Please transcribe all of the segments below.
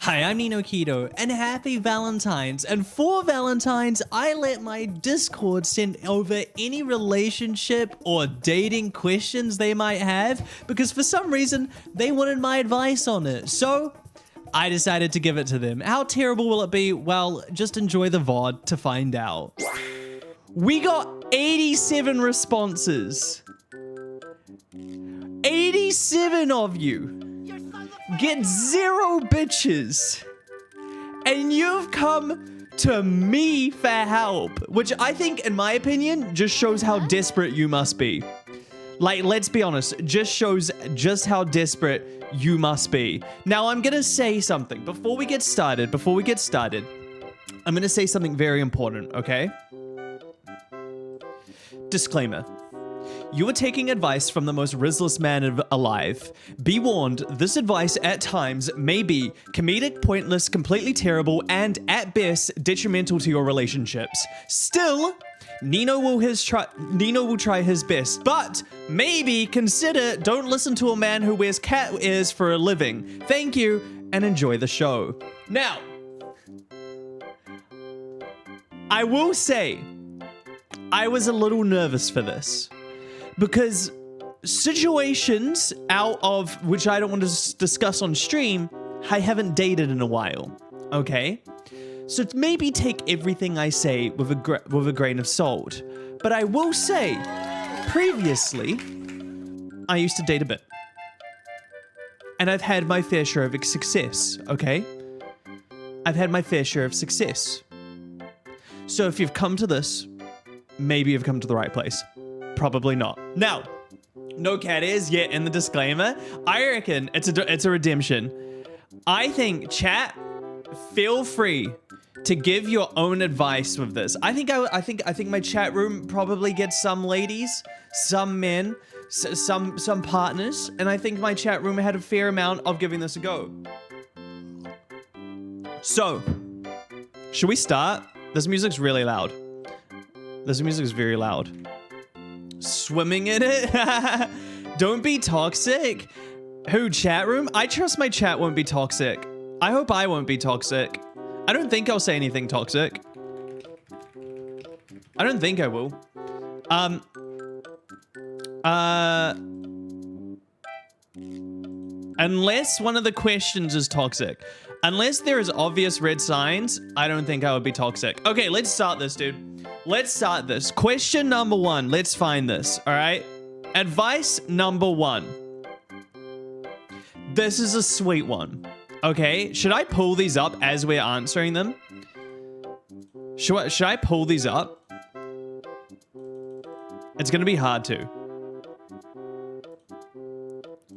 Hi, I'm Nino and happy Valentine's. And for Valentine's, I let my Discord send over any relationship or dating questions they might have because for some reason they wanted my advice on it. So I decided to give it to them. How terrible will it be? Well, just enjoy the VOD to find out. We got 87 responses. 87 of you. Get 0 bitches. And you've come to me for help, which I think, in my opinion, just shows how desperate you must be. Like, let's be honest, just shows just how desperate you must be. Now, I'm gonna say something before we get started. I'm gonna say something very important, okay? Disclaimer. You are taking advice from the most risless man alive. Be warned, this advice at times may be comedic, pointless, completely terrible, and at best, detrimental to your relationships. Still, Nino will try his best, but maybe consider don't listen to a man who wears cat ears for a living. Thank you, and enjoy the show. Now, I will say, I was a little nervous for this. Because situations out of which I don't want to discuss on stream, I haven't dated in a while, okay? So maybe take everything I say with a grain of salt. But I will say, previously, I used to date a bit. And I've had my fair share of success, okay? I've had my fair share of success. So if you've come to this, maybe you've come to the right place. Probably not. Now, no cat ears yet in the disclaimer. I reckon it's a redemption. I think chat, feel free to give your own advice with this. I think my chat room probably gets some ladies, some men, some partners, and I think my chat room had a fair amount of giving this a go. So, should we start? This music's really loud. This music is very loud. Swimming in it? Don't be toxic. Who, chat room? I trust my chat won't be toxic. I hope I won't be toxic. I don't think I'll say anything toxic. I don't think I will. Unless one of the questions is toxic. Unless there is obvious red signs, I don't think I would be toxic. Okay, let's start this, dude. Let's start this. Question number 1. Let's find this, all right? Advice number 1. This is a sweet one, okay? Should I pull these up as we're answering them? Should I pull these up? It's gonna be hard to.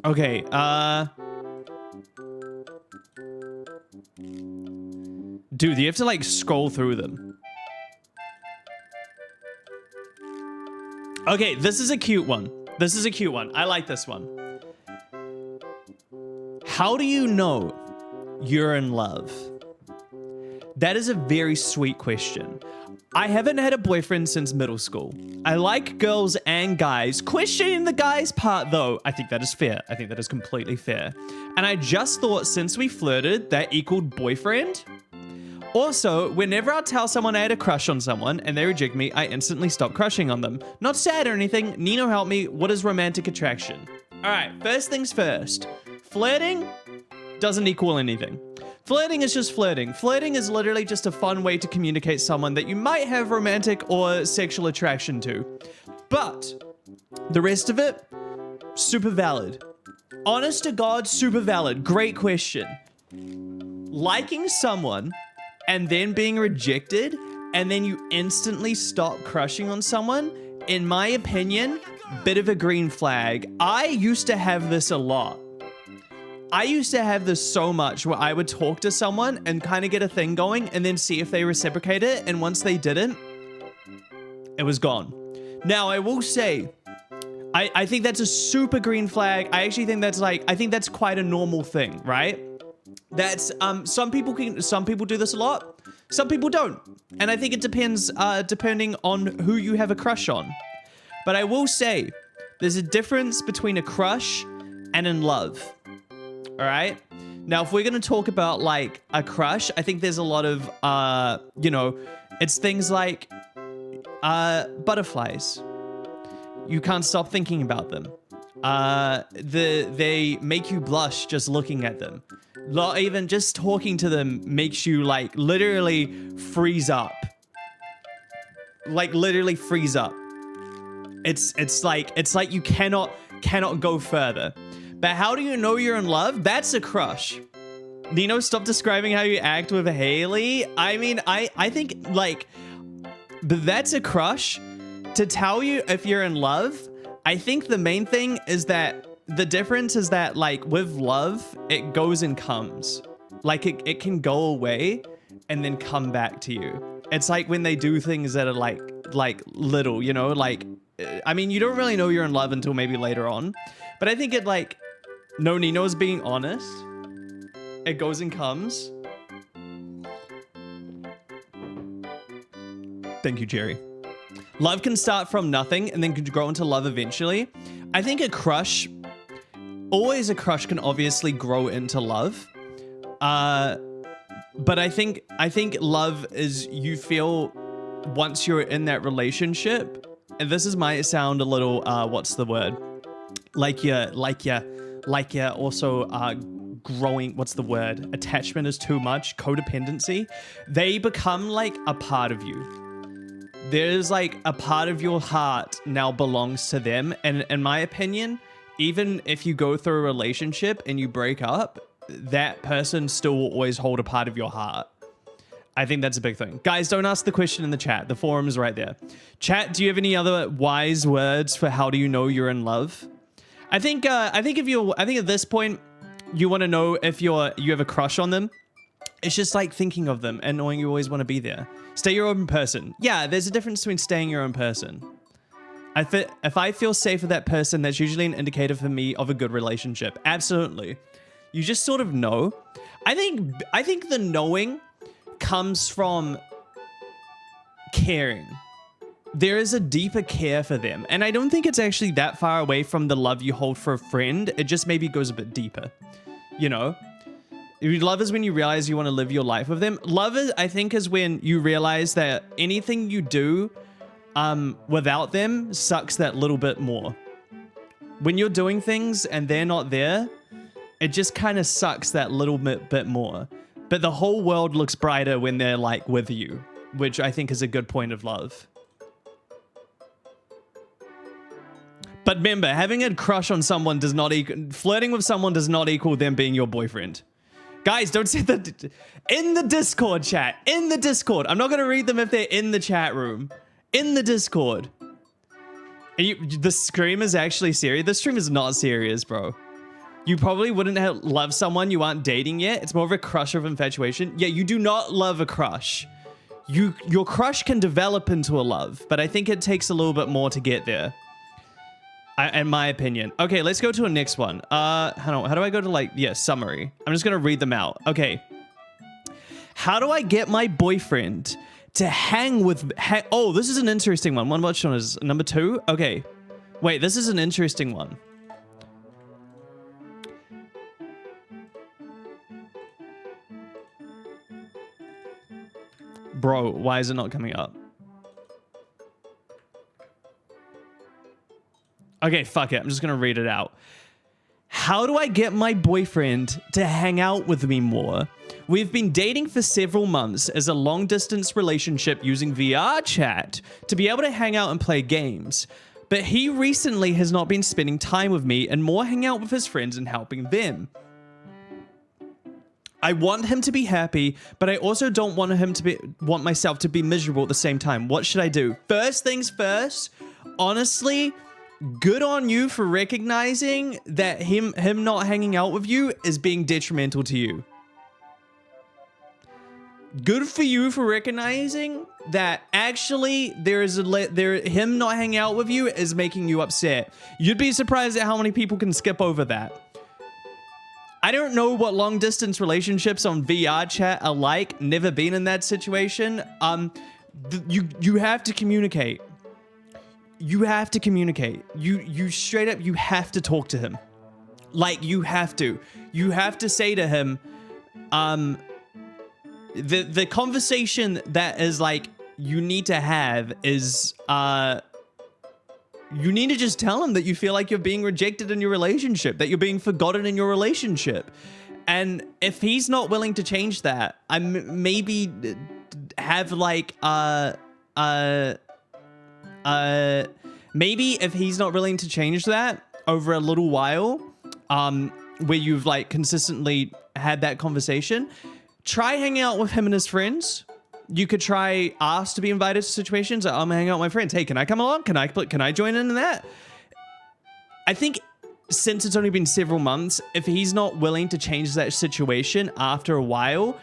Okay, dude, you have to like scroll through them. Okay, this is a cute one. This is a cute one. I like this one. How do you know you're in love? That is a very sweet question. I haven't had a boyfriend since middle school. I like girls and guys. Questioning the guys part though, I think that is fair. I think that is completely fair. And I just thought since we flirted, that equaled boyfriend. Also, whenever I tell someone I had a crush on someone and they reject me, I instantly stop crushing on them. Not sad or anything. Nino, help me. What is romantic attraction? All right, first things first. Flirting doesn't equal anything. Flirting is just flirting. Flirting is literally just a fun way to communicate someone that you might have romantic or sexual attraction to. But the rest of it, super valid. Honest to God, super valid. Great question. Liking someone and then being rejected, and then you instantly stop crushing on someone, in my opinion, bit of a green flag. I used to have this a lot. I used to have this so much where I would talk to someone and kind of get a thing going and then see if they reciprocate it, and once they didn't, it was gone. Now, I will say, I think that's a super green flag. I actually think that's I think that's quite a normal thing, right? That's some people do this a lot, some people don't, and I think it depends depending on who you have a crush on. But I will say there's a difference between a crush and in love. All right, Now, if we're going to talk about like a crush, I think there's a lot of, it's things like butterflies. You can't stop thinking about them. They make you blush just looking at them. Not even just talking to them makes you like literally freeze up. Like literally freeze up. It's like you cannot go further. But how do you know you're in love? That's a crush. Nino, stop describing how you act with Haley. I mean, I think like, but that's a crush. To tell you if you're in love, I think the main thing is that the difference is that like with love, it goes and comes. Like it can go away and then come back to you. It's like when they do things that are like little, you know, like, I mean, you don't really know you're in love until maybe later on. But I think it like, no, Nino's being honest. It goes and comes. Thank you, Jerry. Love can start from nothing and then can grow into love eventually. I think a crush, always a crush can obviously grow into love. But I think love is you feel once you're in that relationship, and this is might sound a little, what's the word? Like you're also growing, what's the word? Attachment is too much, codependency. They become like a part of you. There's like a part of your heart now belongs to them. And in my opinion, even if you go through a relationship and you break up, that person still will always hold a part of your heart. I think that's a big thing. Guys, don't ask the question in the chat. The forum is right there. Chat, do you have any other wise words for how do you know you're in love? I think at this point, you want to know if you have a crush on them. It's just like thinking of them and knowing you always want to be there. Stay your own person. Yeah, there's a difference between staying your own person. If I feel safe with that person, that's usually an indicator for me of a good relationship. Absolutely. You just sort of know. I think the knowing comes from caring. There is a deeper care for them. And I don't think it's actually that far away from the love you hold for a friend. It just maybe goes a bit deeper, you know? Love is when you realize you want to live your life with them. Love is, I think, is when you realize that anything you do without them sucks that little bit more. When you're doing things and they're not there, it just kind of sucks that little bit more. But the whole world looks brighter when they're like with you, which I think is a good point of love. But remember, having a crush on someone does not equal, flirting with someone does not equal them being your boyfriend. Guys, don't say that in the Discord chat, in the Discord. I'm not going to read them if they're in the chat room. In the Discord. The stream is actually serious. The stream is not serious, bro. You probably wouldn't love someone you aren't dating yet. It's more of a crush of infatuation. Yeah, you do not love a crush. Your crush can develop into a love, but I think it takes a little bit more to get there. In my opinion. Okay, let's go to a next one. How do I go to like, summary? I'm just going to read them out. Okay. How do I get my boyfriend to hang with... oh, this is an interesting one. Which one is number 2? Okay. Wait, this is an interesting one. Bro, why is it not coming up? Okay, fuck it. I'm just going to read it out. How do I get my boyfriend to hang out with me more? We've been dating for several months as a long-distance relationship using VR chat to be able to hang out and play games. But he recently has not been spending time with me and more hanging out with his friends and helping them. I want him to be happy, but I also don't want want myself to be miserable at the same time. What should I do? First things first, honestly, good on you for recognizing that him not hanging out with you is being detrimental to you. Good for you for recognizing that actually him not hanging out with you is making you upset. You'd be surprised at how many people can skip over that. I don't know what long distance relationships on VR chat are like. Never been in that situation. You have to communicate. You have to communicate. You straight up, you have to talk to him. Like, you have to. you have to say to him, the conversation that is like you need to have is you need to just tell him that you feel like you're being rejected in your relationship, that you're being forgotten in your relationship. And if he's not willing to change that, I maybe have like maybe if he's not willing to change that over a little while, where you've like consistently had that conversation, try hanging out with him and his friends. You could try ask to be invited to situations. I'm hanging out with my friends. Hey, can I come along? Can I join in that? I think since it's only been several months, if he's not willing to change that situation after a while,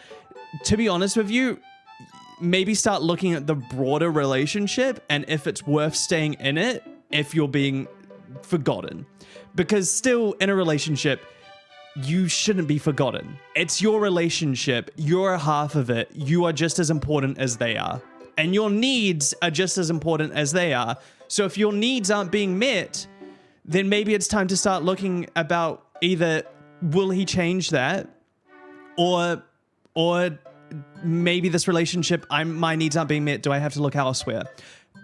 to be honest with you, maybe start looking at the broader relationship and if it's worth staying in it if you're being forgotten. Because still in a relationship, you shouldn't be forgotten. It's your relationship. You're a half of it. You are just as important as they are. And your needs are just as important as they are. So if your needs aren't being met, then maybe it's time to start looking about either will he change that or maybe this relationship, my needs aren't being met. Do I have to look elsewhere?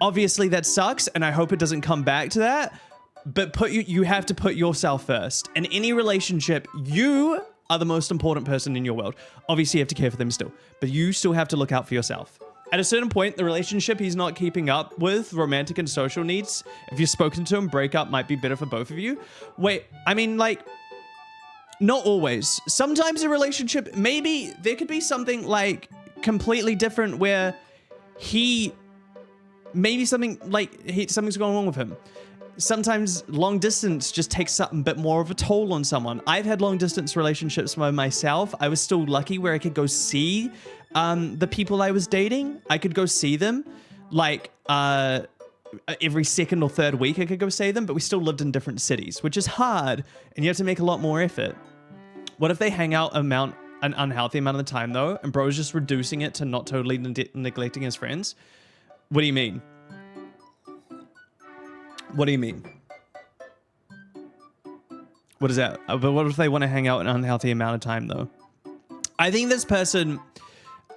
Obviously that sucks. And I hope it doesn't come back to that. But you have to put yourself first. In any relationship, you are the most important person in your world. Obviously, you have to care for them still, but you still have to look out for yourself. At a certain point, the relationship he's not keeping up with romantic and social needs, if you've spoken to him, breakup might be better for both of you. Wait, I mean, like, not always. Sometimes a relationship, maybe there could be something like completely different where something's going on with him. Sometimes long distance just takes a bit more of a toll on someone. I've had long distance relationships by myself. I was still lucky where I could go see the people I was dating. I could go see them like every second or third week I could go see them, but we still lived in different cities, which is hard and you have to make a lot more effort. What if they hang out an unhealthy amount of the time though, and bro's just reducing it to not totally neglecting his friends? What do you mean? What do you mean? What is that? But what if they want to hang out an unhealthy amount of time though? I think this person,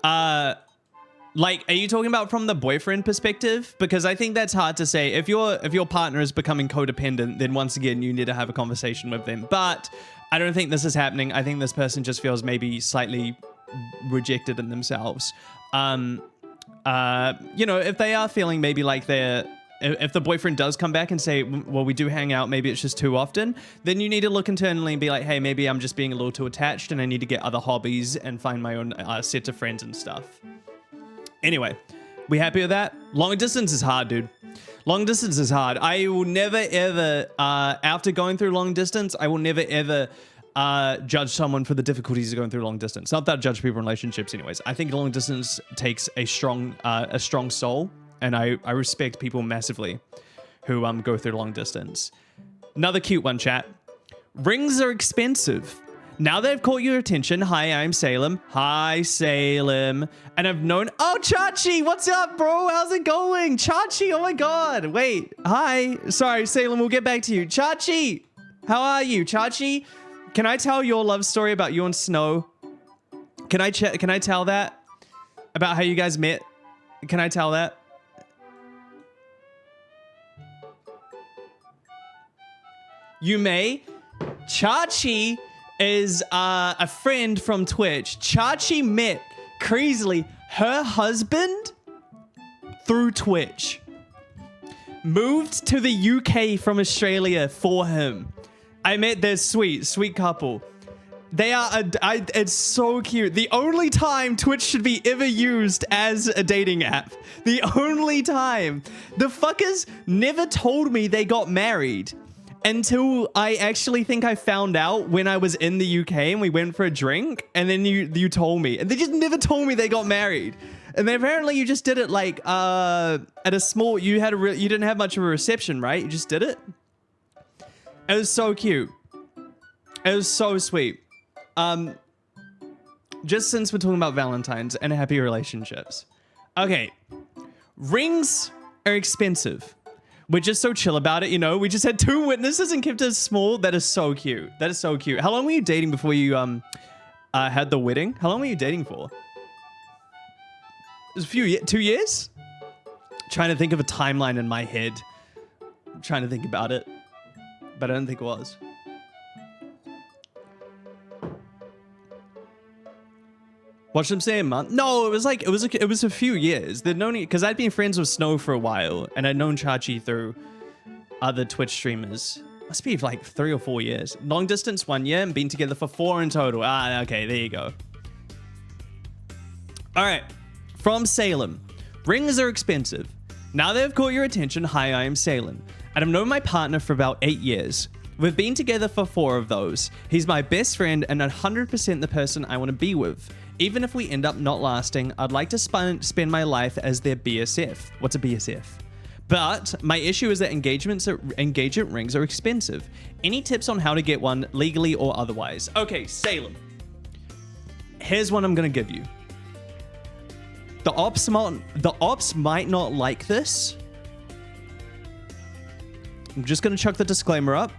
like, are you talking about from the boyfriend perspective? Because I think that's hard to say. If your partner is becoming codependent, then once again, you need to have a conversation with them. But I don't think this is happening. I think this person just feels maybe slightly rejected in themselves. You know, if they are feeling maybe like if the boyfriend does come back and say, well, we do hang out, maybe it's just too often, then you need to look internally and be like, hey, maybe I'm just being a little too attached and I need to get other hobbies and find my own set of friends and stuff. Anyway, we happy with that? Long distance is hard, dude. Long distance is hard. I will never, ever, after going through long distance, I will never, ever judge someone for the difficulties of going through long distance. Not that I judge people in relationships anyways. I think long distance takes a strong soul. And I respect people massively who go through long distance. Another cute one, chat. Rings are expensive. Now that I've caught your attention, hi, I'm Salem. Hi, Salem. And I've known... Oh, Chachi, what's up, bro? How's it going? Chachi, oh my god. Wait, hi. Sorry, Salem, we'll get back to you. Chachi, how are you? Chachi, can I tell your love story about you and Snow? Can I tell that? About how you guys met? Can I tell that? You may. Chachi is a friend from Twitch. Chachi met, crazily, her husband through Twitch. Moved to the UK from Australia for him. I met this sweet couple. They are, it's so cute. The only time Twitch should be ever used as a dating app. The only time. The fuckers never told me they got married. Until I actually think I found out when I was in the UK and we went for a drink, and then you told me, and they just never told me they got married. And then apparently you just did it like at a small. You didn't have much of a reception, right? You just did it. It was so cute. It was so sweet. Just since we're talking about Valentine's and happy relationships, okay, rings are expensive. We're just so chill about it, you know? We just had 2 witnesses and kept it small. That is so cute. That is so cute. How long were you dating before you had the wedding? How long were you dating for? It was 2 years? Trying to think of a timeline in my head. I'm trying to think about it. But I don't think it was. Watch them say a month. No, it was a few years. They'd known because I'd been friends with Snow for a while, and I'd known Chachi through other Twitch streamers. Must be like 3 or 4 years. Long distance 1 year, and been together for 4 in total. Ah, okay, there you go. All right, from Salem. Rings are expensive. Now they've caught your attention. Hi, I am Salem, and I've known my partner for about 8 years. We've been together for 4 of those. He's my best friend and 100% the person I want to be with. Even if we end up not lasting, I'd like to spend my life as their BSF. What's a BSF? But my issue is that engagement rings are expensive. Any tips on how to get one legally or otherwise? Okay, Salem. Here's what I'm going to give you. The ops might not like this. I'm just going to chuck the disclaimer up.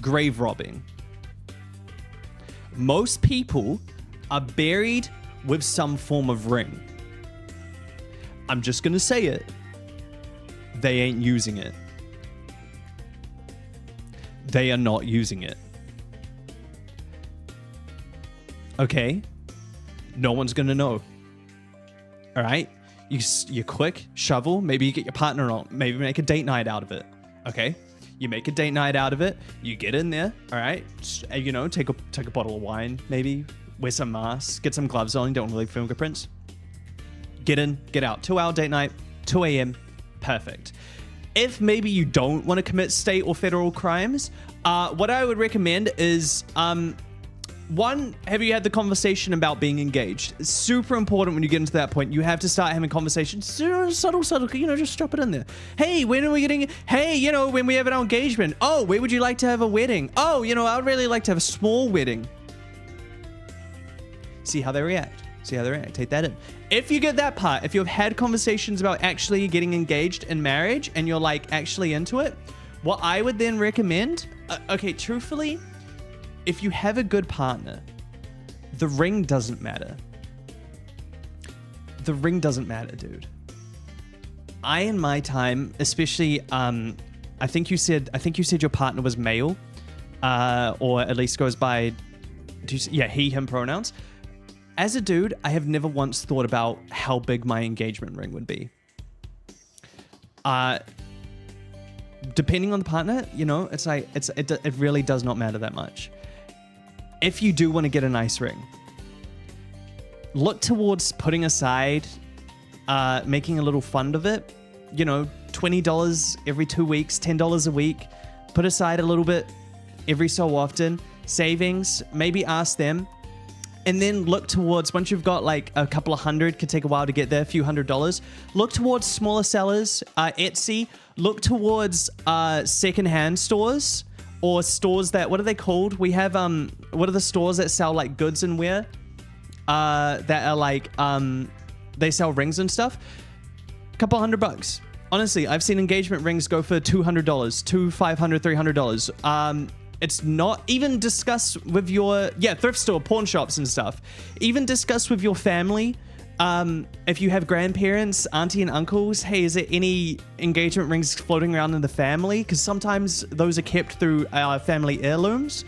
Grave robbing. Most people are buried with some form of ring. I'm just going to say it. They ain't using it. They are not using it. Okay? No one's going to know. All right? You quick, shovel, maybe you get your partner on, maybe make a date night out of it. Okay? You make a date night out of it. You get in there, all right? You know, take a bottle of wine, maybe. Wear some masks. Get some gloves on. Don't leave fingerprints. Get in, get out. 2-hour date night, 2 a.m. Perfect. If maybe you don't want to commit state or federal crimes, what I would recommend is, one, have you had the conversation about being engaged? It's super important when you get into that point. You have to start having conversations. Subtle, you know, just drop it in there. Hey, when are we getting... Hey, you know, when we have an engagement. Oh, where would you like to have a wedding? Oh, you know, I would really like to have a small wedding. See how they react. See how they react. Take that in. If you get that part, if you've had conversations about actually getting engaged in marriage and you're like actually into it, what I would then recommend... okay, truthfully... If you have a good partner, the ring doesn't matter. The ring doesn't matter, dude. In my time, especially, I think you said your partner was male, or at least goes by, he, him pronouns. As a dude, I have never once thought about how big my engagement ring would be. Depending on the partner, you know, it's like, it really does not matter that much. If you do want to get a nice ring, look towards putting aside, making a little fund of it. You know, $20 every 2 weeks, $10 a week. Put aside a little bit every so often. Savings, maybe ask them. And then look towards, once you've got like a couple of hundred, could take a while to get there, a few $100s. Look towards smaller sellers, Etsy. Look towards secondhand stores. Or stores that, what are they called? We have, what are the stores that sell like goods and wear? That are like, they sell rings and stuff. A couple $100. Honestly, I've seen engagement rings go for $200, $500, $300. It's not, even discuss with your, thrift store, pawn shops and stuff. Even discuss with your family. If you have grandparents, auntie and uncles, hey, is there any engagement rings floating around in the family? Because sometimes those are kept through our family heirlooms.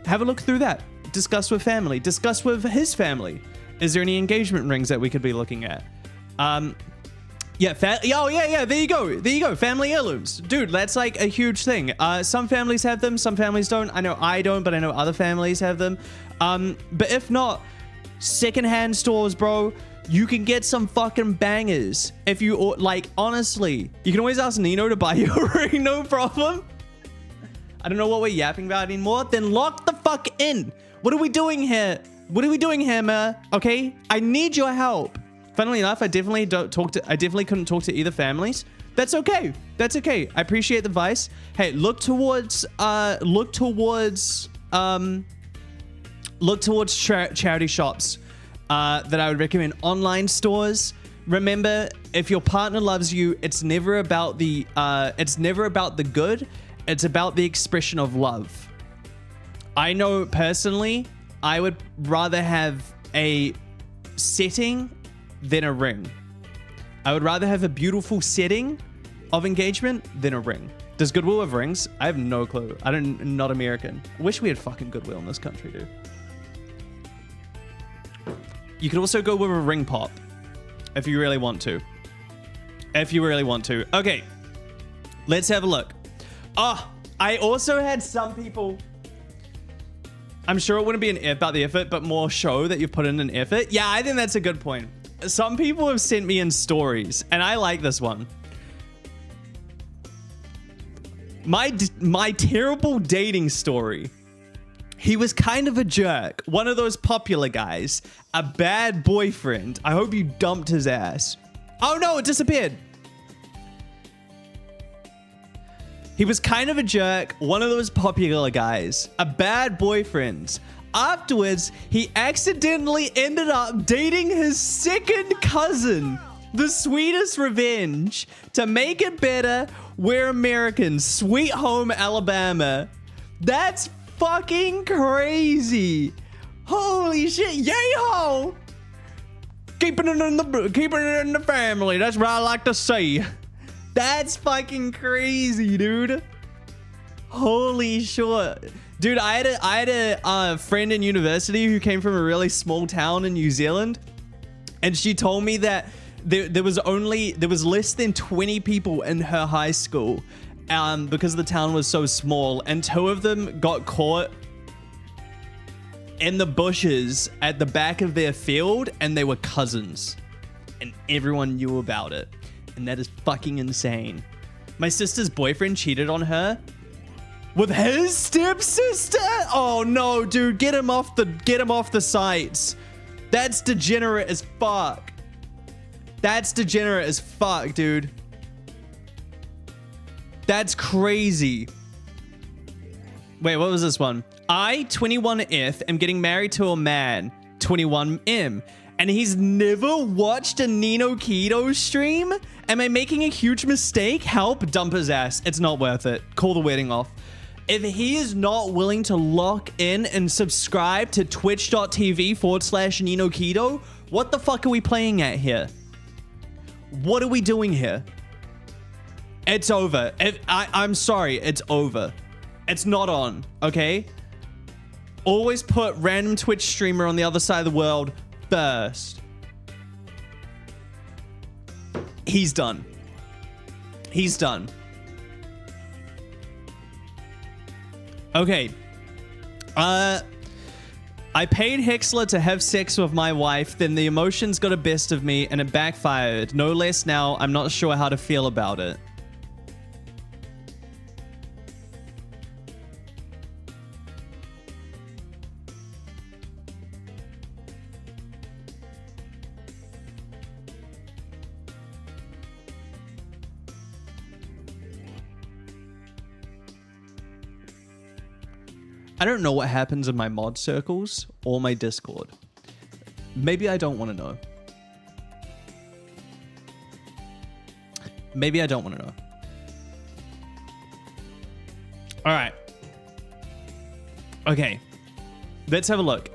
Have a look through that. Discuss with family. Discuss with his family. Is there any engagement rings that we could be looking at? There you go. Family heirlooms. Dude, that's like a huge thing. Some families have them, some families don't. I know I don't, but I know other families have them. But if not, secondhand stores, bro. You can get some fucking bangers. If you, like, honestly, you can always ask Nino to buy you a ring, no problem. I don't know what we're yapping about anymore. Then lock the fuck in. What are we doing here? Man? Okay? I need your help. Funnily enough, I definitely couldn't talk to either families. That's okay. I appreciate the advice. Hey, look towards charity shops. That I would recommend. Online stores, Remember, if your partner loves you, it's never about the good. It's about the expression of love. I know personally, I would rather have a setting than a ring. I would rather have a beautiful setting of engagement than a ring. Does Goodwill have rings? I have no clue. Not American. Wish we had fucking Goodwill in this country, dude. You could also go with a ring pop if you really want to. If you really want to. Okay, let's have a look. Oh, I also had some people. I'm sure it wouldn't be about the effort, but more show that you've put in an effort. Yeah, I think that's a good point. Some people have sent me in stories, and I like this one. My terrible dating story. He was kind of a jerk. One of those popular guys. A bad boyfriend. I hope you dumped his ass. Oh no, it disappeared. He was kind of a jerk. One of those popular guys. A bad boyfriend. Afterwards, he accidentally ended up dating his second cousin. The sweetest revenge. To make it better, we're Americans. Sweet home Alabama. That's fucking crazy. Holy shit. Yay-ho. Keeping it in the family. That's what I like to say. That's fucking crazy, dude. Holy shit. Dude, I had a friend in university who came from a really small town in New Zealand, and she told me that there was less than 20 people in her high school because the town was so small, and 2 of them got caught in the bushes at the back of their field, and they were cousins, and everyone knew about it. And that is fucking insane. My sister's boyfriend cheated on her with his stepsister. Oh no, dude, get him off the sites. That's degenerate as fuck. That's degenerate as fuck, dude. That's crazy. Wait, what was this one? I, 21F, am getting married to a man, 21M, and he's never watched a Nino Keto stream? Am I making a huge mistake? Help, dump his ass. It's not worth it. Call the wedding off. If he is not willing to lock in and subscribe to twitch.tv/Nino Keto, what the fuck are we playing at here? What are we doing here? It's over. I'm sorry, it's over. It's not on, okay? Always put random Twitch streamer on the other side of the world first. He's done. He's done. Okay. I paid Hexler to have sex with my wife, then the emotions got the best of me and it backfired. No less now, I'm not sure how to feel about it. I don't know what happens in my mod circles or my Discord. Maybe I don't want to know. Maybe I don't want to know. All right. Okay. Let's have a look.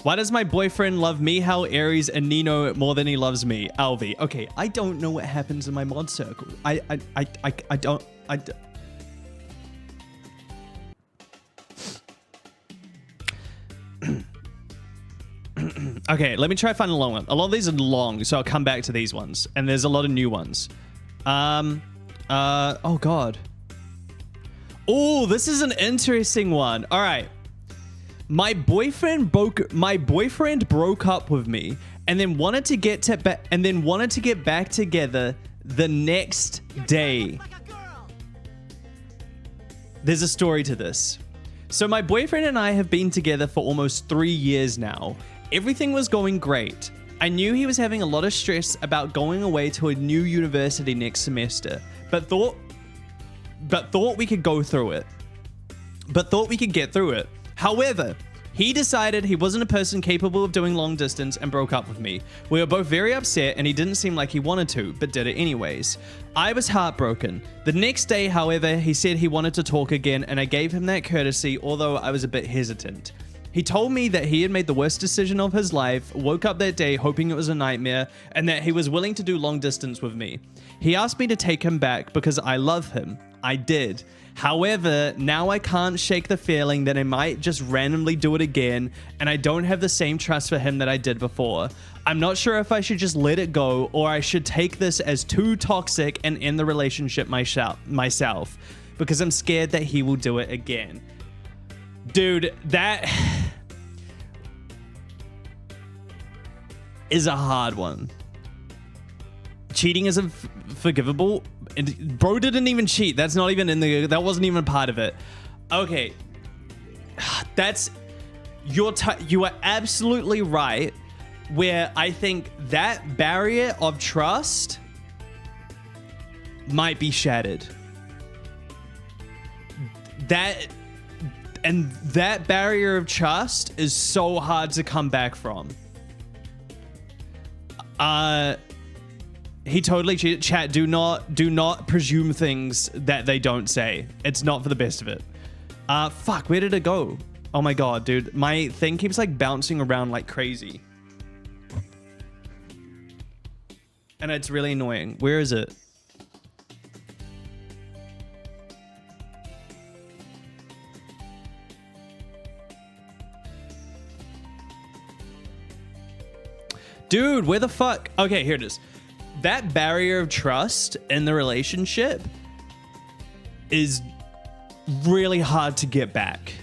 Why does my boyfriend love Mihal, Aries, and Nino more than he loves me? Alvi. Okay, I don't know what happens in my mod circle. I don't. Okay, let me try to find a long one. A lot of these are long, so I'll come back to these ones. And there's a lot of new ones. Oh god. Oh, this is an interesting one. All right. My boyfriend broke up with me and then wanted to get back together the next day. There's a story to this. So my boyfriend and I have been together for almost 3 years now. Everything was going great. I knew he was having a lot of stress about going away to a new university next semester, but thought we could go through it. But thought we could get through it. However, He decided he wasn't a person capable of doing long distance and broke up with me. We were both very upset and he didn't seem like he wanted to, but did it anyways. I was heartbroken. The next day, however, he said he wanted to talk again and I gave him that courtesy, although I was a bit hesitant. He told me that he had made the worst decision of his life, woke up that day hoping it was a nightmare, and that he was willing to do long distance with me. He asked me to take him back because I love him. I did. However, now I can't shake the feeling that I might just randomly do it again, and I don't have the same trust for him that I did before. I'm not sure if I should just let it go or I should take this as too toxic and end the relationship myself, because I'm scared that he will do it again. Dude, that is a hard one. Cheating isn't forgivable. Bro didn't even cheat. That's not even in the... That wasn't even part of it. Okay. That's... You are absolutely right, where I think that barrier of trust might be shattered. That barrier of trust is so hard to come back from. He totally cheated. Chat, do not presume things that they don't say. It's not for the best of it. Fuck, where did it go? Oh my god, dude. My thing keeps like bouncing around like crazy. And it's really annoying. Where is it? Dude, where the fuck? Okay, here it is. That barrier of trust in the relationship is really hard to get back.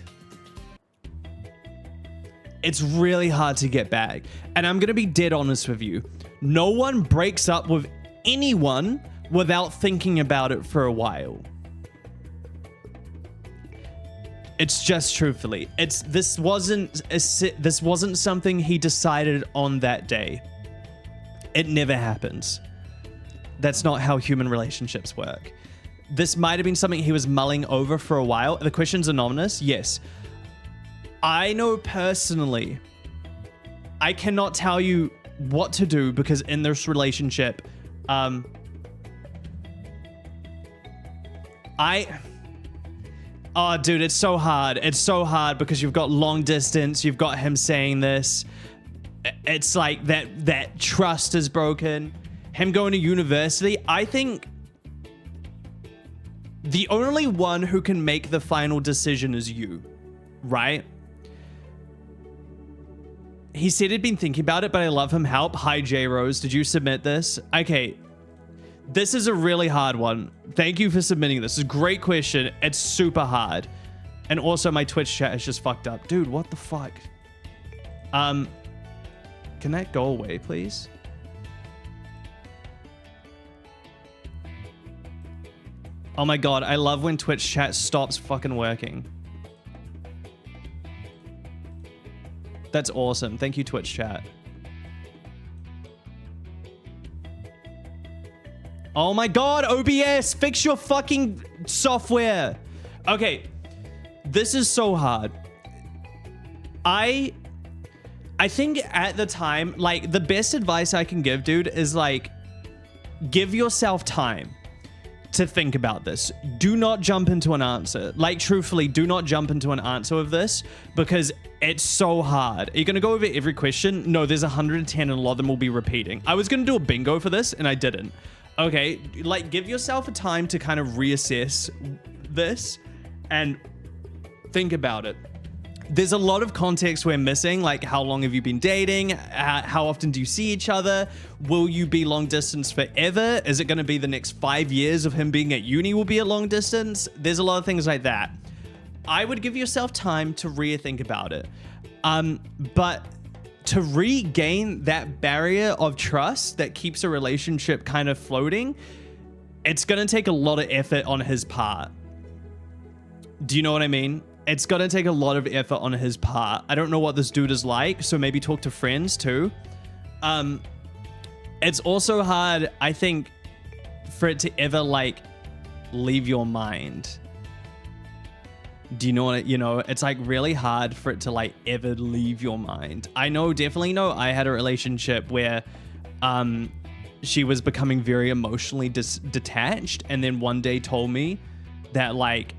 It's really hard to get back. And I'm going to be dead honest with you. No one breaks up with anyone without thinking about it for a while. It's just truthfully. This wasn't something he decided on that day. It never happens. That's not how human relationships work. This might have been something he was mulling over for a while. The question's anonymous. Yes. I know personally, I cannot tell you what to do because in this relationship, oh, dude, it's so hard. It's so hard because you've got long distance. You've got him saying this. It's like that trust is broken. Him going to university. I think the only one who can make the final decision is you, right? He said he'd been thinking about it, but I love him. Help. Hi, J Rose. Did you submit this? Okay. This is a really hard one. Thank you for submitting this. It's a great question. It's super hard. And also my Twitch chat is just fucked up. Dude, what the fuck? Can that go away, please? Oh my god, I love when Twitch chat stops fucking working. That's awesome. Thank you, Twitch chat. Oh my god, OBS, fix your fucking software. Okay, this is so hard. I think at the time, like, the best advice I can give, dude, is like, give yourself time to think about this. Do not jump into an answer. Like, truthfully, do not jump into an answer of this because it's so hard. Are you going to go over every question? No, there's 110 and a lot of them will be repeating. I was going to do a bingo for this and I didn't. Okay, like, give yourself a time to kind of reassess this and think about it. There's a lot of context we're missing, like how long have you been dating? How often do you see each other? Will you be long distance forever? Is it going to be the next 5 years of him being at uni will be a long distance? There's a lot of things like that. I would give yourself time to rethink about it. But to regain that barrier of trust that keeps a relationship kind of floating, it's going to take a lot of effort on his part. Do you know what I mean? It's going to take a lot of effort on his part. I don't know what this dude is like, so maybe talk to friends too. It's also hard, I think, for it to ever, like, leave your mind. Do you know what, it's like really hard for it to like ever leave your mind. I definitely know I had a relationship where she was becoming very emotionally detached, and then one day told me that like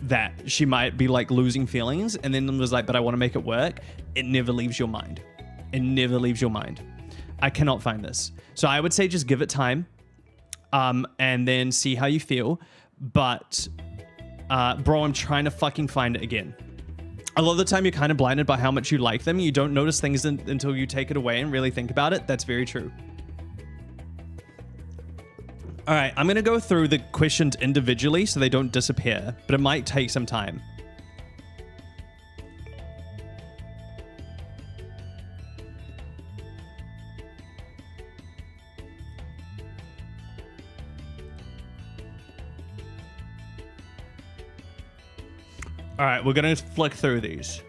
that she might be like losing feelings, and then was like, but I want to make it work. It never leaves your mind. It never leaves your mind. I cannot find this. So I would say just give it time, and then see how you feel. But bro, I'm trying to fucking find it again. A lot of the time you're kind of blinded by how much you like them. You don't notice things until you take it away and really think about it. That's very true. All right, I'm going to go through the questions individually so they don't disappear, but it might take some time. All right, we're going to flick through these.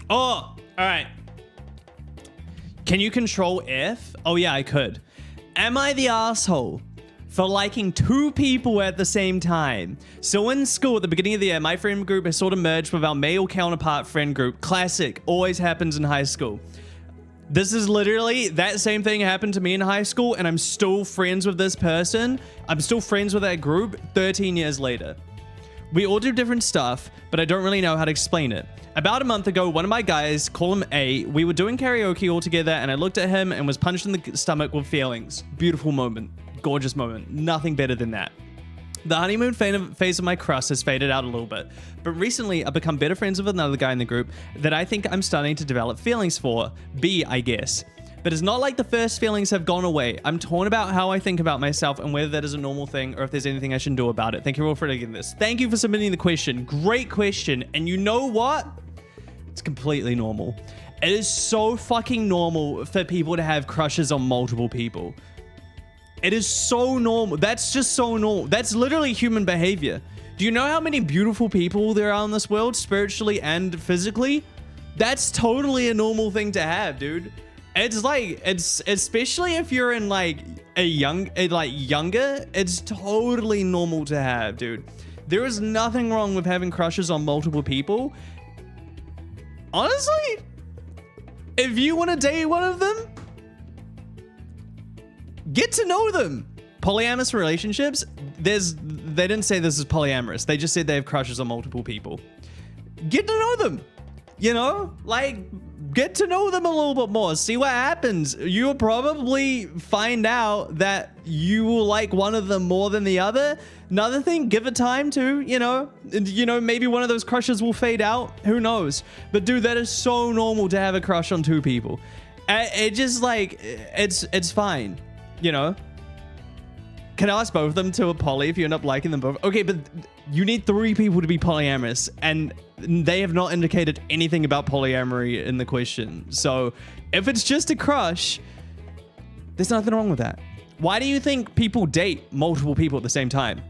Oh, all right. Can you control F? Oh, yeah, I could. Am I the asshole for liking 2 people at the same time? So in school at the beginning of the year, my friend group has sort of merged with our male counterpart friend group. Classic. Always happens in high school. This is literally that same thing happened to me in high school, and I'm still friends with this person. I'm still friends with that group 13 years later. We all do different stuff, but I don't really know how to explain it. About a month ago, one of my guys, call him A, we were doing karaoke all together, and I looked at him and was punched in the stomach with feelings. Beautiful moment. Gorgeous moment. Nothing better than that. The honeymoon phase of my crush has faded out a little bit, but recently I've become better friends with another guy in the group that I think I'm starting to develop feelings for. B, I guess. But it's not like the first feelings have gone away. I'm torn about how I think about myself and whether that is a normal thing or if there's anything I should do about it. Thank you all for getting this. Thank you for submitting the question. Great question. And you know what? It's completely normal. It is so fucking normal for people to have crushes on multiple people. It is so normal. That's just so normal. That's literally human behavior. Do you know how many beautiful people there are in this world, spiritually and physically? That's totally a normal thing to have, dude. It's like, it's especially if you're in like younger, it's totally normal to have, dude. There is nothing wrong with having crushes on multiple people. Honestly, if you want to date one of them, get to know them. Polyamorous relationships, they didn't say this is polyamorous. They just said they have crushes on multiple people. Get to know them. Like, get to know them a little bit more. See what happens. You'll probably find out that you will like one of them more than the other. Another thing, give it time too, maybe one of those crushes will fade out. Who knows? But dude, that is so normal to have a crush on 2 people. It just like, it's fine, Can I ask both of them to a poly if you end up liking them both? Okay, but you need 3 people to be polyamorous, and they have not indicated anything about polyamory in the question. So if it's just a crush, there's nothing wrong with that. Why do you think people date multiple people at the same time?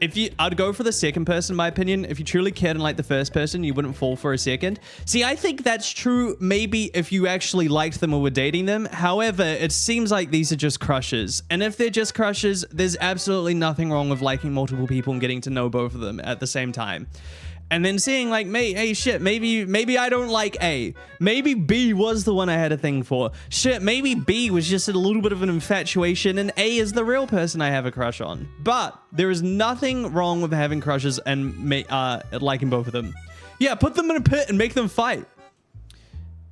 I'd go for the second person, in my opinion. If you truly cared and liked the first person, you wouldn't fall for a second. See, I think that's true maybe if you actually liked them or were dating them. However, it seems like these are just crushes. And if they're just crushes, there's absolutely nothing wrong with liking multiple people and getting to know both of them at the same time. And then seeing like, hey, shit, maybe I don't like A. Maybe B was the one I had a thing for. Shit, maybe B was just a little bit of an infatuation and A is the real person I have a crush on. But there is nothing wrong with having crushes and liking both of them. Yeah, put them in a pit and make them fight.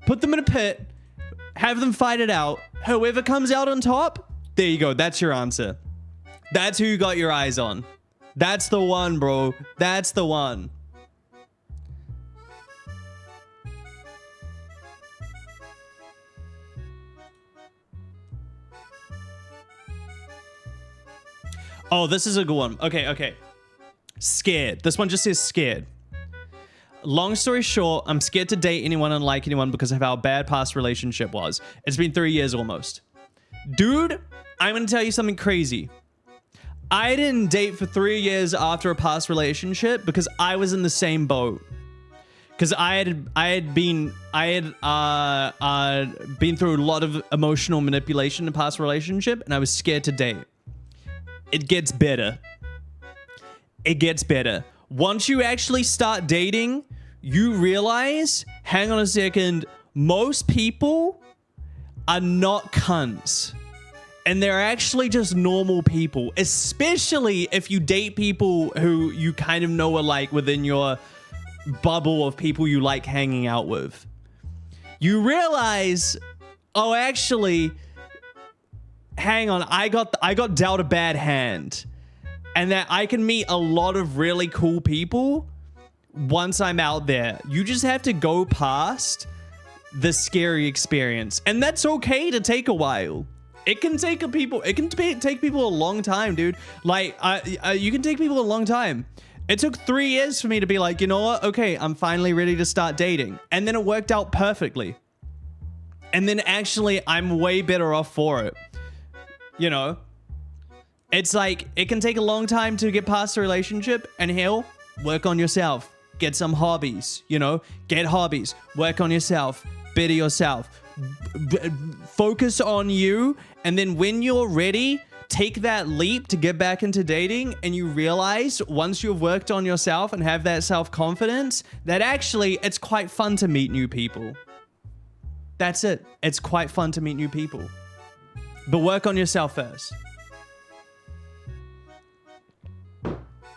Put them in a pit, have them fight it out. Whoever comes out on top, there you go. That's your answer. That's who you got your eyes on. That's the one, bro. That's the one. Oh, this is a good one. Okay. Scared. This one just says scared. Long story short, I'm scared to date anyone and like anyone because of how bad past relationship was. It's been 3 years almost. Dude, I'm going to tell you something crazy. I didn't date for 3 years after a past relationship because I was in the same boat. Because I had been through a lot of emotional manipulation in a past relationship, and I was scared to date. It gets better. It gets better. Once you actually start dating, you realize, hang on a second, most people are not cunts. And they're actually just normal people, especially if you date people who you kind of know are like within your bubble of people you like hanging out with. You realize, oh, actually, hang on, I got dealt a bad hand. And that I can meet a lot of really cool people once I'm out there. You just have to go past the scary experience. And that's okay to take a while. It can take people a long time, dude. Like, you can take people a long time. It took 3 years for me to be like, you know what? Okay, I'm finally ready to start dating. And then it worked out perfectly. And then actually, I'm way better off for it. You know? It's like, it can take a long time to get past a relationship, and hell, work on yourself. Get some hobbies, you know? Get hobbies. Work on yourself. Better yourself. Focus on you, and then when you're ready, take that leap to get back into dating, and you realize once you've worked on yourself and have that self-confidence, that actually, it's quite fun to meet new people. That's it. It's quite fun to meet new people. But work on yourself first.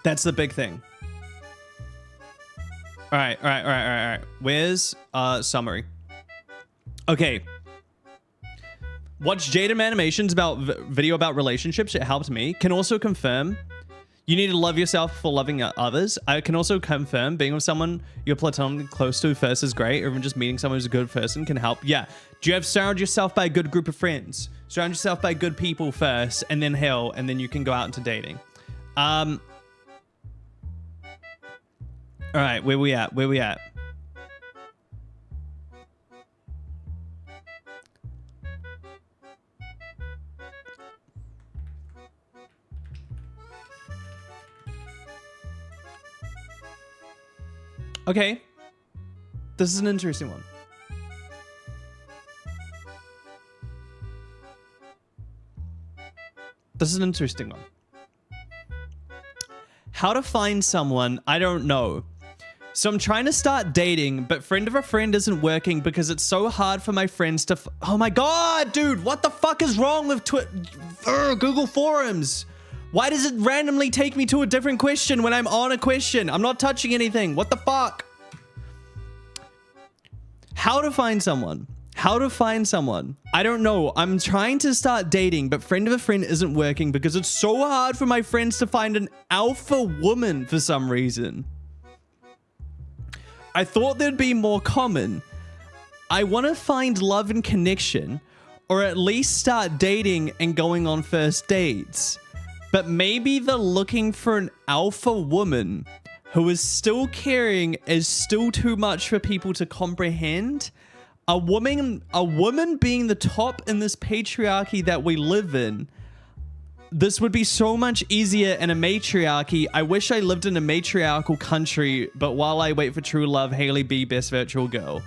That's the big thing. All right. Where's summary? Okay. Watch Jaden animations about video about relationships. It helped me. Can also confirm you need to love yourself for loving others. I can also confirm being with someone you're platonically close to first is great. Or even just meeting someone who's a good person can help. Yeah. Do you have surround yourself by a good group of friends? Surround yourself by good people first, and then hell, and then you can go out into dating. All right, where we at? Okay. This is an interesting one. How to find someone, I don't know. So I'm trying to start dating, but friend of a friend isn't working because it's so hard for my friends to... Oh my god, dude, what the fuck is wrong with Google Forums? Why does it randomly take me to a different question when I'm on a question? I'm not touching anything. What the fuck? How to find someone. I don't know. I'm trying to start dating, but friend of a friend isn't working because it's so hard for my friends to find an alpha woman for some reason. I thought they'd be more common. I want to find love and connection, or at least start dating and going on first dates. But maybe the looking for an alpha woman who is still caring is still too much for people to comprehend. A woman being the top in this patriarchy that we live in. This would be so much easier in a matriarchy. I wish I lived in a matriarchal country, but while I wait for true love, Haley B, best virtual girl.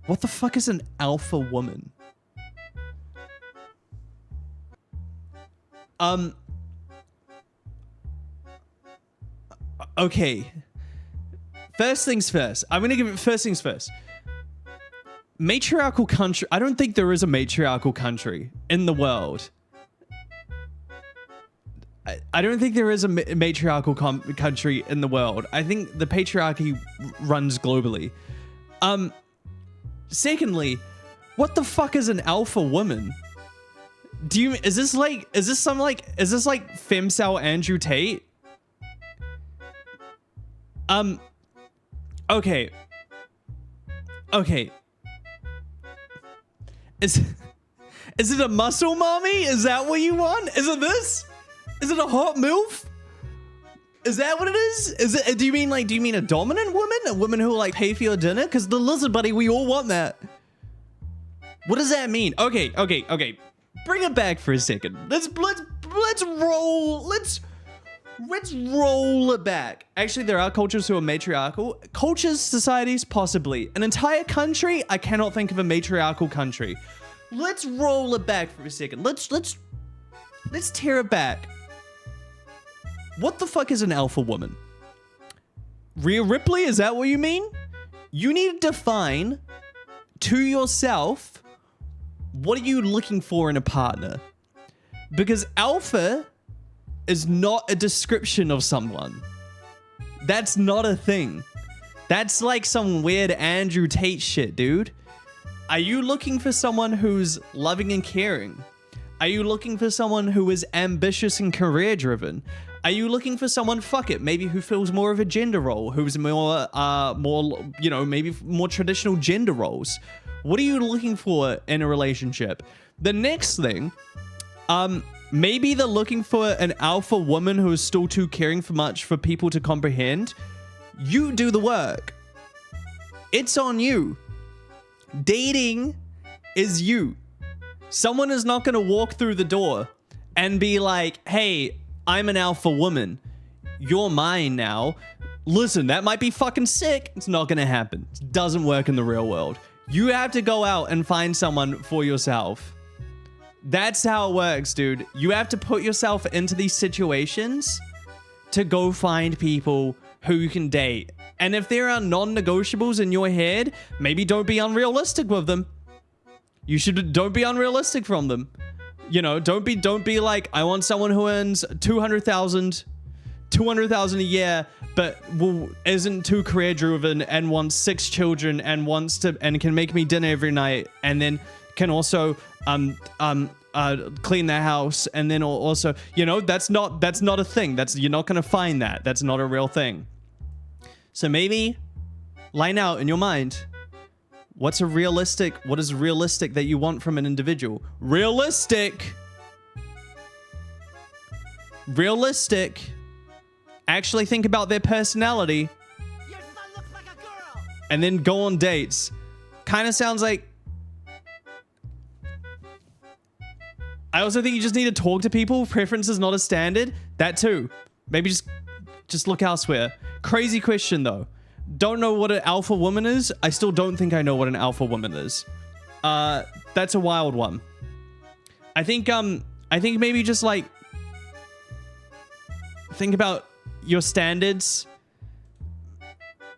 What the fuck is an alpha woman? Okay. First things first. I'm going to give it first things first. Matriarchal country. I don't think there is a matriarchal country in the world. I don't think there is a matriarchal country in the world. I think the patriarchy runs globally. Secondly, what the fuck is an alpha woman? Is this like femcel Andrew Tate? Okay. Is it a muscle mommy? Is that what you want? Is it this? Is it a hot MILF? Is that what it is? Is it? Do you mean a dominant woman? A woman who will like pay for your dinner? Because the lizard buddy, we all want that. What does that mean? Okay. Bring it back for a second. Let's roll it back. Actually, there are cultures who are matriarchal. Cultures, societies, possibly. An entire country, I cannot think of a matriarchal country. Let's roll it back for a second. Let's tear it back. What the fuck is an alpha woman? Rhea Ripley, is that what you mean? You need to define to yourself, what are you looking for in a partner? Because alpha is not a description of someone. That's not a thing. That's like some weird Andrew Tate shit, dude. Are you looking for someone who's loving and caring? Are you looking for someone who is ambitious and career driven? Are you looking for someone, fuck it, maybe who fills more of a gender role, who's more, maybe more traditional gender roles? What are you looking for in a relationship? The next thing, maybe they're looking for an alpha woman who is still too caring for much for people to comprehend. You do the work. It's on you. Dating is you. Someone is not going to walk through the door and be like, hey, I'm an alpha woman. You're mine now. Listen, that might be fucking sick. It's not going to happen. It doesn't work in the real world. You have to go out and find someone for yourself. That's how it works, dude. You have to put yourself into these situations to go find people who you can date. And if there are non-negotiables in your head, maybe don't be unrealistic with them. Don't be unrealistic from them. You know, don't be like, I want someone who earns 200,000 a year, but isn't too career driven and wants 6 children and can make me dinner every night and then can also clean their house and then also, that's not a thing. You're not gonna find that. That's not a real thing. So maybe line out in your mind, what is realistic that you want from an individual? Realistic. Actually think about their personality. Your son looks like a girl. And then go on dates. Kind of sounds like... I also think you just need to talk to people. Preference is not a standard. That too. Maybe just look elsewhere. Crazy question though. Don't know what an alpha woman is. I still don't think I know what an alpha woman is. That's a wild one. I think maybe just like think about your standards.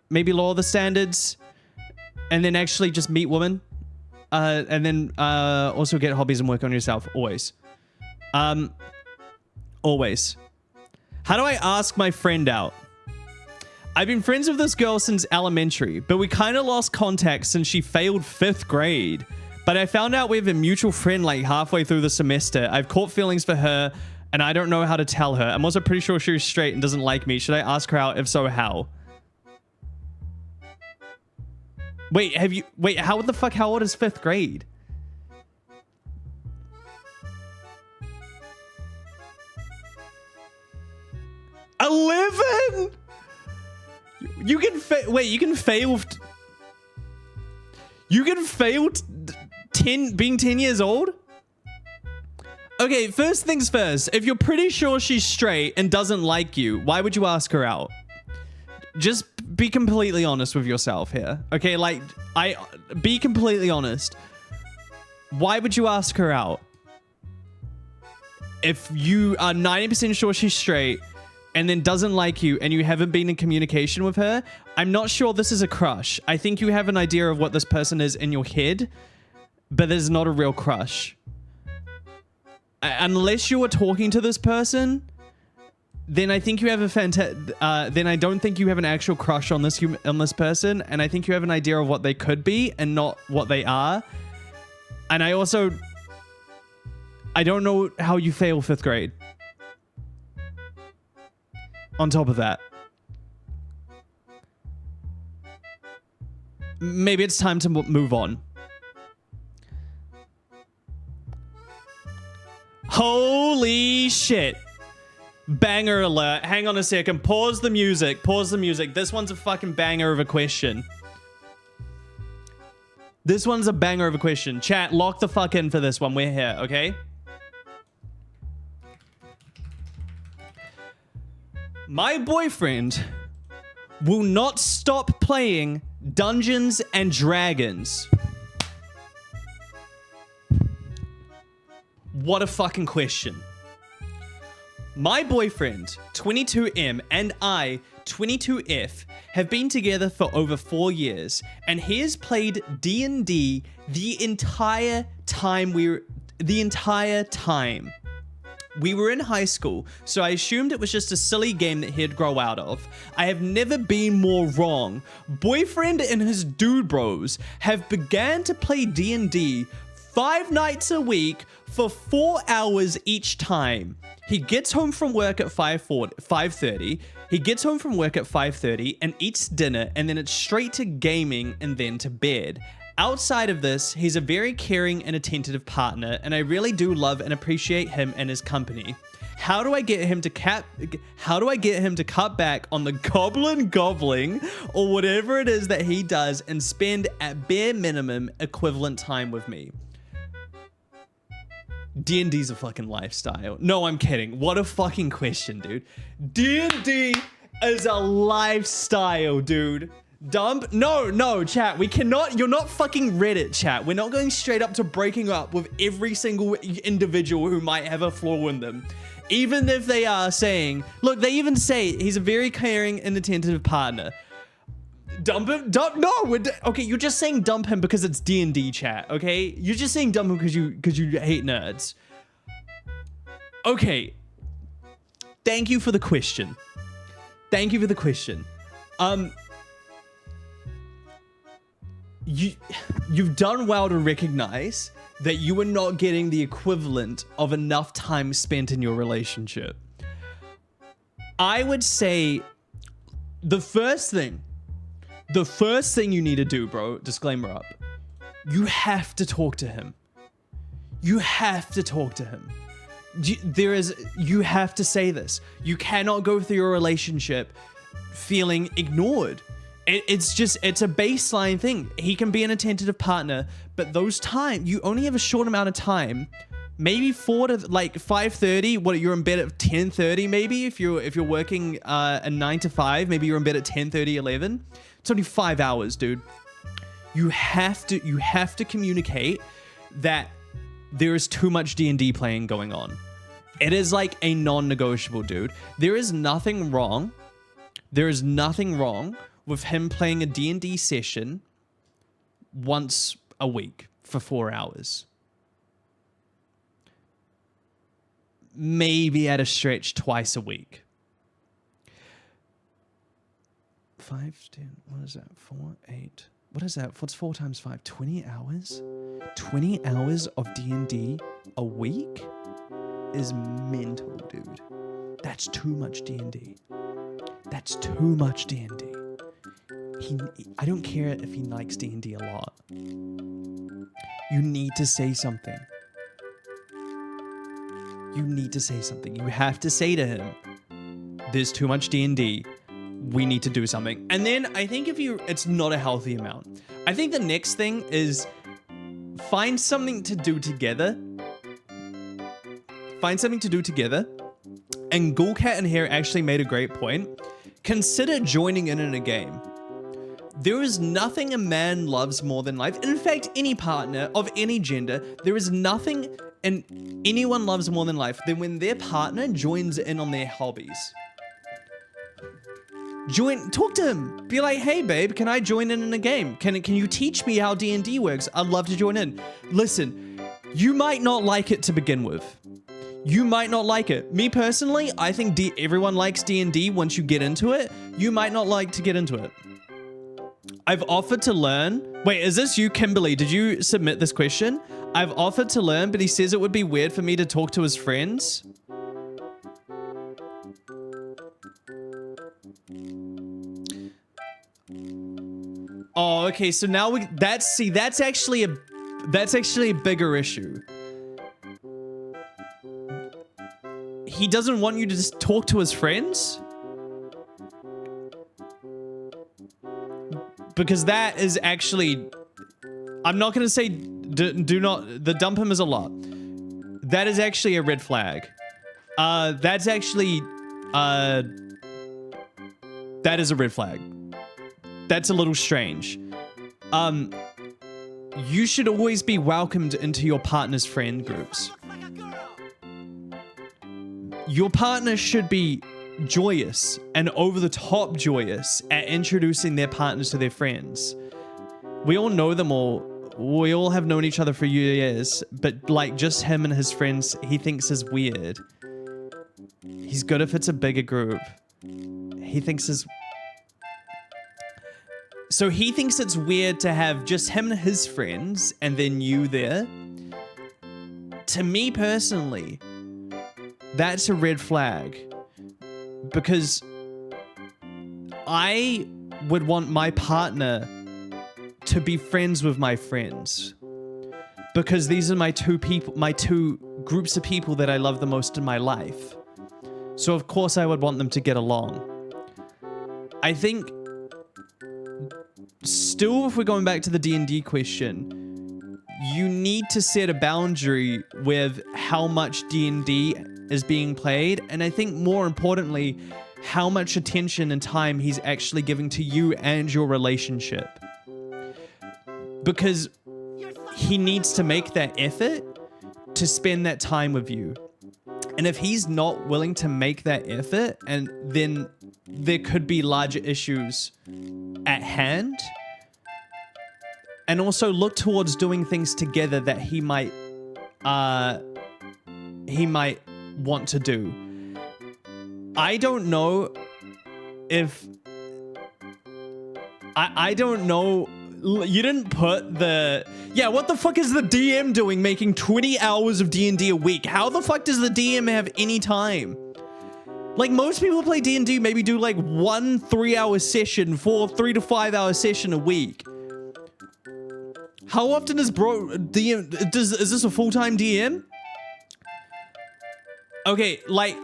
Maybe lower the standards and then actually just meet women. And then also get hobbies and work on yourself. Always. Always. How do I ask my friend out? I've been friends with this girl since elementary, but we kind of lost contact since she failed 5th grade. But I found out we have a mutual friend like halfway through the semester. I've caught feelings for her, and I don't know how to tell her. I'm also pretty sure she's straight and doesn't like me. Should I ask her out? If so, how? Wait, how the fuck, how old is 5th grade? $11? You can fail. You can fail 10 years old? Okay, first things first. If you're pretty sure she's straight and doesn't like you, why would you ask her out? Just be completely honest with yourself here. Okay, be completely honest. Why would you ask her out? If you are 90% sure she's straight and then doesn't like you and you haven't been in communication with her, I'm not sure this is a crush. I think you have an idea of what this person is in your head, but there's not a real crush. Unless you are talking to this person, then I think you have then I don't think you have an actual crush on this person, and I think you have an idea of what they could be and not what they are. And I don't know how you fail 5th grade. On top of that, maybe it's time to move on. Holy shit. Banger alert. Hang on a second. Pause the music. Pause the music. This one's a fucking banger of a question. This one's a banger of a question. Chat, lock the fuck in for this one. We're here, okay? My boyfriend will not stop playing Dungeons and Dragons. What a fucking question. My boyfriend, 22M, and I, 22F, have been together for over 4 years, and he has played D&D the entire time we were in high school, so I assumed it was just a silly game that he'd grow out of. I have never been more wrong. Boyfriend and his dude bros have began to play D&D 5 nights a week for 4 hours each time. He gets home from work at 5:30. He gets home from work at 5:30 and eats dinner, and then it's straight to gaming and then to bed. Outside of this, he's a very caring and attentive partner, and I really do love and appreciate him and his company. How do I get him to cut back on the gobbling or whatever it is that he does and spend at bare minimum equivalent time with me? D&D's a fucking lifestyle. No, I'm kidding. What a fucking question, dude. D&D is a lifestyle, dude. Dump? No, chat. We cannot. You're not fucking Reddit, chat. We're not going straight up to breaking up with every single individual who might have a flaw in them. Even if they are saying, look, they even say he's a very caring and attentive partner. Dump him? No, okay, you're just saying dump him because it's D&D, chat, okay? You're just saying dump him because you hate nerds. Okay. Thank you for the question. Thank you for the question. You've done well to recognize that you are not getting the equivalent of enough time spent in your relationship. I would say the first thing you need to do, bro, disclaimer up, you have to talk to him. You have to talk to him. You have to say this. You cannot go through your relationship feeling ignored. It's a baseline thing. He can be an attentive partner, but those time, you only have a short amount of time. Maybe 4 to like 5:30. What, you're in bed at 10:30 maybe? If you're working a 9 to 5, maybe you're in bed at 10:30, 11. It's only 5 hours, dude. You have to communicate that there is too much D&D playing going on. It is like a non-negotiable, dude. There is nothing wrong with him playing a D&D session once a week for 4 hours. Maybe at a stretch twice a week. 5, 10, what is that? 4, 8. What is that? What's 4 times 5? 20 hours? 20 hours of D&D a week is mental, dude. That's too much D&D. That's too much D&D. I don't care if he likes D&D a lot. You need to say something. You need to say something. You have to say to him, there's too much D&D. We need to do something. And then I think it's not a healthy amount. I think the next thing is find something to do together. Find something to do together. And Ghoulcat and Hare actually made a great point. Consider joining in a game. There is nothing a man loves more than life. In fact, any partner of any gender, there is nothing anyone loves more than life than when their partner joins in on their hobbies. Talk to him. Be like, hey babe, can I join in a game? Can you teach me how D&D works? I'd love to join in. Listen, you might not like it to begin with. You might not like it. Me personally, I think everyone likes D&D once you get into it. You might not like to get into it. I've offered to learn. Wait, is this you, Kimberly? Did you submit this question? I've offered to learn, but he says it would be weird for me to talk to his friends. Oh, okay. So now that's actually a bigger issue. he doesn't want you to just talk to his friends? Because that is actually, I'm not going to say do not, the dump him is a lot. That is actually a red flag. That's actually, that is a red flag. That's a little strange. You should always be welcomed into your partner's friend groups. Your partner should be joyous and over the top joyous at introducing their partners to their friends. We all know them all. We all have known each other for years, but like just him and his friends, he thinks is weird. He's good if it's a bigger group. He thinks is... So he thinks it's weird to have just him and his friends and then you there. To me personally, that's a red flag. Because I would want my partner to be friends with my friends. Because these are my two groups of people that I love the most in my life. So of course I would want them to get along. I think still, if we're going back to the D&D question, you need to set a boundary with how much D&D is being played, and I think more importantly, how much attention and time he's actually giving to you and your relationship. Because he needs to make that effort to spend that time with you. And if he's not willing to make that effort, and then there could be larger issues at hand. And also look towards doing things together that he might want to do. I don't know if I don't know. You didn't put the... Yeah, what the fuck is the DM doing making 20 hours of D&D a week? How the fuck does the DM have any time? Like, most people who play D&D maybe do like 1 3-hour session for 3 to 5 hour session a week. How often is DM... Is this a full-time DM? Okay, like,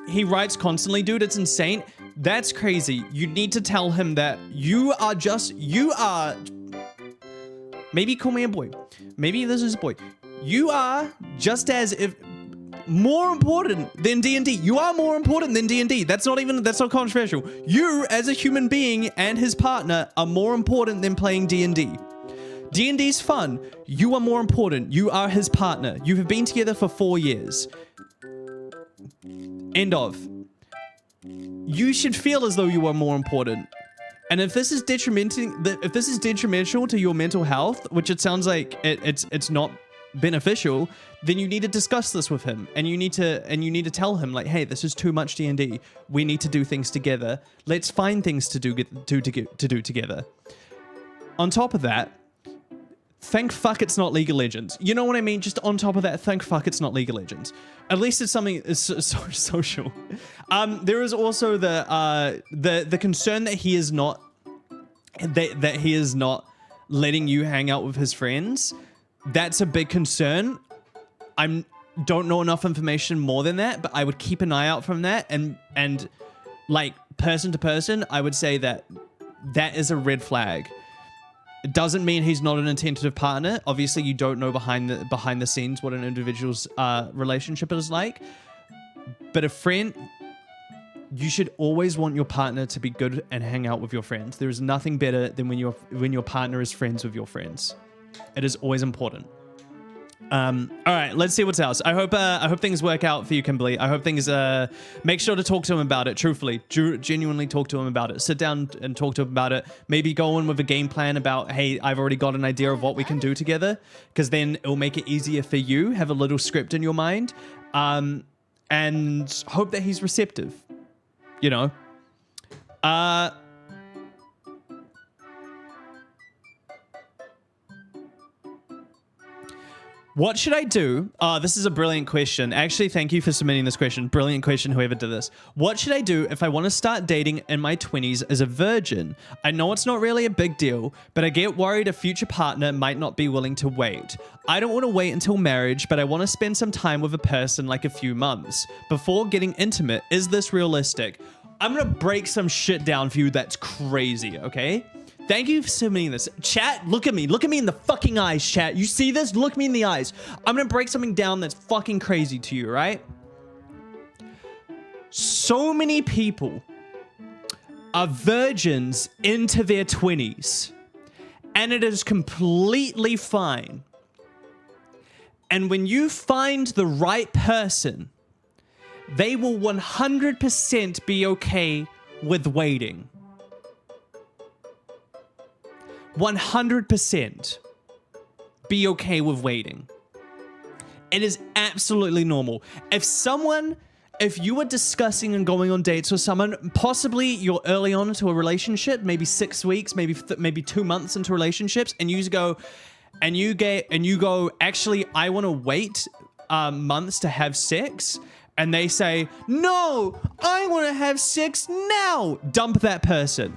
he writes constantly, dude, it's insane. That's crazy. You need to tell him that you are... Maybe call me a boy. Maybe this is a boy. You are just as if... more important than D&D. You are more important than D&D. That's not controversial. You, as a human being and his partner, are more important than playing D&D. D&D's fun. You are more important. You are his partner. You have been together for 4 years. End of. You should feel as though you are more important. And if this is detrimental to your mental health, which it sounds like it's not beneficial, then you need to discuss this with him, and you need to tell him, like, hey, this is too much D&D. We need to do things together. Let's find things to do together. On top of that, thank fuck it's not League of Legends. You know what I mean? Just on top of that, thank fuck it's not League of Legends. At least it's something so social. There is also the concern that he is not letting you hang out with his friends. That's a big concern. I don't know enough information more than that, but I would keep an eye out from that. And like person to person, I would say that is a red flag. It doesn't mean he's not an attentive partner. Obviously, you don't know behind the scenes what an individual's relationship is like. But a friend, you should always want your partner to be good and hang out with your friends. There is nothing better than when your partner is friends with your friends. It is always important. All right, let's see what's else. I hope things work out for you, Kimberly. I hope things, make sure to talk to him about it, truthfully. Genuinely talk to him about it. Sit down and talk to him about it. Maybe go in with a game plan about, hey, I've already got an idea of what we can do together, because then it'll make it easier for you. Have a little script in your mind, and hope that he's receptive, you know? What should I do? This is a brilliant question. Actually, thank you for submitting this question. Brilliant question, whoever did this. What should I do if I want to start dating in my 20s as a virgin? I know it's not really a big deal, but I get worried a future partner might not be willing to wait. I don't want to wait until marriage, but I want to spend some time with a person, like a few months. Before getting intimate, is this realistic? I'm going to break some shit down for you that's crazy, okay? Thank you for submitting this. Chat, look at me. Look at me in the fucking eyes, chat. You see this? Look me in the eyes. I'm going to break something down that's fucking crazy to you, right? So many people are virgins into their 20s, and it is completely fine. And when you find the right person, they will 100% be okay with waiting. 100% be okay with waiting. It is absolutely normal. If you were discussing and going on dates with someone, possibly you're early on into a relationship, maybe 6 weeks, maybe 2 months into relationships, and you go, actually, I want to wait months to have sex, and they say, no, I want to have sex now. Dump that person.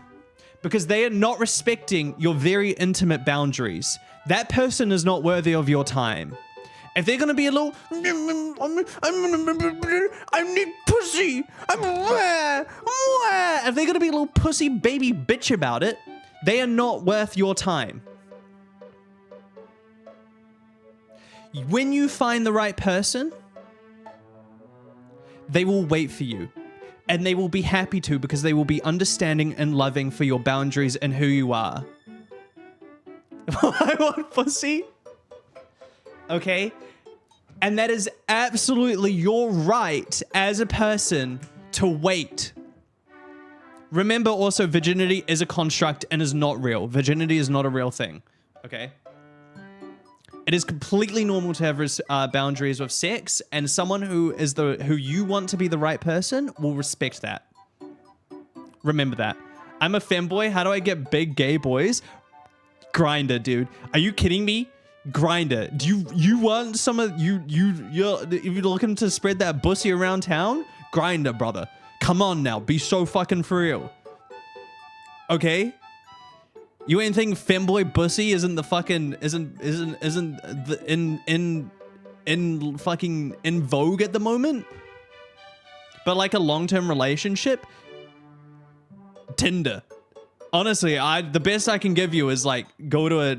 Because they are not respecting your very intimate boundaries. That person is not worthy of your time. If they're gonna be a little, I need pussy, if they're gonna be a little pussy baby bitch about it, they are not worth your time. When you find the right person, they will wait for you. And they will be happy to, because they will be understanding and loving for your boundaries and who you are. I want pussy. Okay? And that is absolutely your right as a person to wait. Remember also, virginity is a construct and is not real. Virginity is not a real thing. Okay? It is completely normal to have boundaries with sex, and someone who you want to be the right person will respect that. Remember that. I'm a femboy. How do I get big gay boys? Grindr, dude. Are you kidding me? Grindr. Do you want some of you're if you're looking to spread that bussy around town? Grindr, brother. Come on now. Be so fucking for real. Okay? You ain't think femboy bussy isn't the fucking in fucking in vogue at the moment? But like a long-term relationship, Tinder. Honestly, the best I can give you is like go to a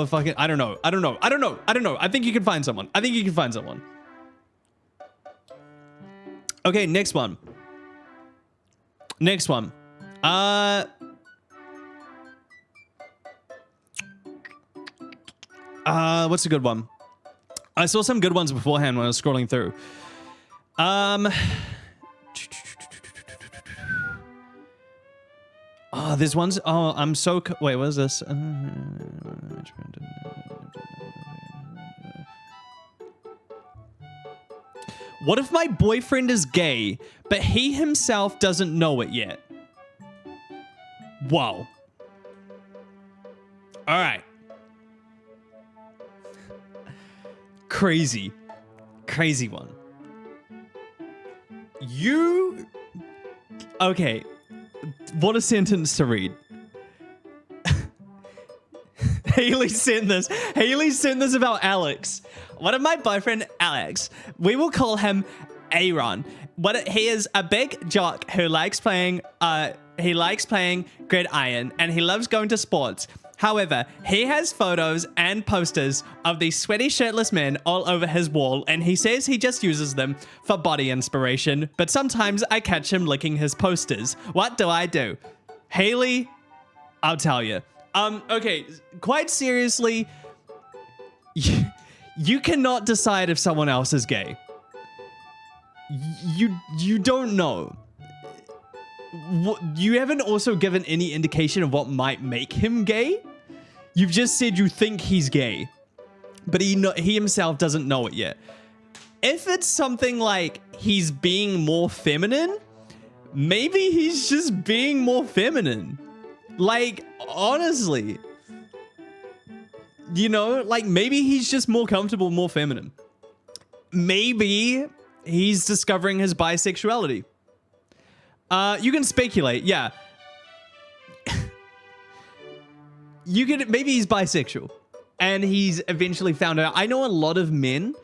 fucking I don't know. I think you can find someone. Okay, next one. What's a good one? I saw some good ones beforehand when I was scrolling through. Oh, there's ones. Oh, I'm so. Wait, what is this? What if my boyfriend is gay, but he himself doesn't know it yet? Whoa. All right. Crazy one. Okay, what a sentence to read. Haley sent this about Alex. One of my boyfriend, Alex, we will call him Aaron. He is a big jock who likes playing gridiron, and he loves going to sports. However, he has photos and posters of these sweaty shirtless men all over his wall, and he says he just uses them for body inspiration, but sometimes I catch him licking his posters. What do I do? Haley, I'll tell you. Okay, quite seriously, you cannot decide if someone else is gay. You don't know. You haven't also given any indication of what might make him gay. You've just said you think he's gay, but he himself doesn't know it yet. If it's something like he's being more feminine, maybe he's just being more feminine. Like, honestly, You know, like maybe he's just more comfortable, more feminine. Maybe he's discovering his bisexuality. You can speculate, yeah. Maybe he's bisexual and he's eventually found out. I know a lot of men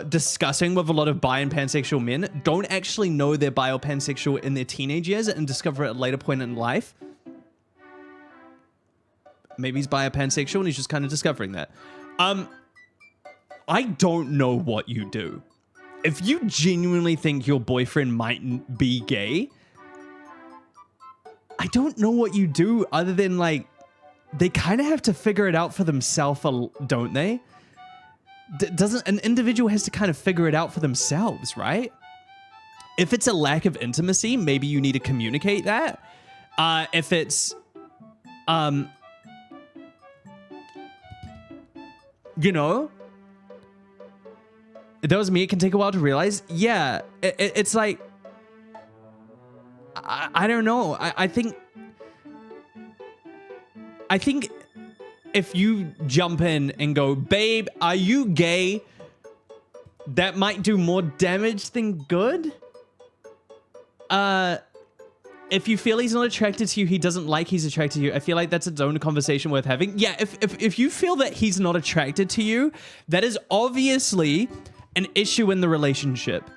discussing with a lot of bi and pansexual men don't actually know they're bi or pansexual in their teenage years and discover it at a later point in life. Maybe he's bi or pansexual and he's just kind of discovering that. I don't know what you do. If you genuinely think your boyfriend might be gay, I don't know what you do other than like, they kind of have to figure it out for themselves, don't they? Doesn't an individual has to kind of figure it out for themselves, right? If it's a lack of intimacy, maybe you need to communicate that. If it's, you know, if that was me, it can take a while to realize. Yeah, it's like, I don't know. I think if you jump in and go, babe, are you gay? That might do more damage than good. If you feel he's not attracted to you, he doesn't like he's attracted to you, I feel like that's its own conversation worth having. Yeah, if you feel that he's not attracted to you, that is obviously an issue in the relationship.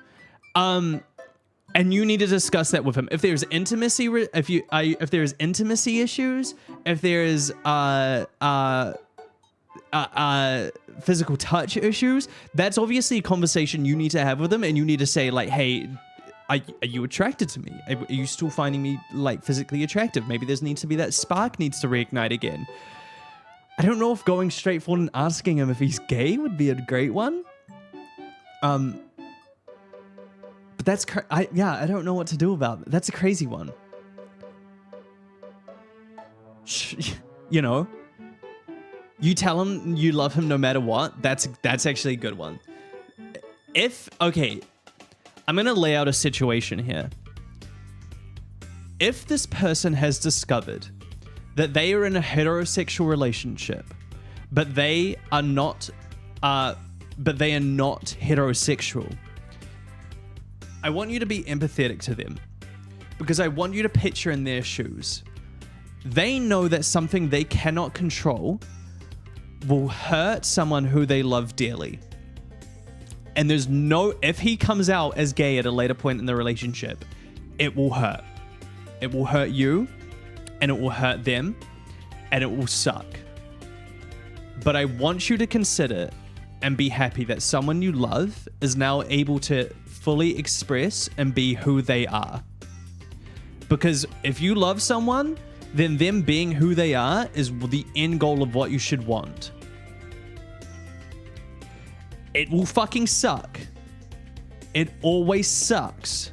And you need to discuss that with him. If there's intimacy, if there's intimacy issues, if there's physical touch issues, that's obviously a conversation you need to have with him, and you need to say like, hey, are you attracted to me? Are you still finding me like physically attractive? Maybe there needs to be that spark needs to reignite again. I don't know if going straight forward and asking him if he's gay would be a great one. But that's, I don't know what to do about it. That's a crazy one. You know, you tell him you love him no matter what. That's actually a good one. Okay, I'm going to lay out a situation here. If this person has discovered that they are in a heterosexual relationship, but they are not heterosexual, I want you to be empathetic to them, because I want you to picture in their shoes. They know that something they cannot control will hurt someone who they love dearly. And if he comes out as gay at a later point in the relationship, it will hurt. It will hurt you, and it will hurt them, and it will suck. But I want you to consider and be happy that someone you love is now able to fully express and be who they are. Because if you love someone, then them being who they are is the end goal of what you should want. It will fucking suck. It always sucks.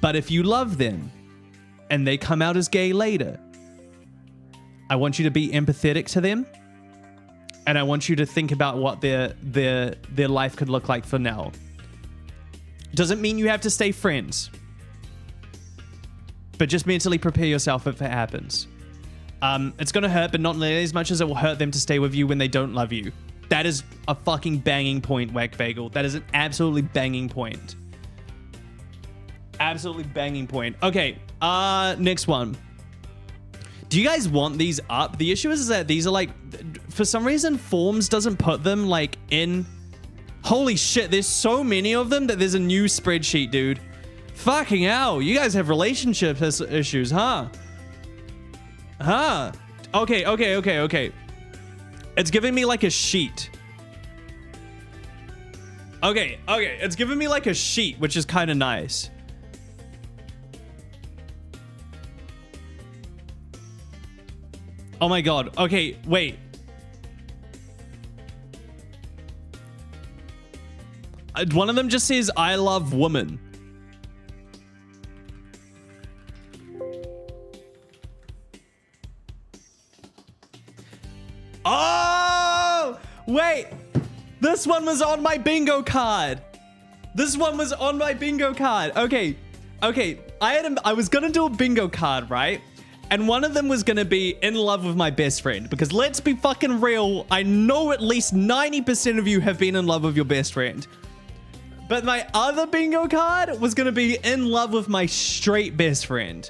But if you love them and they come out as gay later, I want you to be empathetic to them. And I want you to think about what their life could look like for now. Doesn't mean you have to stay friends. But just mentally prepare yourself if it happens. It's going to hurt, but not nearly as much as it will hurt them to stay with you when they don't love you. That is a fucking banging point, Wack Bagel. That is an absolutely banging point. Absolutely banging point. Okay, next one. Do you guys want these up? The issue is that these are like, for some reason, Forms doesn't put them like in. Holy shit, there's so many of them that there's a new spreadsheet, dude. Fucking hell, you guys have relationship issues, huh? Huh? Okay. It's giving me like a sheet. Okay, it's giving me like a sheet, which is kind of nice. Oh my god. Okay, wait. One of them just says, I love women. Oh! Wait! This one was on my bingo card. Okay. I was gonna do a bingo card, right? And one of them was going to be in love with my best friend. Because let's be fucking real. I know at least 90% of you have been in love with your best friend. But my other bingo card was going to be in love with my straight best friend.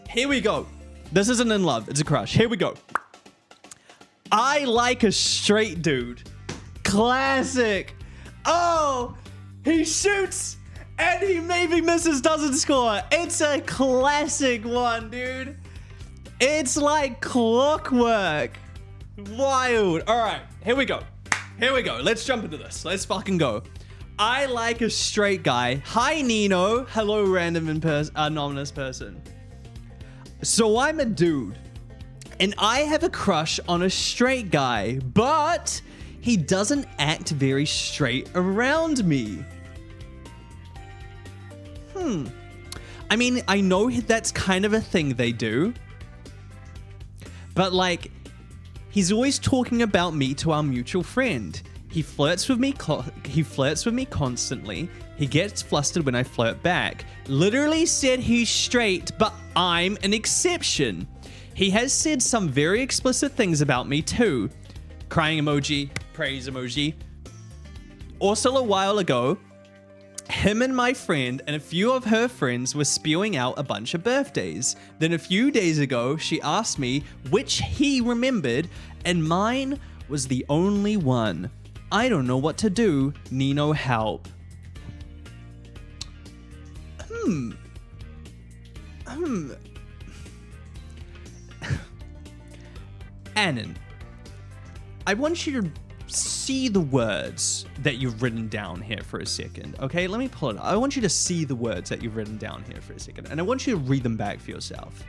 Here we go. This isn't in love. It's a crush. Here we go. I like a straight dude. Classic. Oh, he shoots and he maybe misses, doesn't score. It's a classic one, dude. It's like clockwork. Wild. All right, here we go. Here we go. Let's jump into this. Let's fucking go. I like a straight guy. Hi, Nino. Hello, random anonymous person. So I'm a dude, and I have a crush on a straight guy, but he doesn't act very straight around me. I mean, I know that's kind of a thing they do, but like, he's always talking about me to our mutual friend. He flirts with me constantly. He gets flustered when I flirt back. Literally said he's straight, but I'm an exception. He has said some very explicit things about me too. Crying emoji, praise emoji. Also a while ago, him and my friend and a few of her friends were spewing out a bunch of birthdays. Then a few days ago, she asked me which he remembered, and mine was the only one. I don't know what to do. Nino, help. Annan, I want you to see the words that you've written down here for a second, okay? Let me pull it up. I want you to see the words that you've written down here for a second, and I want you to read them back for yourself.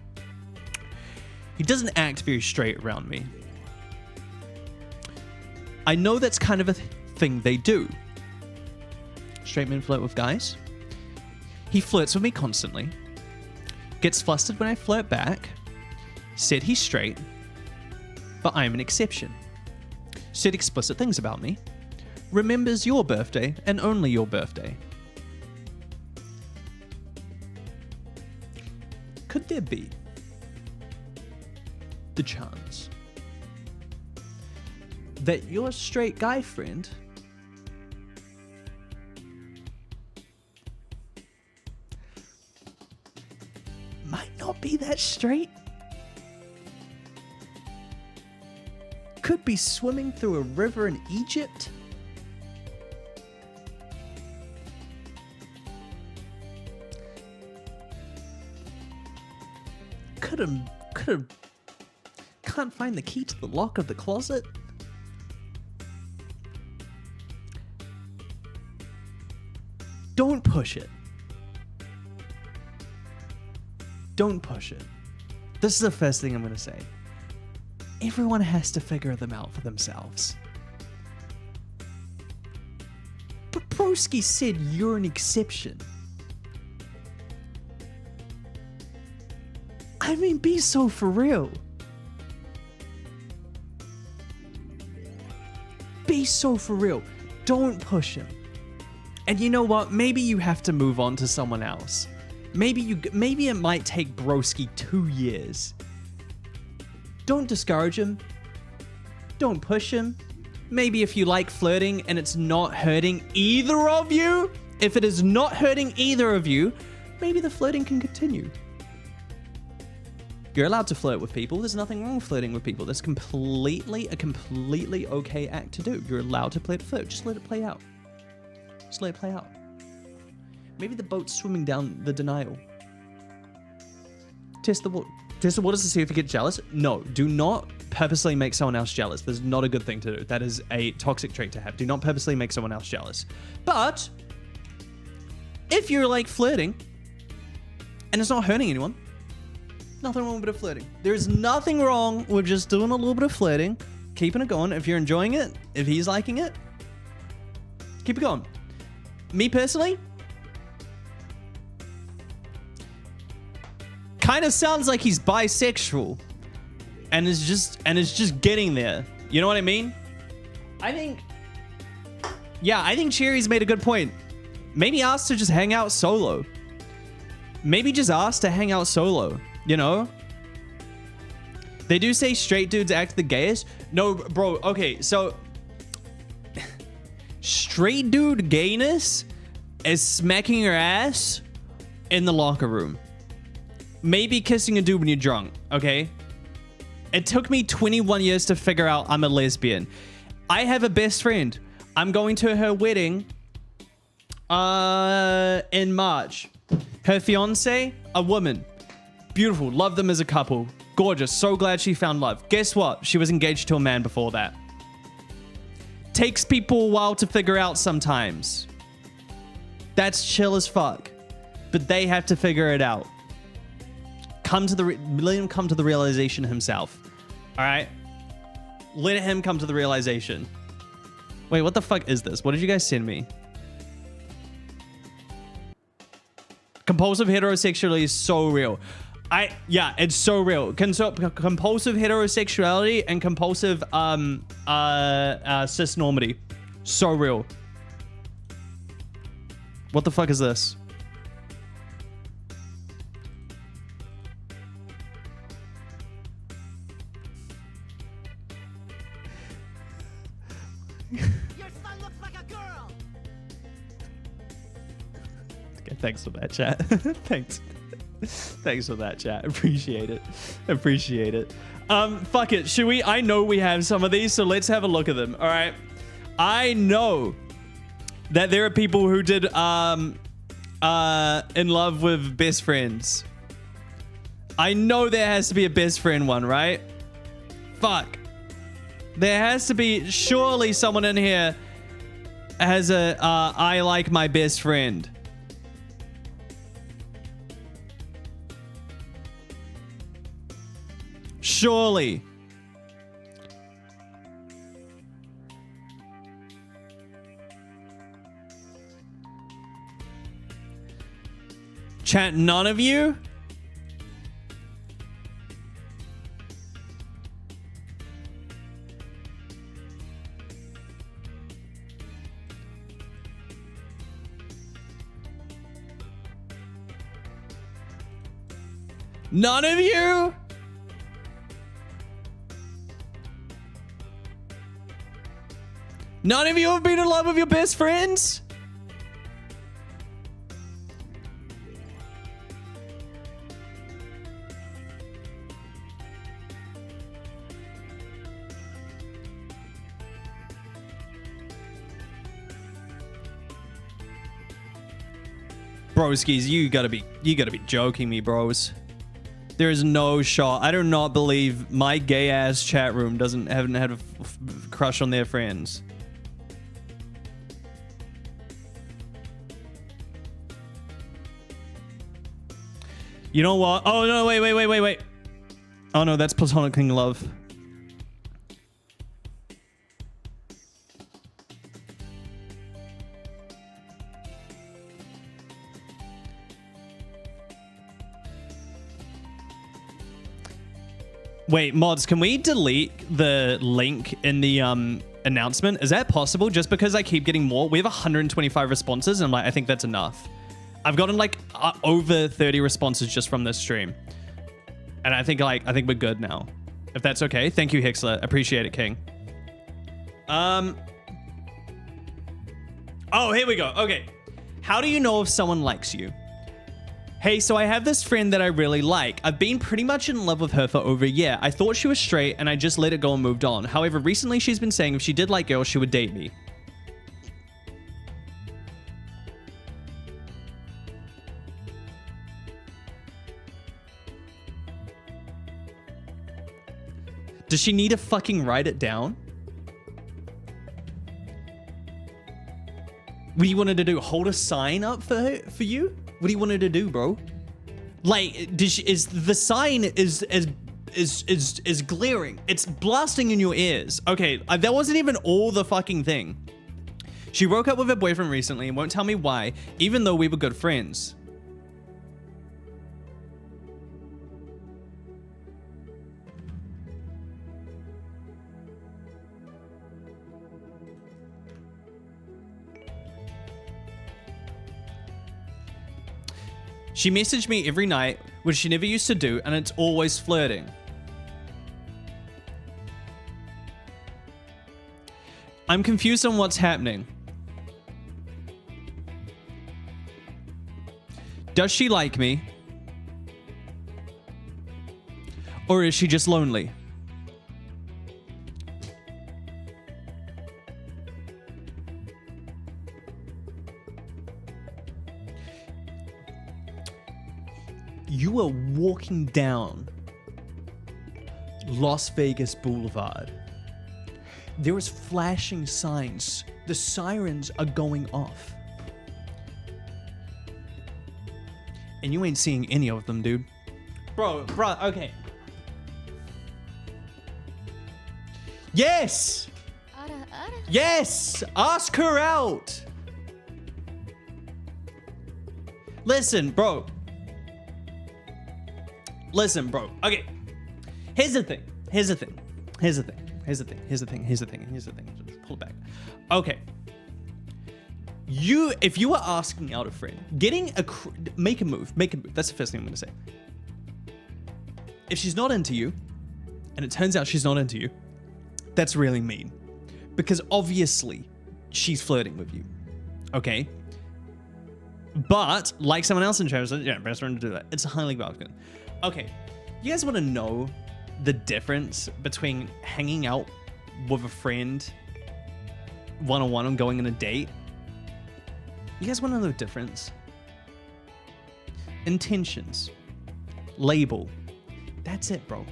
He doesn't act very straight around me. I know that's kind of a thing they do. Straight men flirt with guys. He flirts with me constantly. Gets flustered when I flirt back. Said he's straight, but I'm an exception. Said explicit things about me. Remembers your birthday and only your birthday. Could there be the chance that your straight guy friend might not be that straight? Could be swimming through a river in Egypt? Can't find the key to the lock of the closet? Don't push it. Don't push it. This is the first thing I'm going to say. Everyone has to figure them out for themselves. But Broski said you're an exception. I mean, be so for real. Be so for real. Don't push him. And you know what? Maybe you have to move on to someone else. Maybe it might take Broski 2 years. Don't discourage him. Don't push him. Maybe if you like flirting and it's not hurting either of you, if it is not hurting either of you, maybe the flirting can continue. You're allowed to flirt with people. There's nothing wrong with flirting with people. That's a completely okay act to do. You're allowed to flirt. Just let it play out. Just let it play out. Maybe the boat's swimming down the denial. Test the waters to see if you get jealous. No, do not purposely make someone else jealous. That's not a good thing to do. That is a toxic trait to have. Do not purposely make someone else jealous. But if you're like flirting and it's not hurting anyone, nothing wrong with a bit of flirting. There is nothing wrong with just doing a little bit of flirting, keeping it going. If you're enjoying it, if he's liking it, keep it going. Me personally, kind of sounds like he's bisexual and is just getting there. You know what I mean? I think Cherry's made a good point. Maybe ask to just hang out solo. Maybe just ask to hang out solo, you know? They do say straight dudes act the gayest. No, bro. Okay, so straight dude gayness is smacking your ass in the locker room. Maybe kissing a dude when you're drunk, okay? It took me 21 years to figure out I'm a lesbian. I have a best friend. I'm going to her wedding in March. Her fiance, a woman. Beautiful. Love them as a couple. Gorgeous. So glad she found love. Guess what? She was engaged to a man before that. Takes people a while to figure out sometimes. That's chill as fuck. But they have to figure it out. Let him come to the realization himself. All right? Let him come to the realization. Wait, what the fuck is this? What did you guys send me? Compulsive heterosexuality is so real. Yeah, it's so real. Compulsive heterosexuality and compulsive cisnormity. So real. What the fuck is this? Your son looks like a girl. Okay, thanks for that, chat. Thanks. Thanks for that, chat. Appreciate it. Appreciate it. Fuck it. Should we? I know we have some of these, so let's have a look at them. All right. I know that there are people who did in love with best friends. I know there has to be a best friend one, right? Fuck. There has to be, surely someone in here has a I like my best friend. Surely. Chat, none of you? None of you? None of you have been in love with your best friends? Broskies, you gotta be joking me, bros. There is no shot. I do not believe my gay ass chat room haven't had a crush on their friends. You know what? Oh no, wait. Oh no, that's platonic love. Wait, mods, can we delete the link in the announcement? Is that possible? Just because I keep getting more. We have 125 responses, and I think that's enough. I've gotten like over 30 responses just from this stream, and I think we're good now. If that's okay, thank you, Hixler. Appreciate it, King. Oh, here we go. Okay, how do you know if someone likes you? Hey, so I have this friend that I really like. I've been pretty much in love with her for over a year. I thought she was straight and I just let it go and moved on. However, recently she's been saying if she did like girls, she would date me. Does she need to fucking write it down? What do you want her to do? Hold a sign up for you? What do you want her to do, bro? Like, is the sign is glaring? It's blasting in your ears. Okay, that wasn't even all the fucking thing. She broke up with her boyfriend recently and won't tell me why, even though we were good friends. She messaged me every night, which she never used to do, and it's always flirting. I'm confused on what's happening. Does she like me? Or is she just lonely? You are walking down Las Vegas Boulevard. There is flashing signs. The sirens are going off. And you ain't seeing any of them, dude. Bro, okay. Yes! Yes! Ask her out! Listen, bro. Listen, bro. Okay. Here's the thing. Just pull it back. Okay. If you were asking out a friend, make a move. That's the first thing I'm gonna say. If she's not into you, and it turns out she's not into you, that's really mean. Because obviously, she's flirting with you. Okay? But, like someone else in chat said, yeah, best friend to do that. It's highly welcome. Okay, you guys want to know the difference between hanging out with a friend one-on-one and going on a date? You guys want to know the difference? Intentions. Label. That's it, bro.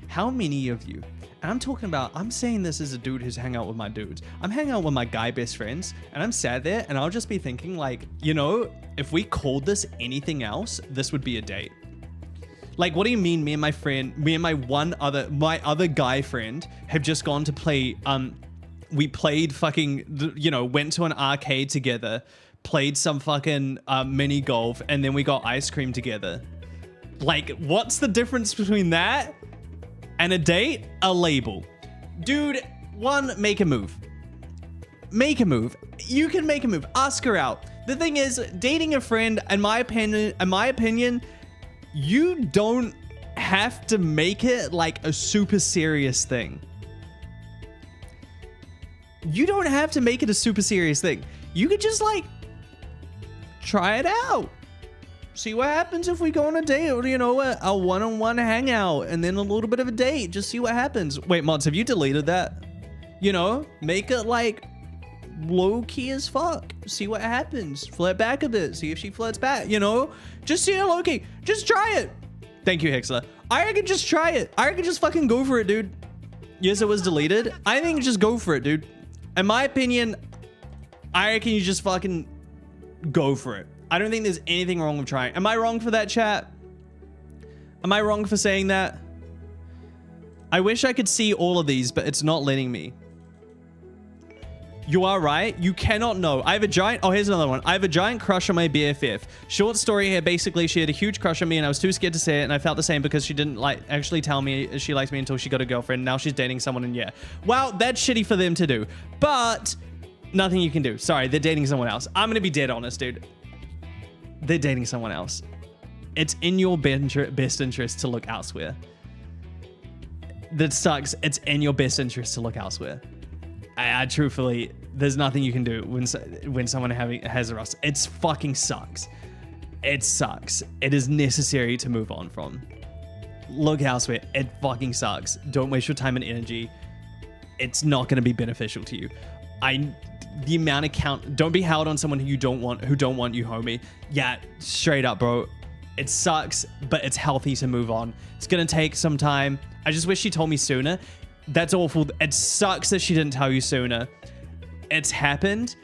How many of you, and I'm saying this as a dude who's hang out with my dudes. I'm hanging out with my guy best friends, and I'm sat there, and I'll just be thinking like, you know, if we called this anything else, this would be a date. Like, what do you mean me and my other guy friend have just gone to play, we played fucking, you know, went to an arcade together, played some fucking mini golf, and then we got ice cream together. Like, what's the difference between that and a date? A label. Dude, one, make a move. Make a move. You can make a move. Ask her out. The thing is, dating a friend, in my opinion, you don't have to make it like a super serious thing. You don't have to make it a super serious thing. You could just like try it out. See what happens if we go on a date, or, you know, a one-on-one hangout and then a little bit of a date. Just see what happens. Wait, Mods, have you deleted that? You know, make it like low-key as fuck. See what happens. Flirt back a bit. See if she flirts back, you know? Just see her low-key. Just try it. Thank you, Hexler. I reckon just try it. I reckon just fucking go for it, dude. Yes, it was deleted. I think just go for it, dude. In my opinion, I reckon you just fucking go for it. I don't think there's anything wrong with trying. Am I wrong for that, chat? Am I wrong for saying that? I wish I could see all of these, but it's not letting me. You are right. You cannot know. I have a giant... Oh, here's another one. I have a giant crush on my BFF. Short story here. Basically, she had a huge crush on me and I was too scared to say it. And I felt the same because she didn't actually tell me she likes me until she got a girlfriend. Now she's dating someone and yeah. Well, that's shitty for them to do. But nothing you can do. Sorry, they're dating someone else. I'm going to be dead honest, dude. They're dating someone else. It's in your best interest to look elsewhere. That sucks. It's in your best interest to look elsewhere. I truthfully, there's nothing you can do when someone has a rust. It fucking sucks. It sucks. It is necessary to move on from. Look elsewhere. It fucking sucks. Don't waste your time and energy. It's not going to be beneficial to you. The amount of count. Don't be held on someone who don't want you, homie. Yeah, straight up, bro. It sucks, but it's healthy to move on. It's going to take some time. I just wish she told me sooner. That's awful. It sucks that she didn't tell you sooner. It's happened.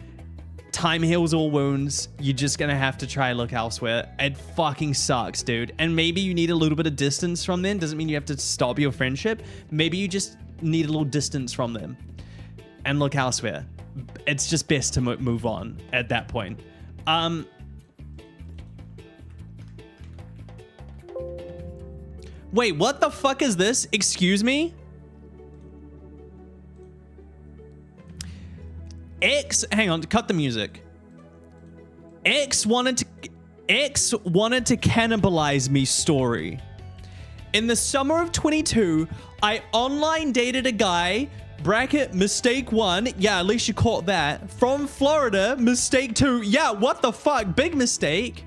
Time heals all wounds. You're just going to have to try look elsewhere. It fucking sucks, dude. And maybe you need a little bit of distance from them. Doesn't mean you have to stop your friendship. Maybe you just need a little distance from them and look elsewhere. It's just best to move on at that point. Wait, what the fuck is this? Excuse me? Hang on, cut the music. X wanted to cannibalize me story. In the summer of 22, I online dated a guy Bracket, mistake 1. Yeah, at least you caught that. From Florida, mistake 2. Yeah, what the fuck? Big mistake.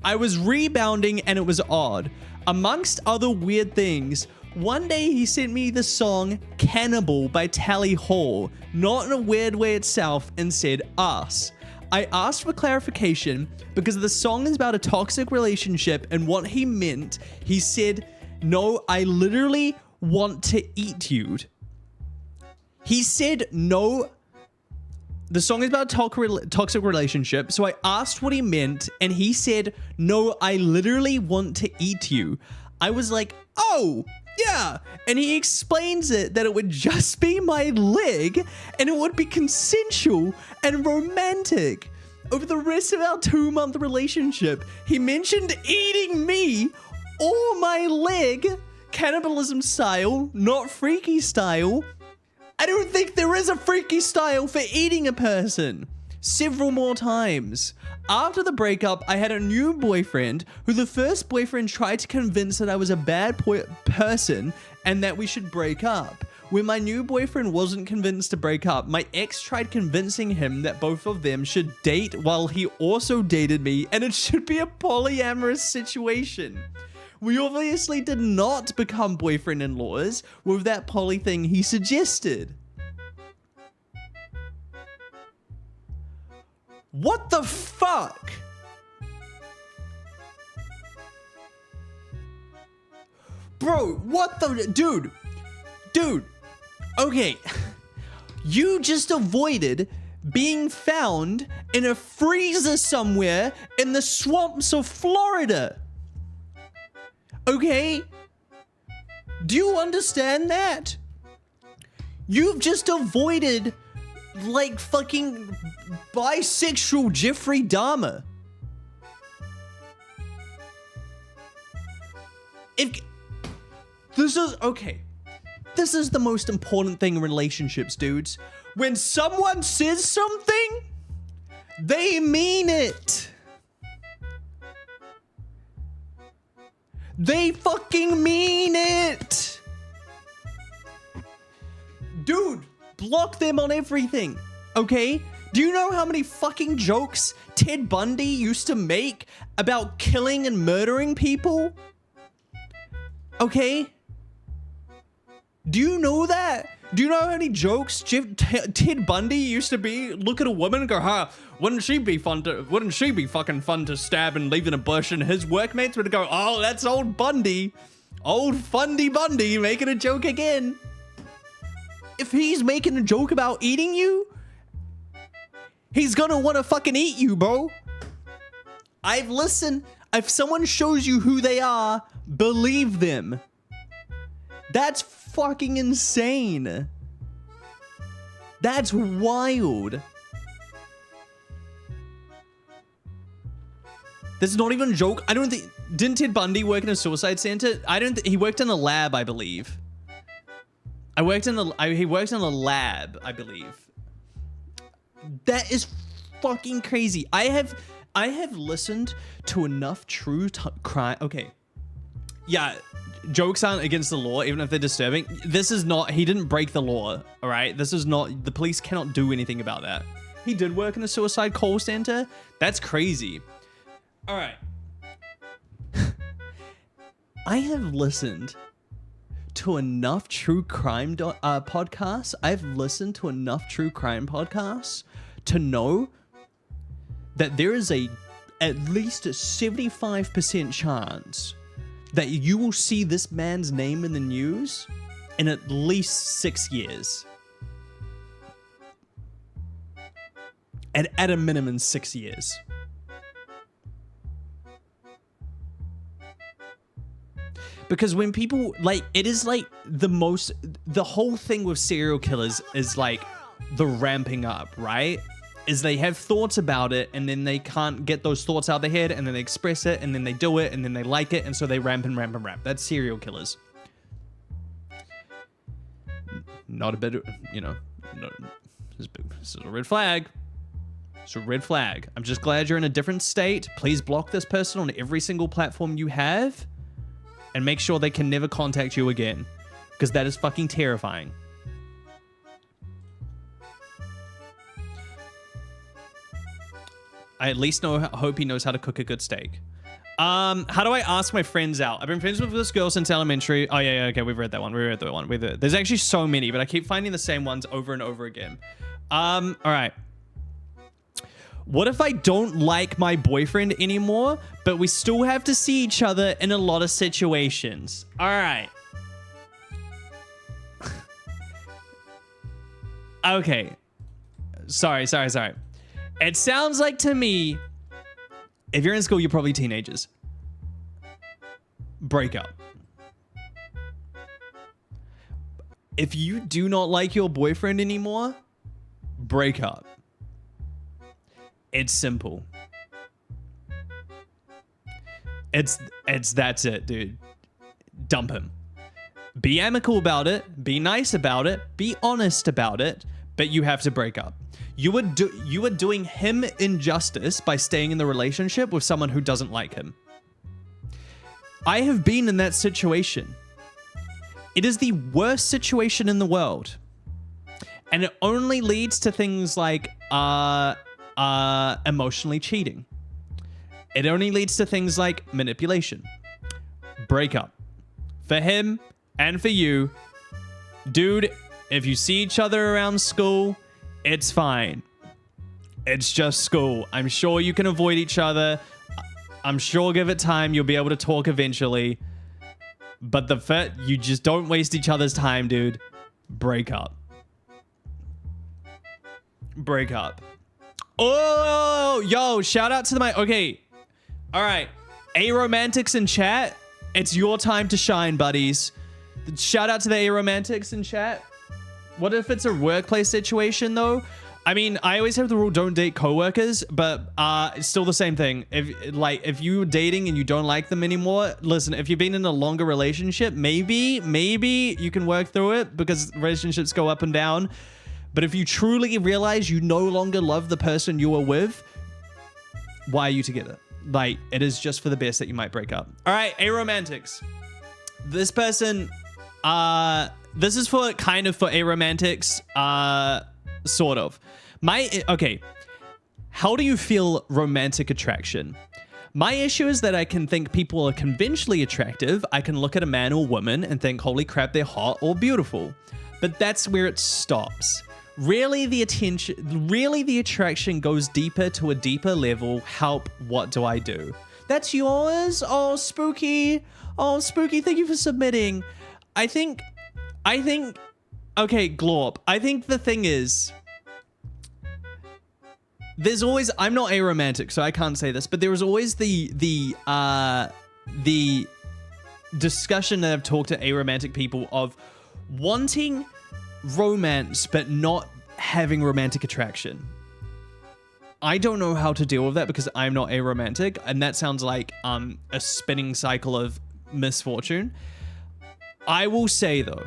I was rebounding and it was odd. Amongst other weird things, one day he sent me the song Cannibal by Tally Hall, not in a weird way itself, and said us. I asked for clarification because the song is about a toxic relationship and what he meant. He said, no, I literally want to eat you. He said, no, the song is about a toxic relationship. So I asked what he meant and he said, no, I literally want to eat you. I was like, oh, yeah. And he explains it that it would just be my leg and it would be consensual and romantic. Over the rest of our 2-month relationship, he mentioned eating me or my leg, cannibalism style, not freaky style. I don't think there is a freaky style for eating a person. Several more times. After the breakup, I had a new boyfriend who the first boyfriend tried to convince that I was a bad person and that we should break up. When my new boyfriend wasn't convinced to break up, my ex tried convincing him that both of them should date while he also dated me and it should be a polyamorous situation. We obviously did not become boyfriend-in-laws with that poly thing he suggested. What the fuck? Bro, what the... Dude. Okay. You just avoided being found in a freezer somewhere in the swamps of Florida. Okay? Do you understand that? You've just avoided... like fucking bisexual Jeffrey Dahmer. This is the most important thing in relationships, dudes. When someone says something, they mean it. They fucking mean it. Dude, block them on everything, okay? Do you know how many fucking jokes Ted Bundy used to make about killing and murdering people? Okay? Do you know that? Do you know how many jokes Ted Bundy used to be? Look at a woman and go, huh, wouldn't she be fucking fun to stab and leave in a bush? And his workmates would go, oh, that's old Bundy. Old Fundy Bundy making a joke again. If he's making a joke about eating you, he's gonna wanna fucking eat you, bro. I've listened. If someone shows you who they are, believe them. That's fucking insane. That's wild. This is not even a joke. I don't think... Didn't Ted Bundy work in a suicide center? He worked in a lab, I believe. He worked in a lab, I believe. That is fucking crazy. I have listened to enough true crime. Okay. Yeah, jokes aren't against the law, even if they're disturbing. This is not, he didn't break the law, all right? This is not, the police cannot do anything about that. He did work in a suicide call center. That's crazy. All right. I have listened to enough true crime podcasts. I've listened to enough true crime podcasts to know that there is at least a 75% chance that you will see this man's name in the news in at least 6 years. At a minimum 6 years. Because when people, like, it is like the whole thing with serial killers is like the ramping up, right? Is they have thoughts about it and then they can't get those thoughts out of their head and then they express it and then they do it and then they like it and so they ramp and ramp and ramp. That's serial killers. Not a bit, you know, no, this is a red flag. It's a red flag. I'm just glad you're in a different state. Please block this person on every single platform you have and make sure they can never contact you again because that is fucking terrifying. I at least hope he knows how to cook a good steak. How do I ask my friends out? I've been friends with this girl since elementary. Oh, yeah, okay, we've read that one. There's actually so many, but I keep finding the same ones over and over again. All right. What if I don't like my boyfriend anymore, but we still have to see each other in a lot of situations? All right. Okay. Sorry. It sounds like to me, if you're in school, you're probably teenagers. Break up. If you do not like your boyfriend anymore, break up. It's simple. That's it, dude. Dump him. Be amicable about it. Be nice about it. Be honest about it. But you have to break up. You are doing him injustice by staying in the relationship with someone who doesn't like him. I have been in that situation. It is the worst situation in the world. And it only leads to things like emotionally cheating. It only leads to things like manipulation. Break up. For him and for you. Dude, if you see each other around school, it's fine. It's just school. I'm sure you can avoid each other. I'm sure give it time. You'll be able to talk eventually. But you just don't waste each other's time, dude. Break up. Break up. Oh, yo, shout out to okay. All right. Aromantics in chat. It's your time to shine, buddies. Shout out to the Aromantics in chat. What if it's a workplace situation, though? I mean, I always have the rule, don't date coworkers, but it's still the same thing. If you're dating and you don't like them anymore, listen, if you've been in a longer relationship, maybe you can work through it because relationships go up and down. But if you truly realize you no longer love the person you were with, why are you together? Like, it is just for the best that you might break up. All right, Aromantics. This person, this is for Aromantics, sort of. Okay. How do you feel romantic attraction? My issue is that I can think people are conventionally attractive. I can look at a man or woman and think, holy crap, they're hot or beautiful. But that's where it stops. Really, the attraction goes deeper to a deeper level. Help, what do I do? That's yours? Oh, spooky. Oh, spooky, thank you for submitting. I think, okay, Glorp. I think the thing is, there's always, I'm not aromantic, so I can't say this, but there was always the discussion that I've talked to aromantic people of wanting romance, but not having romantic attraction. I don't know how to deal with that because I'm not aromantic, and that sounds like a spinning cycle of misfortune. I will say, though,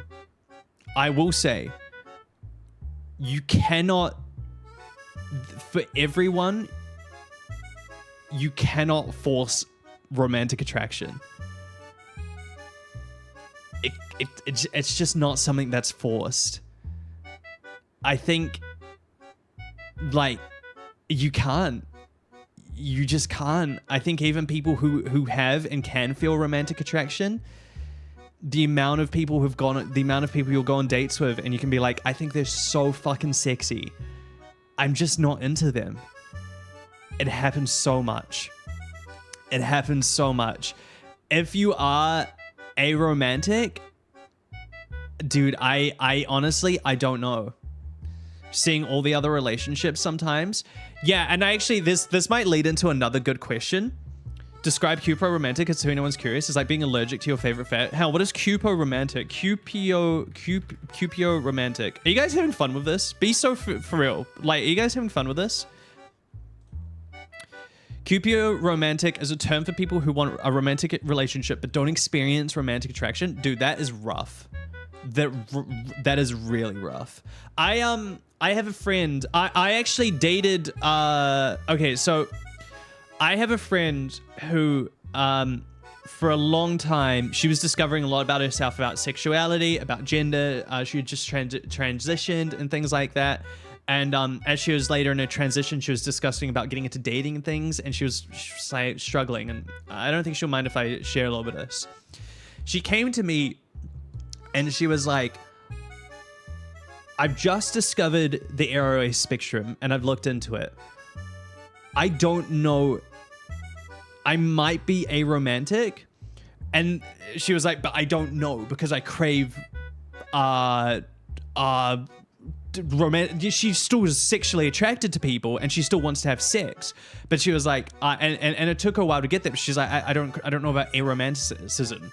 you cannot, for everyone, you cannot force romantic attraction. It's just not something that's forced. I think, like, you can't. You just can't. I think even people who have and can feel romantic attraction, the amount of people you'll go on dates with and you can be like, I think they're so fucking sexy. I'm just not into them. It happens so much. If you are aromantic, dude, I honestly, I don't know. Seeing all the other relationships sometimes. Yeah, and this might lead into another good question. Describe Cupo romantic as to anyone's curious. It's like being allergic to your favorite fat. Hell, what is Cupo romantic? Cupio romantic. Are you guys having fun with this? Be so for real. Like, are you guys having fun with this? Cupio romantic is a term for people who want a romantic relationship but don't experience romantic attraction. Dude, that is rough. That is really rough. I have a friend. I actually dated. Okay, so I have a friend who, for a long time, she was discovering a lot about herself, about sexuality, about gender. She had just transitioned and things like that. And as she was later in her transition, she was discussing about getting into dating and things, and she was like struggling. And I don't think she'll mind if I share a little bit of this. She came to me and she was like, I've just discovered the ROA spectrum and I've looked into it. I don't know. I might be aromantic. And she was like, but I don't know because I crave romantic. She's still sexually attracted to people and she still wants to have sex. But she was like, and it took her a while to get there. But she's like, I don't know about aromanticism.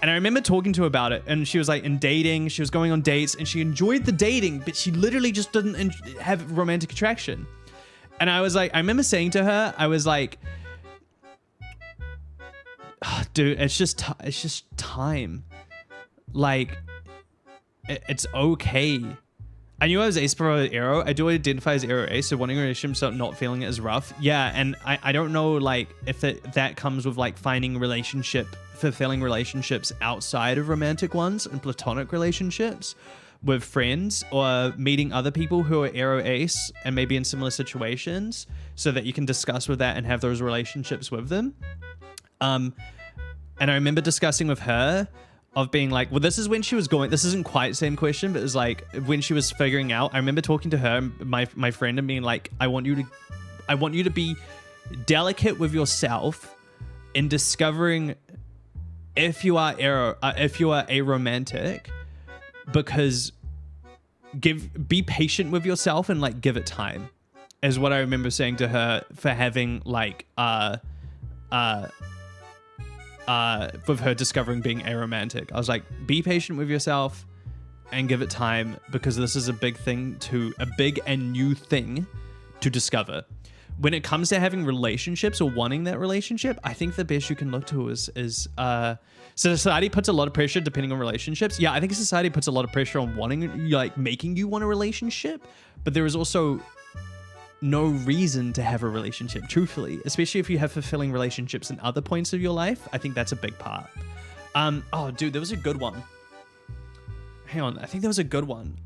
And I remember talking to her about it, and she was like, in dating, she was going on dates, and she enjoyed the dating, but she literally just didn't have romantic attraction. And I was like, I remember saying to her, I was like, oh, dude, it's just time. Like, it's okay. I knew I was ace pro arrow. I do identify as arrow ace, so wanting a relationship, so not feeling it as rough. Yeah, and I don't know, like, if that comes with, like, finding fulfilling relationships outside of romantic ones and platonic relationships with friends, or meeting other people who are arrow ace and maybe in similar situations, so that you can discuss with that and have those relationships with them. And I remember discussing with her of being like, well, this is when she was going, this isn't quite the same question, but it was like when she was figuring out. I remember talking to her, my friend, and being like, I want you to be delicate with yourself in discovering if you are aromantic, because be patient with yourself and like give it time, is what I remember saying to her for having like with her discovering being aromantic. I was like, be patient with yourself and give it time, because this is a big and new thing to discover. When it comes to having relationships or wanting that relationship, I think the best you can look to is so society puts a lot of pressure depending on relationships. Yeah, I think society puts a lot of pressure on wanting, like, making you want a relationship, but there is also no reason to have a relationship, truthfully, especially if you have fulfilling relationships in other points of your life. I think that's a big part. Oh, dude, there was a good one. Hang on, I think there was a good one.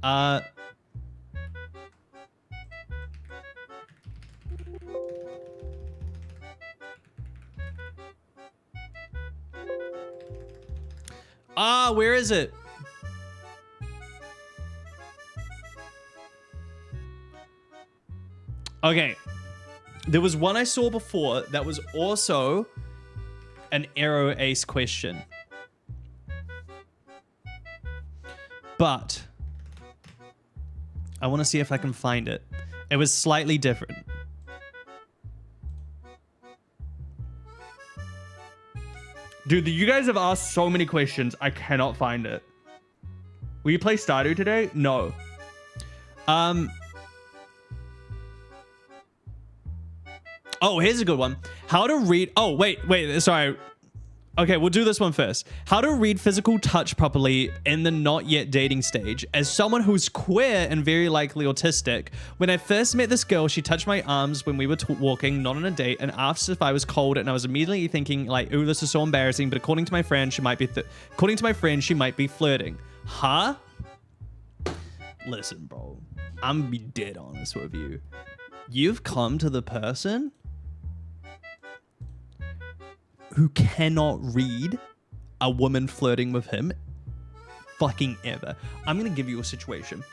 Where is it? Okay. There was one I saw before that was also an arrow ace question. But I want to see if I can find it. It was slightly different. Dude, you guys have asked so many questions. I cannot find it. Will you play Stardew today? No. Oh, here's a good one. How to read... Oh, wait. Sorry. Okay, we'll do this one first. How to read physical touch properly in the not yet dating stage. As someone who's queer and very likely autistic, when I first met this girl, she touched my arms when we were walking, not on a date, and asked if I was cold, and I was immediately thinking like, ooh, this is so embarrassing, but according to my friend, she might be flirting. Huh? Listen, bro. I'm gonna be dead honest with you. You've come to the person who cannot read a woman flirting with him fucking ever. I'm gonna give you a situation.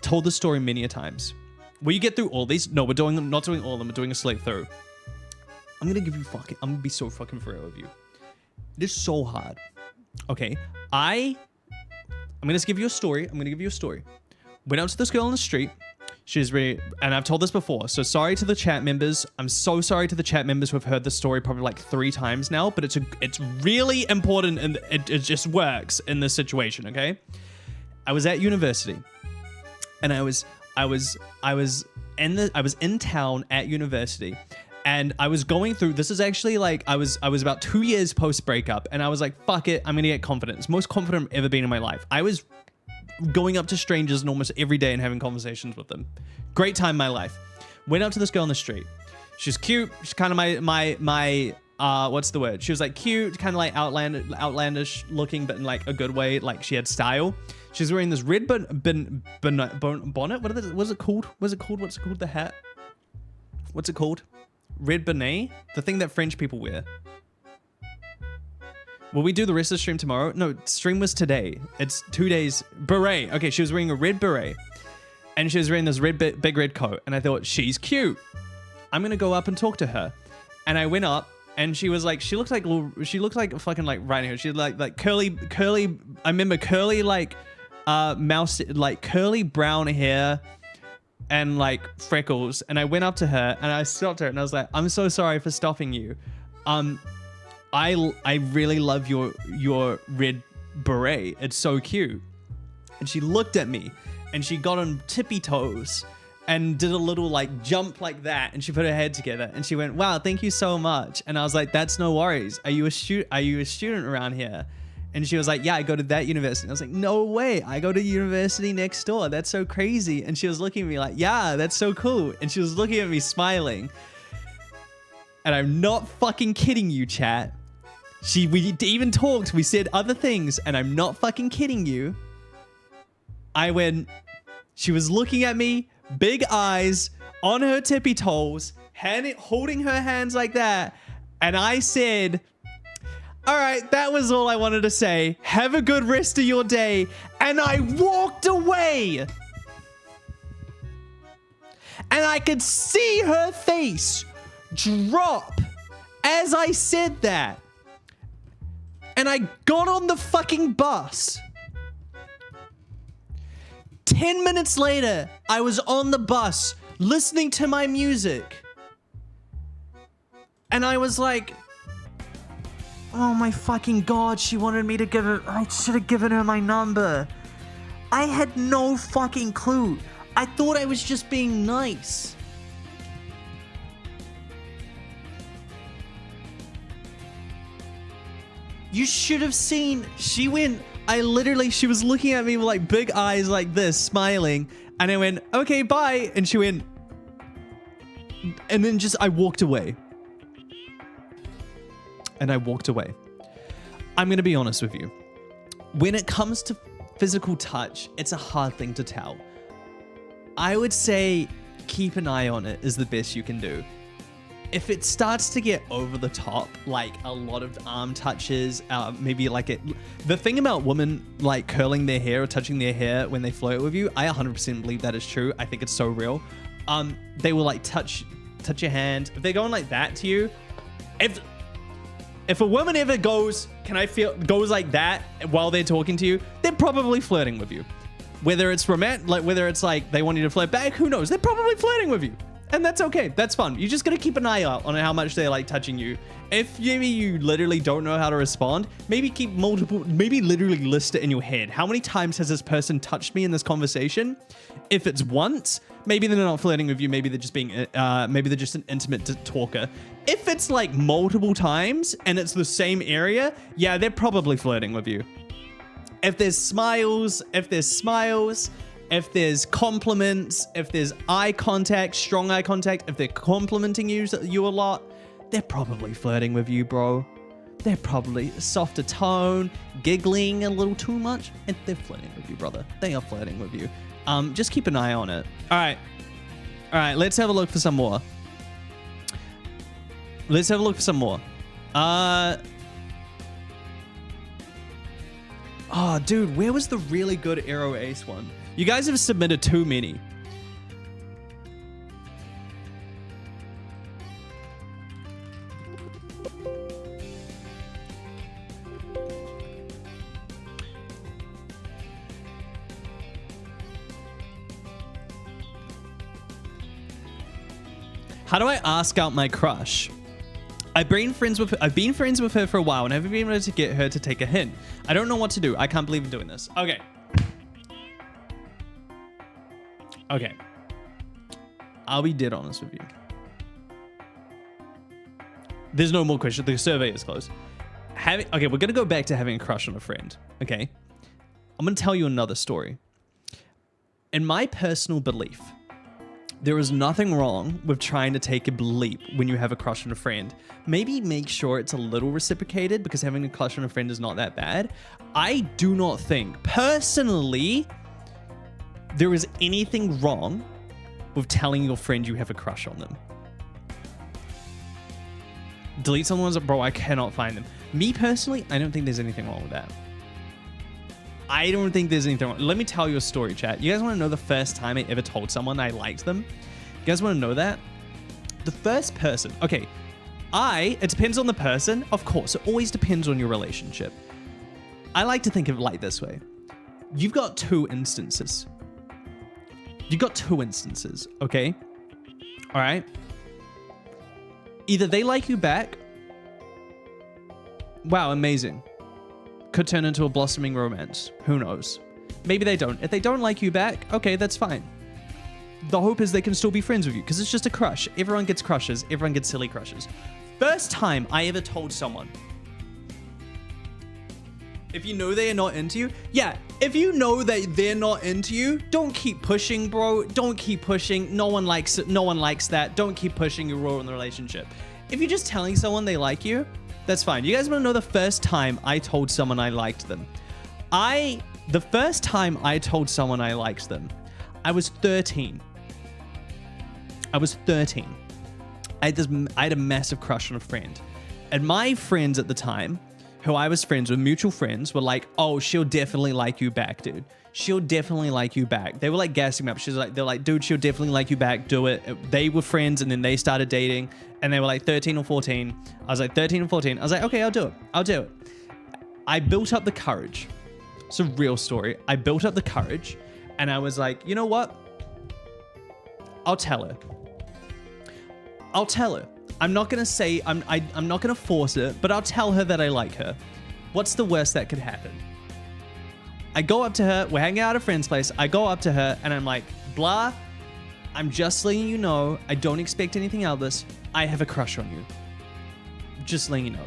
Told the story many a times. Will you get through all these? No, not doing all of them. We're doing a slate through. I'm gonna be so fucking for real with you. It is so hard. Okay, I'm gonna give you a story. Went out to this girl on the street. She's really, and I've told this before, so sorry to the chat members. I'm so sorry to the chat members who have heard this story probably like 3 times now, but it's really important, and it just works in this situation, okay? I was at university, and I was in town at university, and I was going through, this is actually like, I was about 2 years post breakup, and I was like, fuck it, I'm gonna get confident. It's the most confident I've ever been in my life. I was going up to strangers almost every day and having conversations with them. Great time in my life. Went up to this girl on the street. She's cute. She's kind of my what's the word? She was like cute, kind of like outlandish looking, but in like a good way. Like she had style. She's wearing this red bonnet. What's it called? What's it called? The hat. What's it called? Red bonnet? The thing that French people wear. Will we do the rest of the stream tomorrow? No, stream was today. It's 2 days. Beret. Okay, she was wearing a red beret. And she was wearing this big red coat. And I thought, she's cute. I'm going to go up and talk to her. And I went up. And she was like, she looked like fucking like Riding Hood. She had like curly, I remember curly like mouse, like curly brown hair and like freckles. And I went up to her and I stopped her and I was like, I'm so sorry for stopping you. I really love your red beret. It's so cute. And she looked at me and she got on tippy toes and did a little like jump like that. And she put her head together and she went, wow, thank you so much. And I was like, that's no worries. Are you a student around here? And she was like, yeah, I go to that university. And I was like, no way. I go to university next door. That's so crazy. And she was looking at me like, yeah, that's so cool. And she was looking at me smiling. And I'm not fucking kidding you, chat. We even talked. We said other things. And I'm not fucking kidding you. She was looking at me, big eyes, on her tippy toes, holding her hands like that. And I said, all right, that was all I wanted to say. Have a good rest of your day. And I walked away. And I could see her face drop as I said that. And I got on the fucking bus. 10 minutes later, I was on the bus listening to my music. And I was like, oh my fucking God, she wanted me to give her, I should have given her my number. I had no fucking clue. I thought I was just being nice. You should have seen, she was looking at me with like big eyes like this, smiling. And I went, okay, bye. And she went, and then I walked away. And I walked away. I'm going to be honest with you. When it comes to physical touch, it's a hard thing to tell. I would say keep an eye on it is the best you can do. If it starts to get over the top, like a lot of arm touches, maybe like the thing about women like curling their hair or touching their hair when they flirt with you, I 100% believe that is true. I think it's so real. They will like touch your hand. If they're going like that to you, if a woman ever goes like that while they're talking to you, they're probably flirting with you. Whether it's romantic, whether it's like they want you to flirt back, who knows? They're probably flirting with you. And that's okay. That's fun. You just got to keep an eye out on how much they're like touching you. If maybe you literally don't know how to respond, maybe literally list it in your head. How many times has this person touched me in this conversation? If it's once, maybe they're not flirting with you. Maybe they're just maybe they're just an intimate talker. If it's like multiple times and it's the same area, yeah, they're probably flirting with you. If there's smiles, if there's compliments, if there's eye contact, strong eye contact, if they're complimenting you a lot, they're probably flirting with you, bro. They're probably softer tone, giggling a little too much, and they're flirting with you, brother. They are flirting with you. Just keep an eye on it. All right, let's have a look for some more. Oh, dude, where was the really good Arrow Ace one? You guys have submitted too many. How do I ask out my crush? I've been friends with her for a while and haven't been able to get her to take a hint. I don't know what to do. I can't believe I'm doing this. Okay. I'll be dead honest with you. There's no more questions. The survey is closed. Okay, we're gonna go back to having a crush on a friend. Okay. I'm gonna tell you another story. In my personal belief, There is nothing wrong with trying to take a leap when you have a crush on a friend. Maybe make sure it's a little reciprocated, because having a crush on a friend is not that bad. I do not think, personally, there is anything wrong with telling your friend you have a crush on them. Delete someone's, bro, I cannot find them. Me personally, I don't think there's anything wrong with that. I don't think there's anything wrong. Let me tell you a story, chat. You guys want to know the first time I ever told someone I liked them? You guys want to know that? The first person, okay, it depends on the person. Of course, it always depends on your relationship. I like to think of it like this way. You've got two instances. Okay? All right? Either they like you back. Wow, amazing. Could turn into a blossoming romance. Who knows? Maybe they don't. If they don't like you back, okay, that's fine. The hope is they can still be friends with you, because it's just a crush. Everyone gets crushes. Everyone gets silly crushes. First time I ever told someone, if you know they are not into you, yeah, if you know that they're not into you, don't keep pushing, bro. Don't keep pushing. No one likes it. No one likes that. Don't keep pushing your role in the relationship. If you're just telling someone they like you, that's fine. You guys want to know the first time I told someone I liked them? The first time I told someone I liked them, I was 13. I had a massive crush on a friend. And my friends at the time, who I was friends with, mutual friends, were like, oh, she'll definitely like you back, dude. She'll definitely like you back. They were like gassing me up. They're like, dude, she'll definitely like you back. Do it. They were friends and then they started dating and they were like 13 or 14. I was like 13 or 14. I was like, okay, I'll do it. I built up the courage. It's a real story. I built up the courage and I was like, you know what? I'll tell her. I'm not going to say, I'm not going to force it, but I'll tell her that I like her. What's the worst that could happen? I go up to her, we're hanging out at a friend's place. I go up to her and I'm like, blah, I'm just letting you know, I don't expect anything out of this. I have a crush on you. Just letting you know.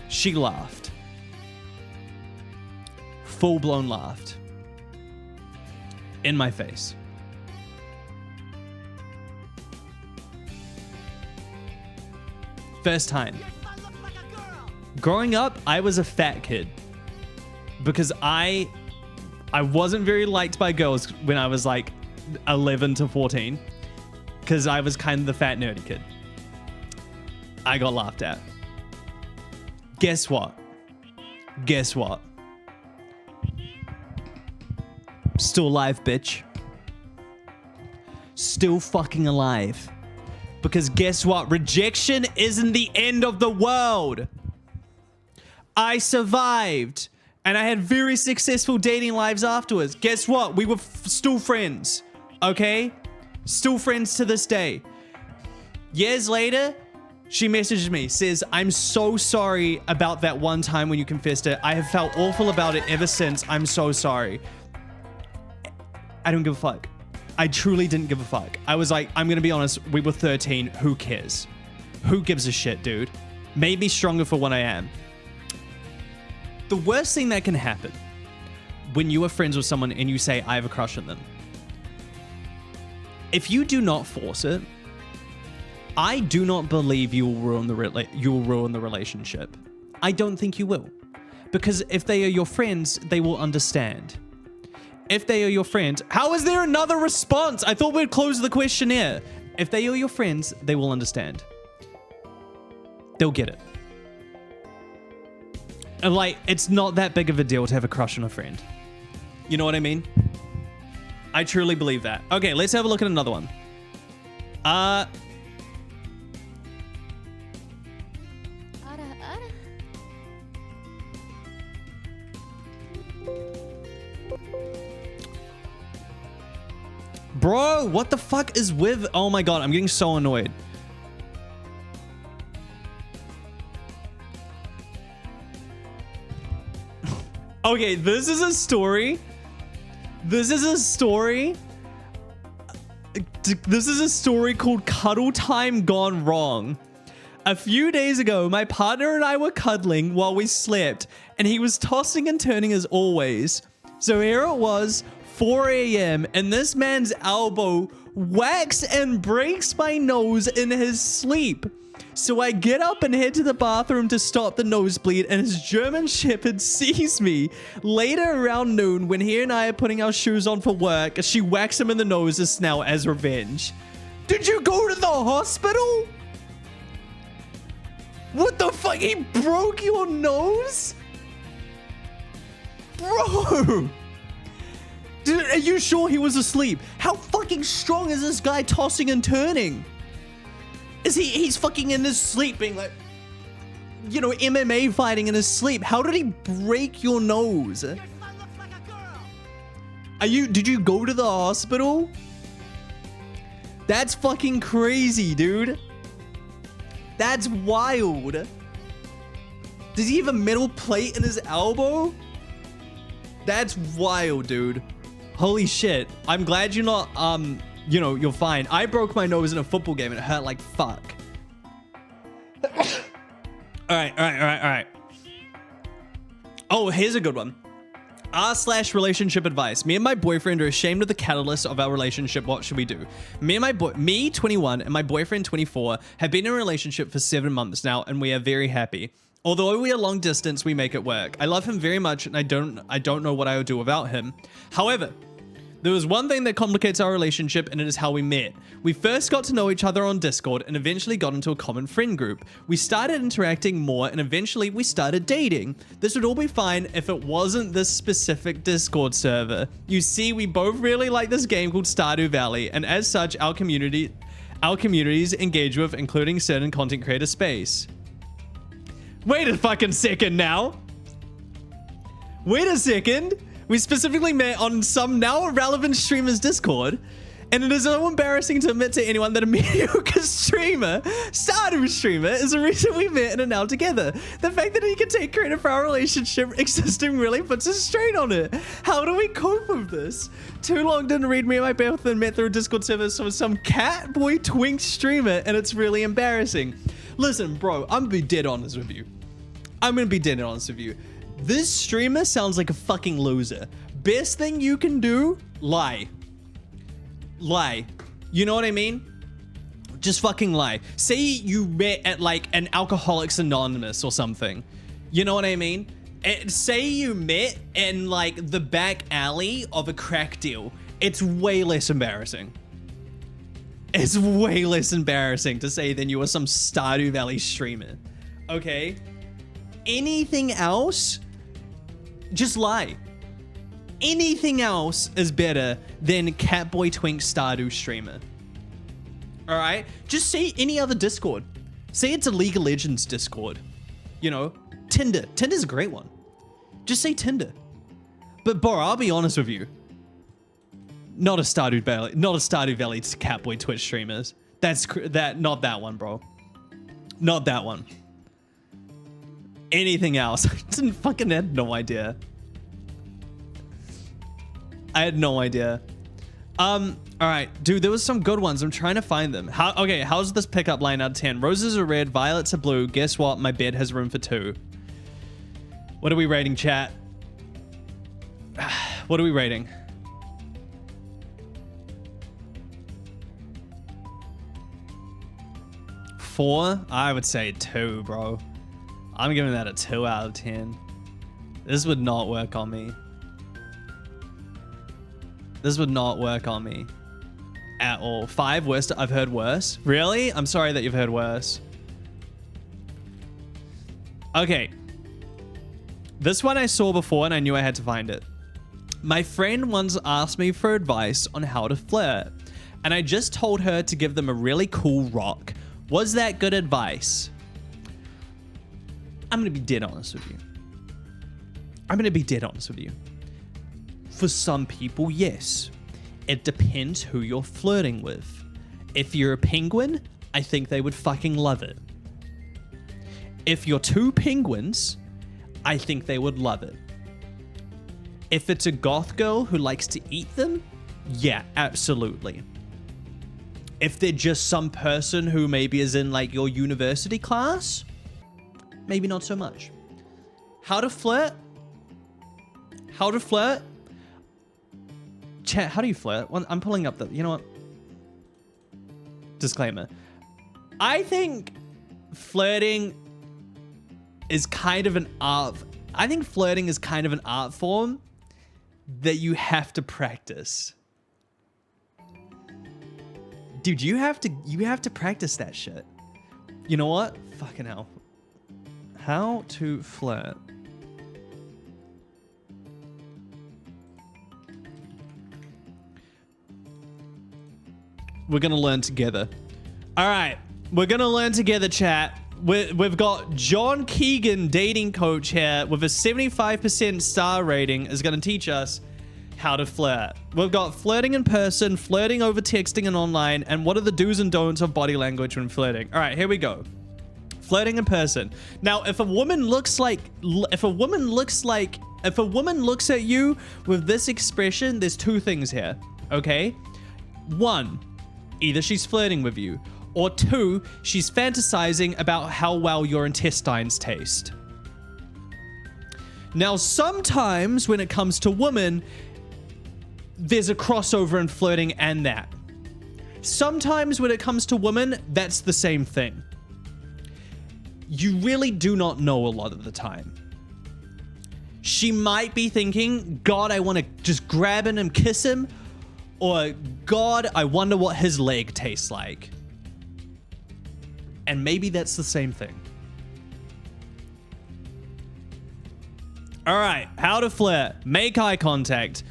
She laughed. Full-blown laughed. In my face. First time. Your son looks like a girl. Growing up, I was a fat kid because I wasn't very liked by girls when I was like 11 to 14 because I was kind of the fat nerdy kid. I got laughed at. Guess what? Still alive, bitch. Still fucking alive. Because guess what? Rejection isn't the end of the world. I survived. And I had very successful dating lives afterwards. Guess what? We were still friends. Okay? Still friends to this day. Years later, she messages me, says, I'm so sorry about that one time when you confessed it. I have felt awful about it ever since. I'm so sorry. I don't give a fuck. I truly didn't give a fuck. I was like, I'm going to be honest. We were 13. Who cares? Who gives a shit, dude? Made me stronger for what I am. The worst thing that can happen when you are friends with someone and you say, I have a crush on them. If you do not force it, I do not believe you will ruin the relationship. I don't think you will. Because if they are your friends, they will understand. If they are your friends, how is there another response? I thought we'd close the questionnaire. If they are your friends, they will understand. They'll get it. And like, it's not that big of a deal to have a crush on a friend. You know what I mean? I truly believe that. Okay, let's have a look at another one. Bro, what the fuck is with... Oh my god, I'm getting so annoyed. Okay, this is a story. This is a story called Cuddle Time Gone Wrong. A few days ago, my partner and I were cuddling while we slept, and he was tossing and turning as always. So here it was, 4 a.m. and this man's elbow whacks and breaks my nose in his sleep. So I get up and head to the bathroom to stop the nosebleed, and his German Shepherd sees me. Later around noon, when he and I are putting our shoes on for work, she whacks him in the nose as revenge. Did you go to the hospital? What the fuck? He broke your nose? Bro! Dude, are you sure he was asleep? How fucking strong is this guy tossing and turning? Is he's fucking in his sleep being like, you know, MMA fighting in his sleep. How did he break your nose? Your son looks like a girl. Did you go to the hospital? That's fucking crazy, dude. That's wild. Does he have a metal plate in his elbow? That's wild, dude. Holy shit. I'm glad you're not, you know, you're fine. I broke my nose in a football game and it hurt like fuck. All right. Oh, here's a good one. R/relationship advice. Me and my boyfriend are ashamed of the catalyst of our relationship. What should we do? Me, 21, and my boyfriend, 24, have been in a relationship for 7 months now, and we are very happy. Although we are long distance, we make it work. I love him very much, and I don't know what I would do without him. However, there was one thing that complicates our relationship, and it is how we met. We first got to know each other on Discord and eventually got into a common friend group. We started interacting more and eventually we started dating. This would all be fine if it wasn't this specific Discord server. You see, we both really like this game called Stardew Valley, and as such, our communities engage with, including certain content creator space. Wait a fucking second now. Wait a second. We specifically met on some now irrelevant streamer's Discord, and it is so embarrassing to admit to anyone that a mediocre streamer, Stardew streamer, is the reason we met and are now together. The fact that he can take credit for our relationship existing really puts a strain on it. How do we cope with this? Too long didn't read me and my both and met through a Discord server with some cat boy twink streamer, and it's really embarrassing. Listen, bro, I'm gonna be dead honest with you. This streamer sounds like a fucking loser. Best thing you can do, lie. Lie. You know what I mean? Just fucking lie. Say you met at like an Alcoholics Anonymous or something. You know what I mean? Say you met in like the back alley of a crack deal. It's way less embarrassing. It's way less embarrassing to say than you were some Stardew Valley streamer. Okay? Anything else, just lie. Anything else is better than Catboy Twink Stardew streamer. All right? Just say any other Discord. Say it's a League of Legends Discord. You know, Tinder. Tinder's a great one. Just say Tinder. But bro, I'll be honest with you. Not a Stardew Valley Catboy Twitch streamers. Not that one, bro. Not that one. Anything else? I had no idea. I had no idea. All right, dude, there was some good ones. I'm trying to find them. How's this pickup line out of 10? Roses are red, violets are blue. Guess what? My bed has room for 2. What are we rating, chat? What are we rating? Four? I would say 2, bro. I'm giving that a 2 out of 10. This would not work on me. This would not work on me at all. 5 worst. I've heard worse. Really? I'm sorry that you've heard worse. Okay. This one I saw before and I knew I had to find it. My friend once asked me for advice on how to flirt, and I just told her to give them a really cool rock. Was that good advice? I'm going to be dead honest with you. For some people, yes. It depends who you're flirting with. If you're a penguin, I think they would fucking love it. If you're 2 penguins, I think they would love it. If it's a goth girl who likes to eat them, yeah, absolutely. If they're just some person who maybe is in like your university class, maybe not so much. How to flirt? Chat, how do you flirt? Well, I'm pulling up the, you know what? Disclaimer. I think flirting is kind of an art. I think flirting is kind of an art form that you have to practice. Dude, you have to practice that shit. You know what? Fucking hell. How to flirt. We're gonna learn together. All right, we're gonna learn together, chat. We've got John Keegan, dating coach here, with a 75% star rating, is gonna teach us how to flirt. We've got flirting in person, flirting over texting and online, and what are the do's and don'ts of body language when flirting. All right, here we go. Flirting in person. Now, if a woman looks at you with this expression, there's two things here, okay? One, either she's flirting with you, or two, she's fantasizing about how well your intestines taste. Now, sometimes when it comes to women, there's a crossover in flirting and that. Sometimes when it comes to women, that's the same thing. You really do not know a lot of the time. She might be thinking, God, I want to just grab him and kiss him, or God, I wonder what his leg tastes like. And maybe that's the same thing. All right, how to flirt. Make eye contact.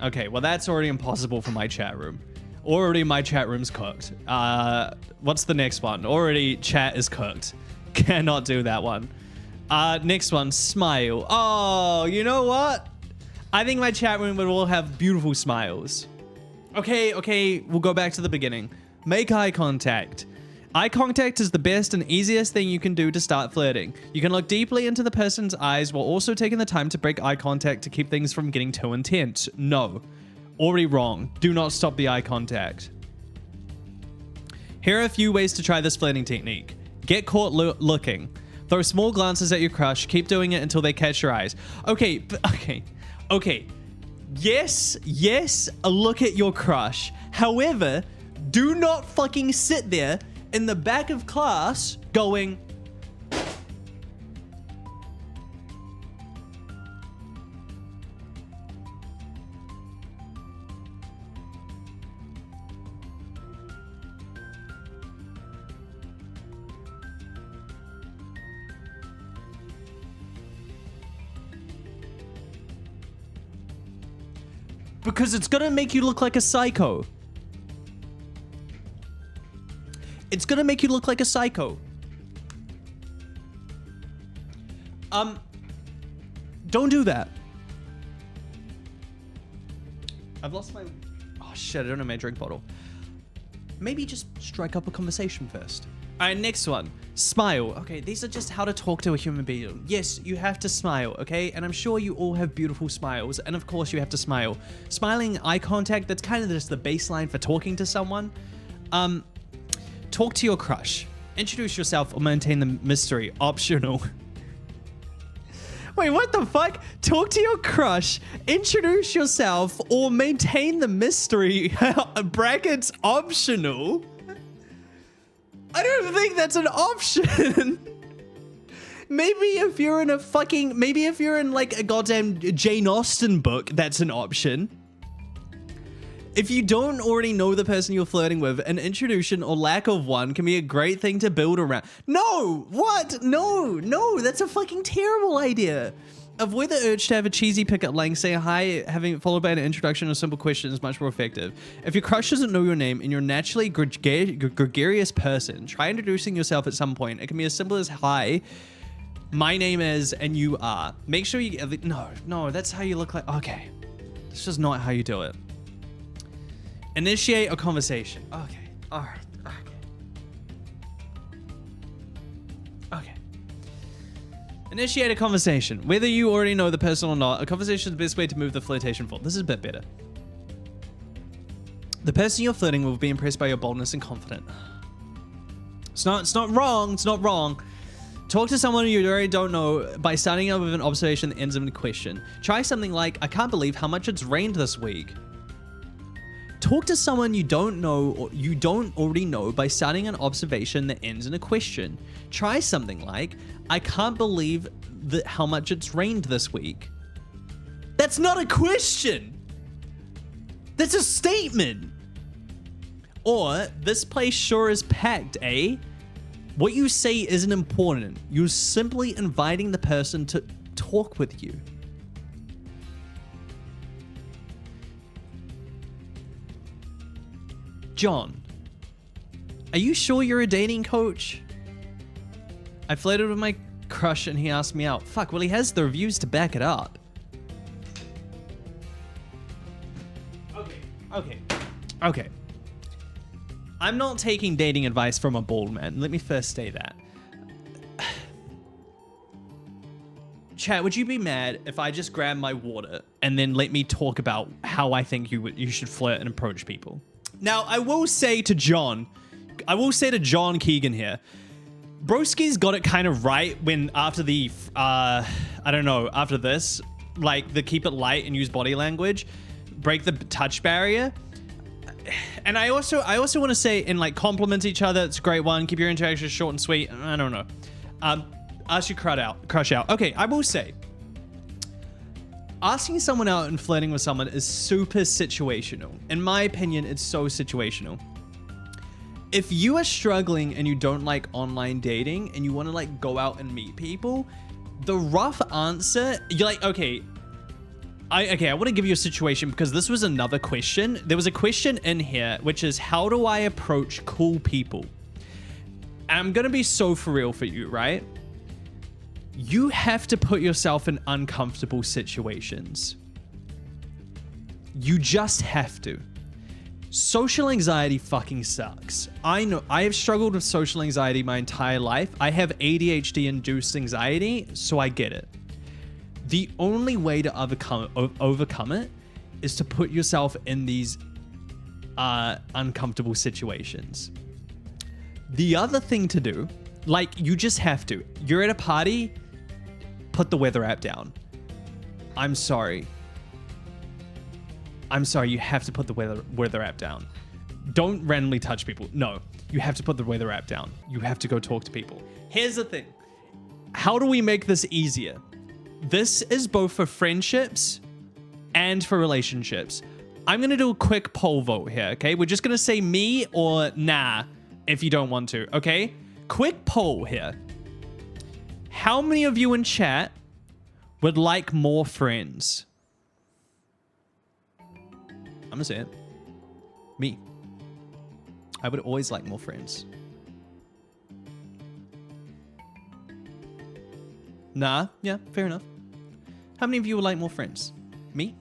Okay, well, that's already impossible for my chat room. Already my chat room's cooked. What's the next one? Already chat is cooked. Cannot do that one. Next one, smile. Oh, you know what? I think my chat room would all have beautiful smiles. Okay, we'll go back to the beginning. Make eye contact. Eye contact is the best and easiest thing you can do to start flirting. You can look deeply into the person's eyes while also taking the time to break eye contact to keep things from getting too intense. No. Already wrong. Do not stop the eye contact. Here are a few ways to try this flirting technique. Get caught looking. Throw small glances at your crush. Keep doing it until they catch your eyes. Okay. Yes, look at your crush. However, do not fucking sit there in the back of class going, because it's gonna make you look like a psycho. It's gonna make you look like a psycho. Don't do that. I've lost my... Oh shit, I don't have my drink bottle. Maybe just strike up a conversation first. All right, next one. Smile. Okay, these are just how to talk to a human being. Yes, you have to smile, okay? And I'm sure you all have beautiful smiles. And of course you have to smile. Smiling, eye contact, that's kind of just the baseline for talking to someone. Talk to your crush. Introduce yourself or maintain the mystery. Optional. Wait, what the fuck? Talk to your crush, introduce yourself, or maintain the mystery. Brackets optional. I don't think that's an option. Maybe if you're in like a goddamn Jane Austen book, that's an option. If you don't already know the person you're flirting with, an introduction or lack of one can be a great thing to build around. No! What? No, that's a fucking terrible idea. Avoid the urge to have a cheesy pickup line saying hi, having it followed by an introduction or simple question is much more effective. If your crush doesn't know your name and you're naturally a gregarious person, try introducing yourself at some point. It can be as simple as hi, my name is, and you are. Make sure you... No, that's how you look like... Okay. That's just not how you do it. Initiate a conversation. Okay. All right. Okay. Initiate a conversation. Whether you already know the person or not, a conversation is the best way to move the flirtation forward. This is a bit better. The person you're flirting will be impressed by your boldness and confidence. It's not wrong. It's not wrong. Talk to someone you already don't know by starting out with an observation that ends in a question. Try something like, I can't believe how much it's rained this week. Talk to someone you don't know or you don't already know by starting an observation that ends in a question. Try something like, I can't believe how much it's rained this week. That's not a question. That's a statement. Or, this place sure is packed, eh? What you say isn't important. You're simply inviting the person to talk with you. John, are you sure you're a dating coach? I flirted with my crush and he asked me out. Fuck, well, he has the reviews to back it up. Okay. I'm not taking dating advice from a bald man. Let me first say that. Chat, would you be mad if I just grab my water and then let me talk about how I think you should flirt and approach people? Now, I will say to John Keegan here, Broski's got it kind of right when after the, after this, like the keep it light and use body language, break the touch barrier. And I also want to say, and like compliment each other. It's a great one. Keep your interactions short and sweet. I don't know. Ask your crush out. Okay, I will say, asking someone out and flirting with someone is super situational. In my opinion, it's so situational. If you are struggling and you don't like online dating and you want to like go out and meet people, the rough answer, you're like, okay, I want to give you a situation because this was another question. There was a question in here, which is, how do I approach cool people? And I'm going to be so for real for you, right? You have to put yourself in uncomfortable situations. You just have to. Social anxiety fucking sucks. I know. I have struggled with social anxiety my entire life. I have ADHD-induced anxiety, so I get it. The only way to overcome it is to put yourself in these uncomfortable situations. The other thing to do, like, you just have to. You're at a party, put the weather app down. I'm sorry, you have to put the weather app down. Don't randomly touch people. No, you have to put the weather app down. You have to go talk to people. Here's the thing. How do we make this easier? This is both for friendships and for relationships. I'm going to do a quick poll vote here, okay? We're just going to say me or nah if you don't want to, okay? Quick poll here. How many of you in chat would like more friends? I'm going to say it. Me. I would always like more friends. Nah, yeah, fair enough. How many of you would like more friends? Me?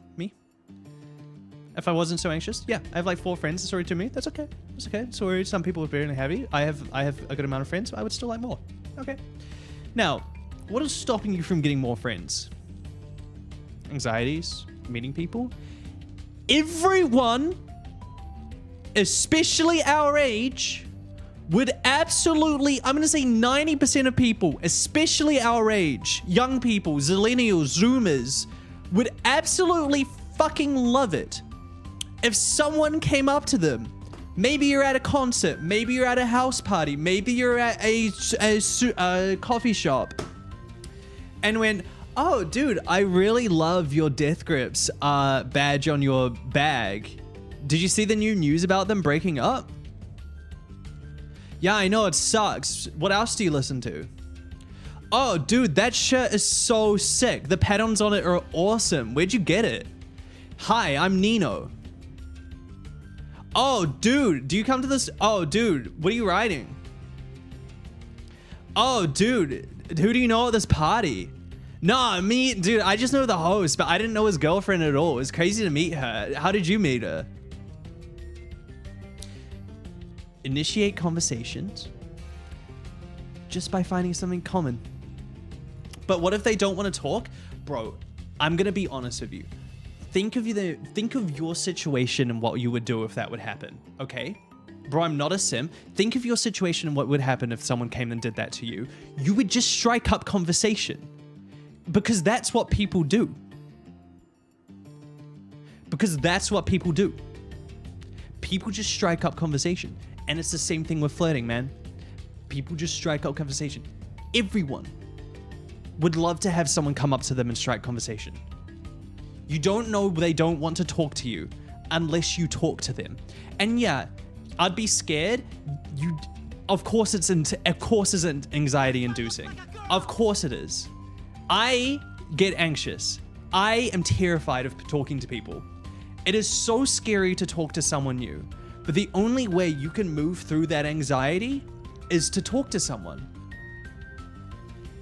If I wasn't so anxious, yeah, I have like 4 friends. Sorry to me, that's okay. That's okay. Sorry, some people are very heavy. I have a good amount of friends, but I would still like more. Okay. Now, what is stopping you from getting more friends? Anxieties, meeting people. Everyone, especially our age, would absolutely, I'm going to say 90% of people, especially our age, young people, zillennials, zoomers, would absolutely fucking love it if someone came up to them. Maybe you're at a concert, maybe you're at a house party, maybe you're at a coffee shop, and went, oh, dude, I really love your Death Grips badge on your bag. Did you see the new news about them breaking up? Yeah, I know, it sucks. What else do you listen to? Oh, dude, that shirt is so sick. The patterns on it are awesome. Where'd you get it? Hi, I'm Nino. Oh, dude, do you come to this? Oh, dude, what are you riding? Oh, dude, who do you know at this party? Nah, me, dude, I just know the host, but I didn't know his girlfriend at all. It was crazy to meet her. How did you meet her? Initiate conversations just by finding something common. But what if they don't want to talk? Bro, I'm going to be honest with you. Think of your situation and what you would do if that would happen, okay? bro, I'm not a sim. Think of your situation and what would happen if someone came and did that to you. You would just strike up conversation because that's what people do. Because that's what people do. People just strike up conversation. And it's the same thing with flirting, man. People just strike up conversation. Everyone would love to have someone come up to them and strike conversation. You don't know they don't want to talk to you unless you talk to them. And yeah, I'd be scared. Of course it's anxiety inducing. Of course it is. I get anxious. I am terrified of talking to people. It is so scary to talk to someone new. But the only way you can move through that anxiety is to talk to someone.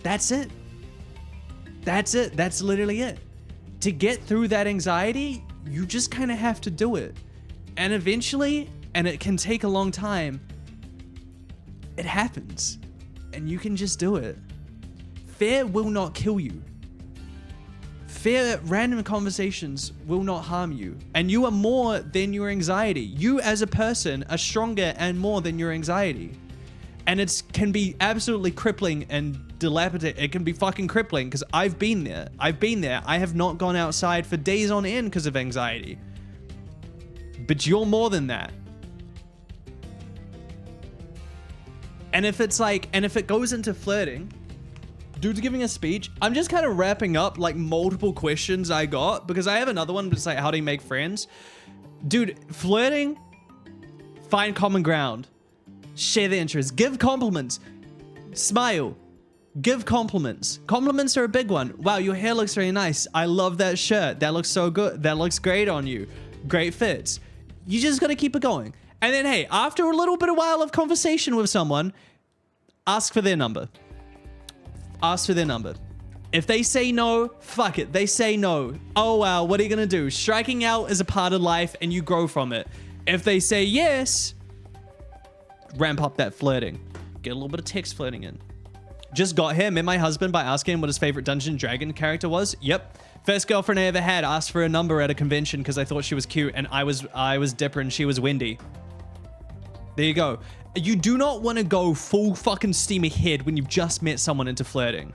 That's it. That's it. That's literally it. To get through that anxiety, you just kind of have to do it. And eventually, and it can take a long time, it happens. And you can just do it. Fear will not kill you. Fear, random conversations will not harm you. And you are more than your anxiety. You as a person are stronger and more than your anxiety. And it can be absolutely crippling and dilapidated. It can be fucking crippling because I've been there. I have not gone outside for days on end because of anxiety. But you're more than that. And if it goes into flirting, dude's giving a speech. I'm just kind of wrapping up like multiple questions I got because I have another one, but it's like, how do you make friends? Dude, flirting, find common ground, share the interests, give compliments, smile, give compliments. Compliments are a big one. Wow, your hair looks really nice. I love that shirt. That looks so good. That looks great on you. Great fits. You just got to keep it going. And then, hey, after a little bit of while of conversation with someone, ask for their number. Ask for their number. If they say no, fuck it. They say no. Oh, wow. What are you going to do? Striking out is a part of life and you grow from it. If they say yes, ramp up that flirting. Get a little bit of text flirting in. Just got here. Met my husband by asking him what his favorite Dungeon Dragon character was. Yep. First girlfriend I ever had. Asked for a number at a convention because I thought she was cute and I was Dipper and she was Wendy. There you go. You do not want to go full fucking steam ahead when you've just met someone into flirting.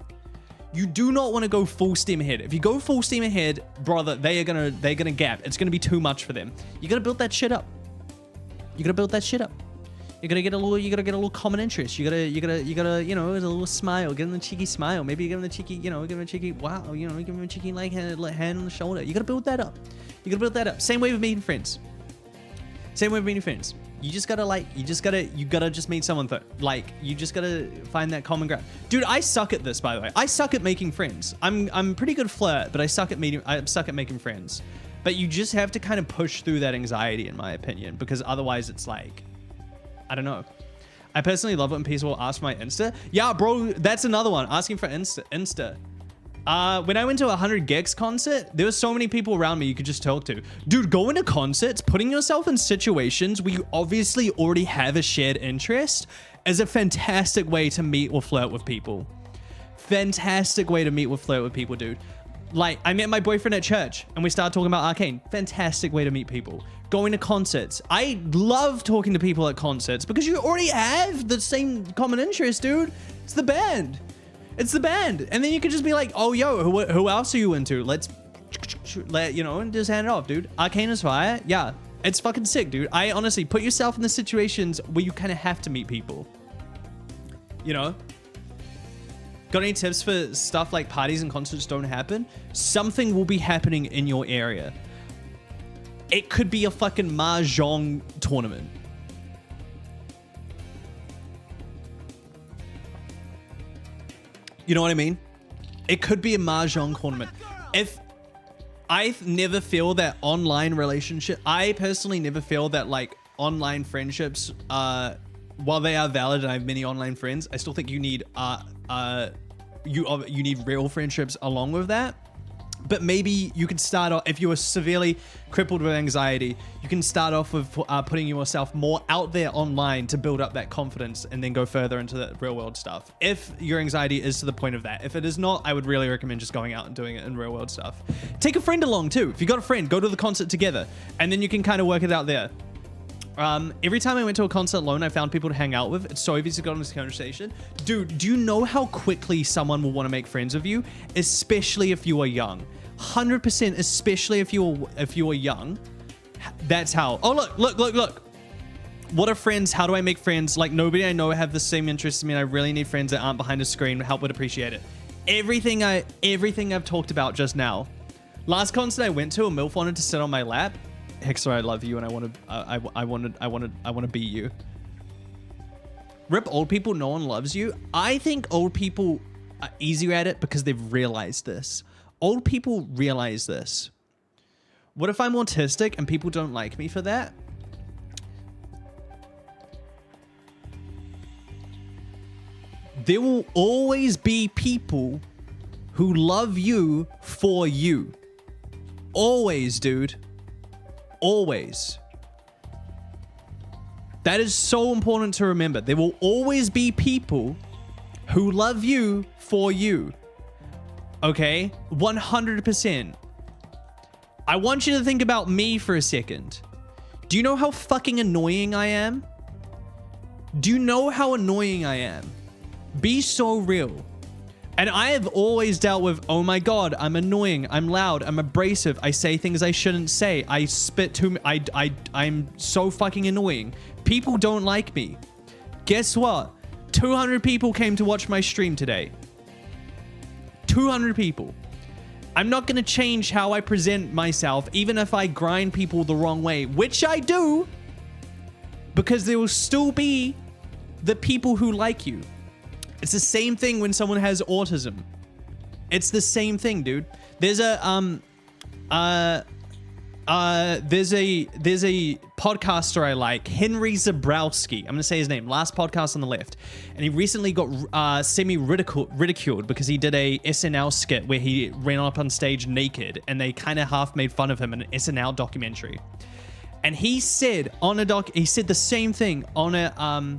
You do not want to go full steam ahead. If you go full steam ahead, brother, they're gonna gap. It's gonna be too much for them. You gotta build that shit up. You gotta build that shit up. You gotta get a little common interest. You gotta, you know, a little smile. Give them a cheeky smile. Maybe give them a cheeky, give them a cheeky, wow, you know, give them a cheeky like hand on the shoulder. You gotta build that up. You gotta build that up. Same way with meeting friends. Same way with meeting friends. You gotta just meet someone you just gotta find that common ground. Dude, I suck at this, by the way. I suck at making friends. I'm pretty good flirt, but I suck at making friends. But you just have to kind of push through that anxiety, in my opinion, because otherwise it's like, I don't know. I personally love it when people ask for my Insta. Yeah, bro, that's another one. Asking for Insta. When I went to a 100 Gex concert, there were so many people around me you could just talk to. Dude, going to concerts, putting yourself in situations where you obviously already have a shared interest is a fantastic way to meet or flirt with people. Fantastic way to meet or flirt with people, dude. Like, I met my boyfriend at church and we started talking about Arcane. Fantastic way to meet people. Going to concerts. I love talking to people at concerts because you already have the same common interest, dude. It's the band. It's the band. And then you could just be like, oh, yo, who else are you into? Let's, you know, and just hand it off, dude. Arcane is fire. Yeah, it's fucking sick, dude. I honestly put yourself in the situations where you kind of have to meet people. You know? Got any tips for stuff like parties and concerts don't happen? Something will be happening in your area. It could be a fucking mahjong tournament. You know what I mean? It could be a mahjong tournament. If I never feel that online relationship, I personally never feel that like online friendships, while they are valid and I have many online friends, I still think you need you need real friendships along with that. But maybe you can start off, if you are severely crippled with anxiety, you can start off with putting yourself more out there online to build up that confidence and then go further into the real world stuff. If your anxiety is to the point of that. If it is not, I would really recommend just going out and doing it in real world stuff. Take a friend along too. If you got a friend, go to the concert together and then you can kind of work it out there. Every time I went to a concert alone, I found people to hang out with. It's so easy to go on this conversation. Dude, do you know how quickly someone will want to make friends with you? Especially if you are young. 100%, especially if you are young. That's how. Oh, look. What are friends? How do I make friends? Like, nobody I know have the same interests as me, and I really need friends that aren't behind a screen. Help would appreciate it. Everything I've talked about just now. Last concert I went to, a MILF wanted to sit on my lap. Hexer, I love you, and I want to be you. Rip old people, no one loves you. I think old people are easier at it because they've realized this. Old people realize this. What if I'm autistic and people don't like me for that? There will always be people who love you for you. Always, dude. Always. That is so important to remember. There will always be people who love you for you. Okay? 100%. I want you to think about me for a second. Do you know how fucking annoying I am? Do you know how annoying I am? Be so real. And I have always dealt with, oh my God, I'm annoying, I'm loud, I'm abrasive, I say things I shouldn't say, I spit too, I'm so fucking annoying. People don't like me. Guess what? 200 people came to watch my stream today. 200 people. I'm not going to change how I present myself, even if I grind people the wrong way, which I do, because there will still be the people who like you. It's the same thing when someone has autism. It's the same thing, dude. There's a podcaster I like, Henry Zabrowski. I'm gonna say his name. Last podcast on the left, and he recently got ridiculed because he did a SNL skit where he ran up on stage naked, and they kind of half made fun of him in an SNL documentary. And he said he said the same thing on a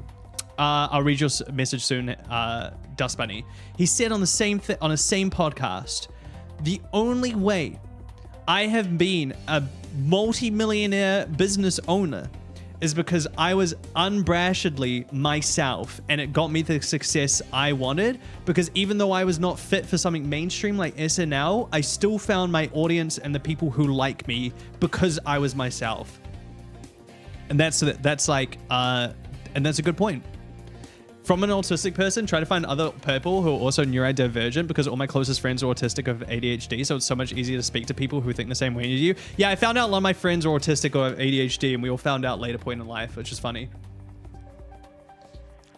I'll read your message soon, Dust Bunny. He said on the same podcast, the only way I have been a multi-millionaire business owner is because I was unabashedly myself, and it got me the success I wanted, because even though I was not fit for something mainstream like SNL, I still found my audience and the people who like me because I was myself. And that's like, and that's a good point. From an autistic person, try to find other people who are also neurodivergent, because all my closest friends are autistic of ADHD, so it's so much easier to speak to people who think the same way as you. Yeah, I found out a lot of my friends are autistic or have ADHD, and we all found out later point in life, which is funny.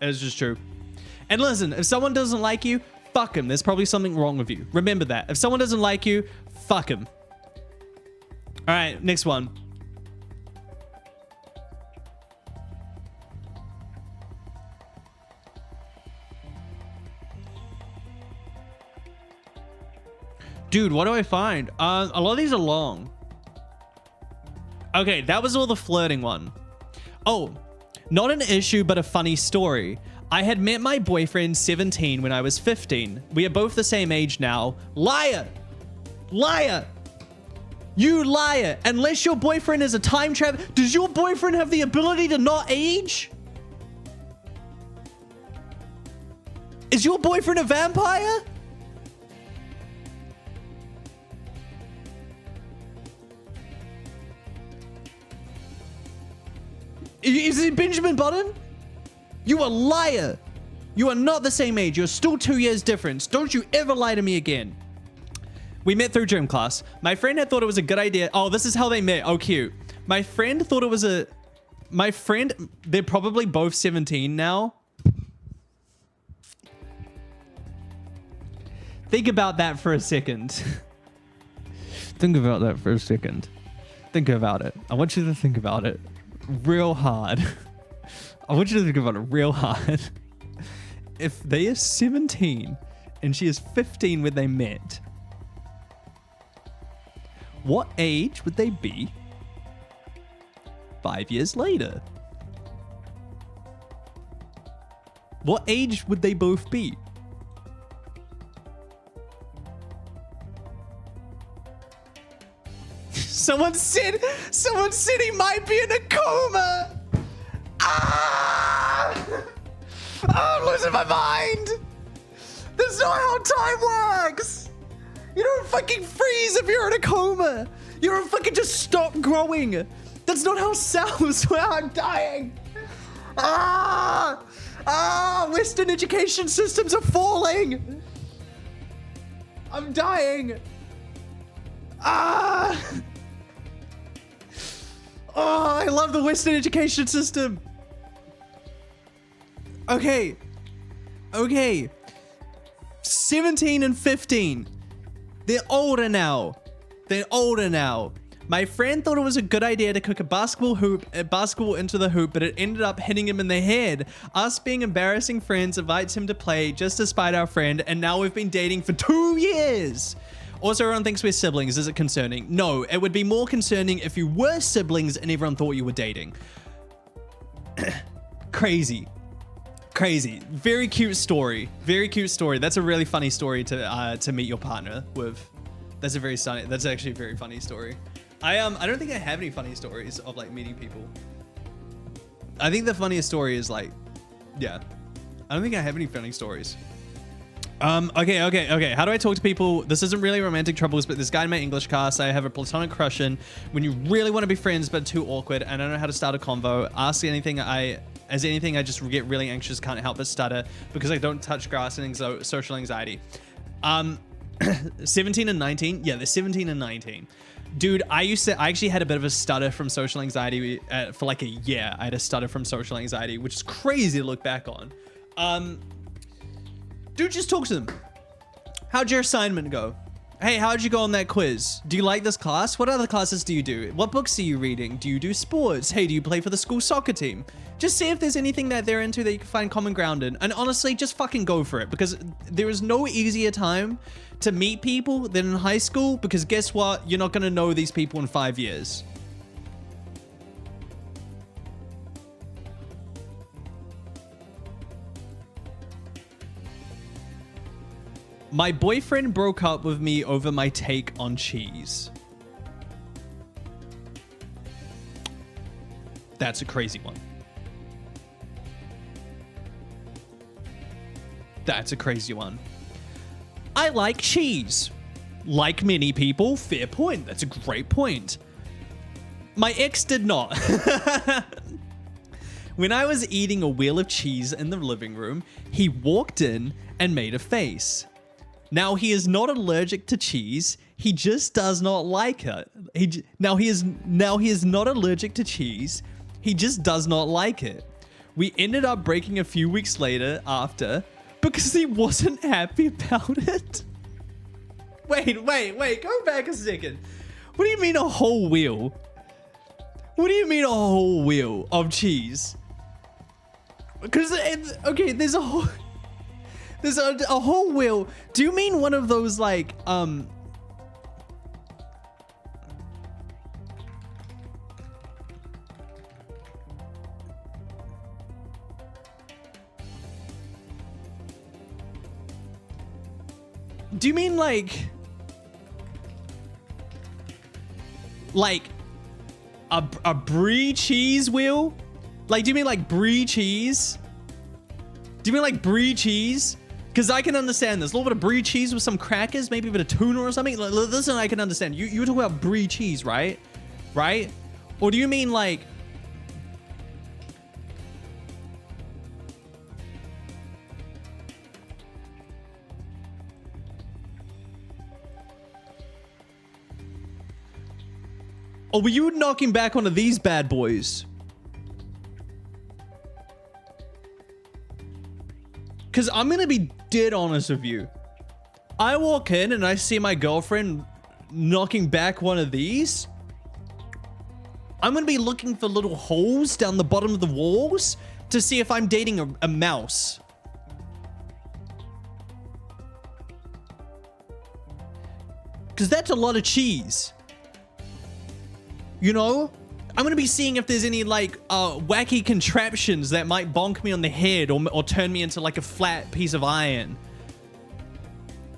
It's just true. And listen, if someone doesn't like you, fuck him. There's probably something wrong with you. Remember that. If someone doesn't like you, fuck him. All right, next one. Dude, what do I find? A lot of these are long. Okay, that was all the flirting one. Oh, not an issue, but a funny story. I had met my boyfriend 17 when I was 15. We are both the same age now. Liar! Liar! You liar! Unless your boyfriend is a time traveler. Does your boyfriend have the ability to not age? Is your boyfriend a vampire? Is it Benjamin Button? You a liar. You are not the same age. You're still 2 years difference. Don't you ever lie to me again. We met through gym class. My friend had thought it was a good idea. Oh, this is how they met. Oh, cute. My friend thought it was they're probably both 17 now. Think about that for a second. Think about that for a second. Think about it. I want you to think about it real hard. I want you to think about it real hard. If they are 17 and she is 15 when they met, what age would they be 5 years later? What age would they both be? Someone said he might be in a coma. Ah! I'm losing my mind. That's not how time works. You don't fucking freeze if you're in a coma. You don't fucking just stop growing. That's not how cells work. I'm dying. Ah! Ah! Western education systems are falling. I'm dying. Ah! Oh, I love the Western education system. Okay. 17 and 15. They're older now. My friend thought it was a good idea to cook a basketball into the hoop, but it ended up hitting him in the head. Us being embarrassing friends invites him to play just to spite our friend, and now we've been dating for 2 years. Also, everyone thinks we're siblings. Is it concerning? No, it would be more concerning if you were siblings and everyone thought you were dating. Crazy. Very cute story. That's a really funny story to meet your partner with. That's actually a very funny story. I don't think I have any funny stories of like meeting people. I think the funniest story is like, yeah. I don't think I have any funny stories. Okay. How do I talk to people? This isn't really romantic troubles, but this guy in my English class I have a platonic crush in. When you really want to be friends but too awkward, and I don't know how to start a convo. Ask anything. I just get really anxious, can't help but stutter because I don't touch grass and social anxiety. 17 and 19. Yeah, they're 17 and 19. Dude, I actually had a bit of a stutter from social anxiety for like a year. I had a stutter from social anxiety, which is crazy to look back on. Dude, just talk to them. How'd your assignment go? Hey, how'd you go on that quiz? Do you like this class? What other classes do you do? What books are you reading? Do you do sports? Hey, do you play for the school soccer team? Just see if there's anything that they're into that you can find common ground in. And honestly, just fucking go for it, because there is no easier time to meet people than in high school, because guess what? You're not gonna know these people in 5 years. My boyfriend broke up with me over my take on cheese. That's a crazy one. I like cheese. Like many people, fair point. That's a great point. My ex did not. When I was eating a wheel of cheese in the living room, he walked in and made a face. Now, he is not allergic to cheese. He just does not like it. He is not allergic to cheese. He just does not like it. We ended up breaking a few weeks later after because he wasn't happy about it. Wait. Go back a second. What do you mean a whole wheel? What do you mean a whole wheel of cheese? Because, okay, there's a whole wheel. Do you mean one of those like do you mean like a brie cheese wheel? Like, do you mean like brie cheese? Do you mean like brie cheese? Because I can understand this. A little bit of brie cheese with some crackers, maybe a bit of tuna or something. Listen, I can understand. You were talking about brie cheese, right? Right? Or do you mean like... Or were you knocking back onto these bad boys? Because I'm going to be dead honest with you. I walk in and I see my girlfriend knocking back one of these. I'm going to be looking for little holes down the bottom of the walls to see if I'm dating a mouse. Because that's a lot of cheese. You know? I'm going to be seeing if there's any like wacky contraptions that might bonk me on the head or turn me into like a flat piece of iron.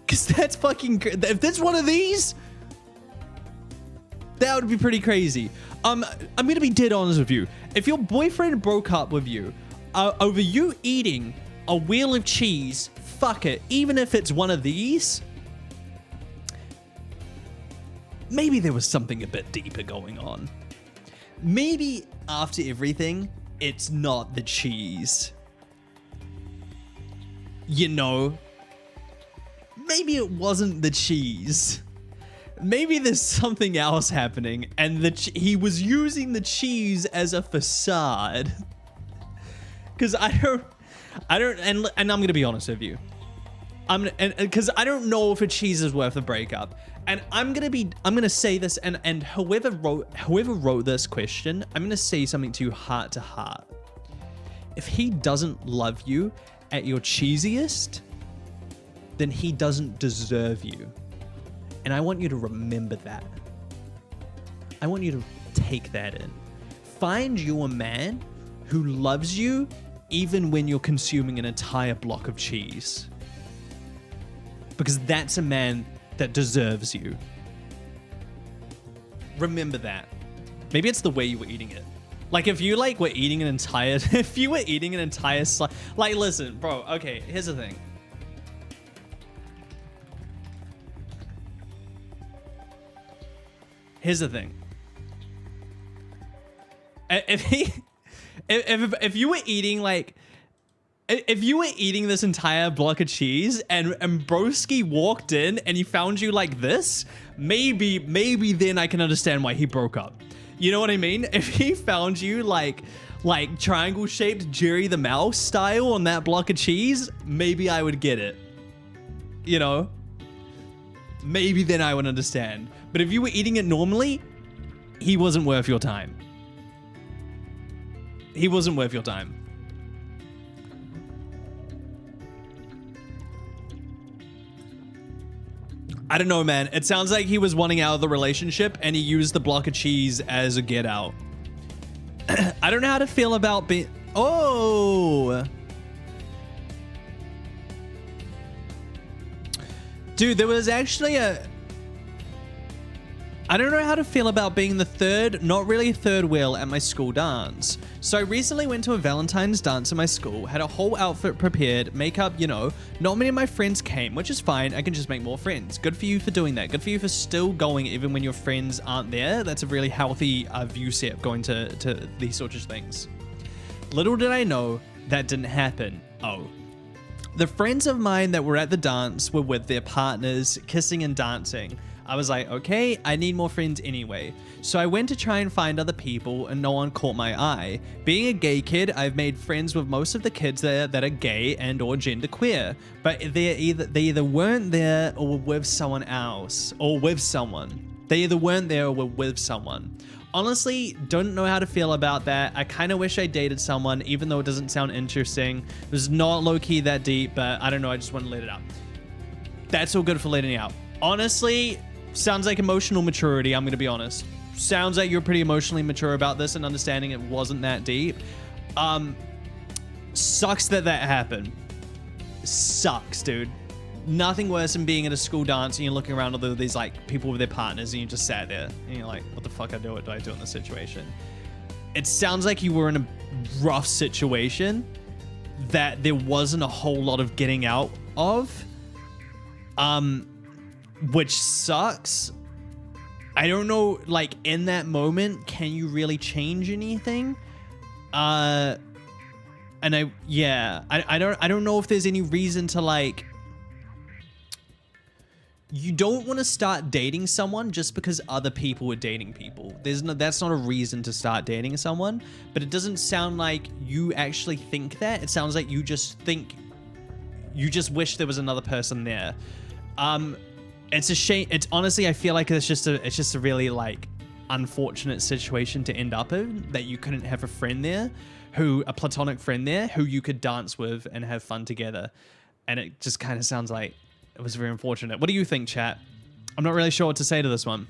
Because that's fucking... If there's one of these... That would be pretty crazy. I'm gonna be dead honest with you. If your boyfriend broke up with you over you eating a wheel of cheese, fuck it. Even if it's one of these, maybe there was something a bit deeper going on. Maybe after everything, it's not the cheese. You know, maybe it wasn't the cheese. Maybe there's something else happening, and he was using the cheese as a facade. Because I don't, and I'm gonna be honest with you. Because I don't know if a cheese is worth a breakup, and I'm gonna say this, and whoever wrote this question, I'm gonna say something to you heart to heart. If he doesn't love you at your cheesiest, then he doesn't deserve you. And I want you to remember that. I want you to take that in. Find you a man who loves you even when you're consuming an entire block of cheese. Because that's a man that deserves you. Remember that. Maybe it's the way you were eating it. Like if you like were eating an entire, if you were eating an entire slice, like listen, bro, okay, here's the thing. Here's the thing. If you were eating like, if you were eating this entire block of cheese and Broski walked in and he found you like this, maybe then I can understand why he broke up. You know what I mean? If he found you like triangle shaped Jerry the Mouse style on that block of cheese, maybe I would get it. You know? Maybe then I would understand. But if you were eating it normally, he wasn't worth your time. He wasn't worth your time. I don't know, man. It sounds like he was wanting out of the relationship and he used the block of cheese as a get out. I don't know how to feel about being... Oh! Dude, there was actually a... I don't know how to feel about being the third, not really third wheel at my school dance. So I recently went to a Valentine's dance at my school, had a whole outfit prepared, makeup, you know. Not many of my friends came, which is fine. I can just make more friends. Good for you for doing that. Good for you for still going even when your friends aren't there. That's a really healthy view set going to these sorts of things. Little did I know that didn't happen. Oh. The friends of mine that were at the dance were with their partners, kissing and dancing. I was like, okay, I need more friends anyway. So I went to try and find other people and no one caught my eye. Being a gay kid, I've made friends with most of the kids there that are gay and or genderqueer, but they either weren't there or were with someone else or with someone. They either weren't there or were with someone. Honestly, don't know how to feel about that. I kind of wish I dated someone, even though it doesn't sound interesting. It was not low-key that deep, but I don't know, I just want to let it out. That's all good for letting it out. Honestly, sounds like emotional maturity, I'm going to be honest. Sounds like you're pretty emotionally mature about this and understanding it wasn't that deep. Sucks that happened. Sucks, dude. Nothing worse than being at a school dance and you're looking around all these like people with their partners and you just sat there and you're like, what the fuck do I do in this situation? It sounds like you were in a rough situation that there wasn't a whole lot of getting out of. Which sucks. I don't know, like in that moment, can you really change anything? I don't know if there's any reason to like, you don't want to start dating someone just because other people are dating people. That's not a reason to start dating someone, but it doesn't sound like you actually think that. It sounds like you just wish there was another person there. It's a shame. It's honestly, I feel like it's just a really like unfortunate situation to end up in, that you couldn't have a friend there, a platonic friend there who you could dance with and have fun together. And it just kind of sounds like it was very unfortunate. What do you think, chat? I'm not really sure what to say to this one.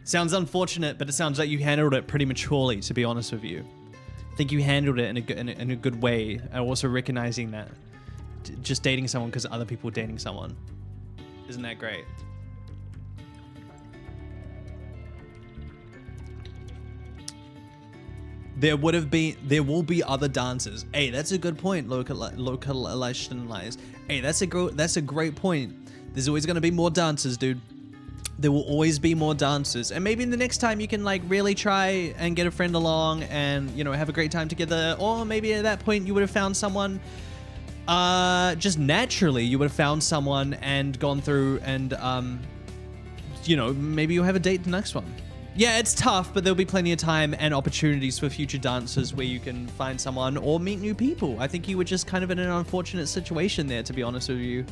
Sounds unfortunate, but it sounds like you handled it pretty maturely, to be honest with you. I think you handled it in a good way, and also recognizing that just dating someone because other people are dating someone. Isn't that great? there will be other dances. Hey, that's a good point. Localization. Hey, that's a great point. There's always gonna be more dancers, dude. There will always be more dancers, and maybe the next time you can like really try and get a friend along and, you know, have a great time together. Or maybe at that point you would have found someone just naturally. You would have found someone and gone through and you know, maybe you'll have a date the next one. Yeah, it's tough, but there'll be plenty of time and opportunities for future dancers where you can find someone or meet new people. I think you were just kind of in an unfortunate situation there, to be honest with you,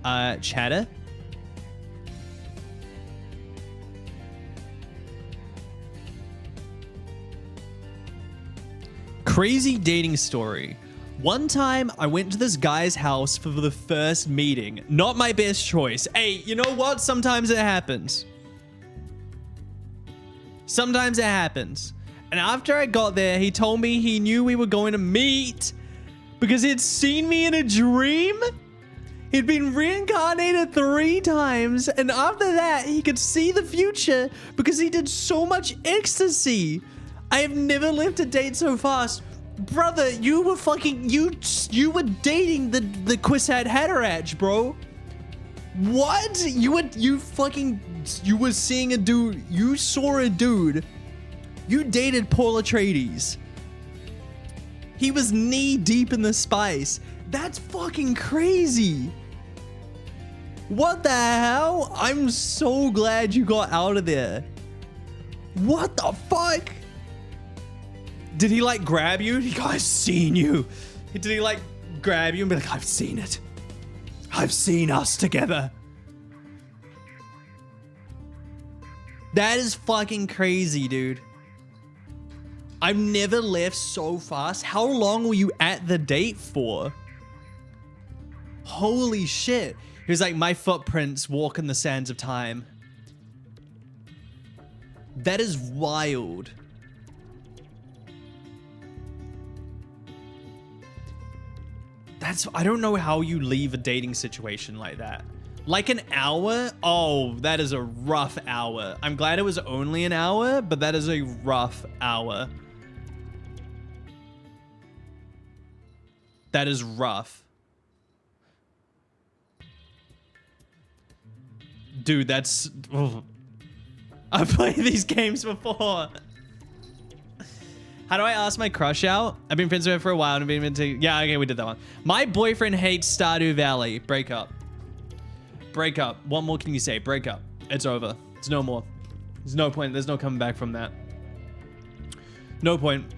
Chatter. Crazy dating story. One time, I went to this guy's house for the first meeting. Not my best choice. Hey, you know what? Sometimes it happens. Sometimes it happens. And after I got there, he told me he knew we were going to meet because he'd seen me in a dream. He'd been reincarnated 3 times. And after that, he could see the future because he did so much ecstasy. I have never lived a date so fast. Brother, you were fucking, you were dating the Quisad Hatterach, bro. What? You were seeing a dude. You saw a dude. You dated Paul Atreides. He was knee deep in the spice. That's fucking crazy. What the hell? I'm so glad you got out of there. What the fuck? Did he like grab you? He goes, I've seen you. Did he like grab you and be like, I've seen it. I've seen us together. That is fucking crazy, dude. I've never left so fast. How long were you at the date for? Holy shit. He was like, my footprints walk in the sands of time. That is wild. I don't know how you leave a dating situation like that. Like an hour? Oh, that is a rough hour. I'm glad it was only an hour, but that is a rough hour. That is rough. Dude, that's... Oh. I've played these games before. How do I ask my crush out? I've been friends with her for a while and I've been into... Yeah, okay, we did that one. My boyfriend hates Stardew Valley. Break up. Break up. What more can you say? Break up. It's over. It's no more. There's no point. There's no coming back from that. No point.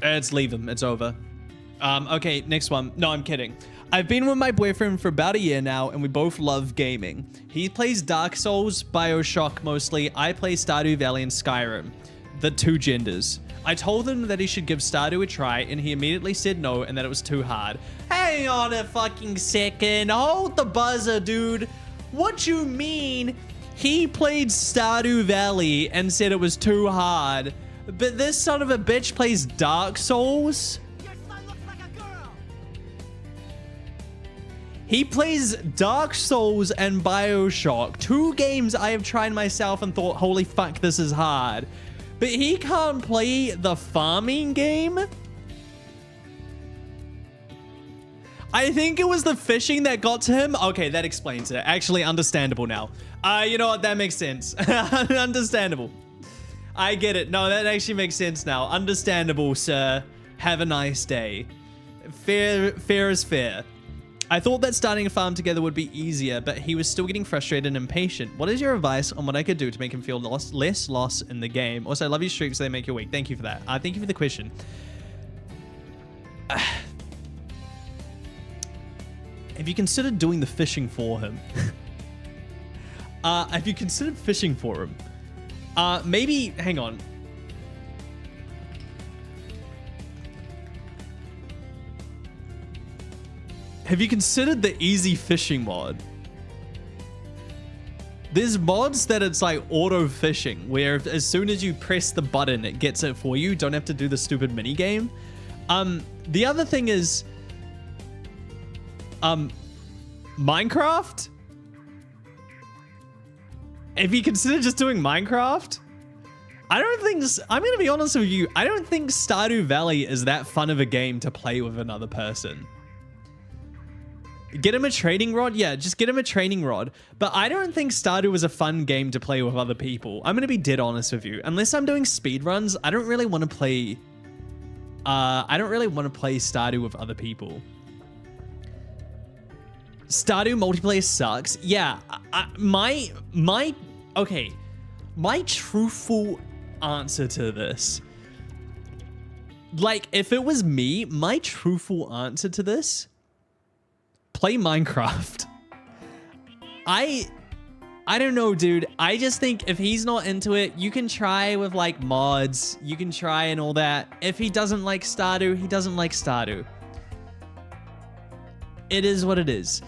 Let's leave him. It's over. Okay, next one. No, I'm kidding. I've been with my boyfriend for about a year now, and we both love gaming. He plays Dark Souls, BioShock mostly. I play Stardew Valley and Skyrim. The 2 genders. I told him that he should give Stardew a try, and he immediately said no, and that it was too hard. Hang on a fucking second. Hold the buzzer, dude. What you mean? He played Stardew Valley and said it was too hard. But this son of a bitch plays Dark Souls? He plays Dark Souls and BioShock, 2 games I have tried myself and thought, holy fuck, this is hard. But he can't play the farming game? I think it was the fishing that got to him. Okay, that explains it. Actually, understandable now. You know what? That makes sense. Understandable. I get it. No, that actually makes sense now. Understandable, sir. Have a nice day. Fair is fair. I thought that starting a farm together would be easier, but he was still getting frustrated and impatient. What is your advice on what I could do to make him feel less lost in the game? Also, I love your streaks, so they make your week. Thank you for that. Thank you for the question. Have you considered doing the fishing for him? Have you considered fishing for him? Maybe, hang on. Have you considered the easy fishing mod? There's mods that it's like auto fishing, where as soon as you press the button, it gets it for you. Don't have to do the stupid mini game. The other thing is, Minecraft? Have you considered just doing Minecraft? I don't think, I'm going to be honest with you, I don't think Stardew Valley is that fun of a game to play with another person. Get him a trading rod? Yeah, just get him a trading rod. But I don't think Stardew is a fun game to play with other people. I'm going to be dead honest with you. Unless I'm doing speed runs, I don't really want to play... Stardew with other people. Stardew multiplayer sucks. Yeah, my truthful answer to this, like, if it was me, my truthful answer to this, play Minecraft. I don't know, dude. I just think if he's not into it, you can try with like mods, you can try and all that. If he doesn't like Stardew, he doesn't like Stardew. It is what it is.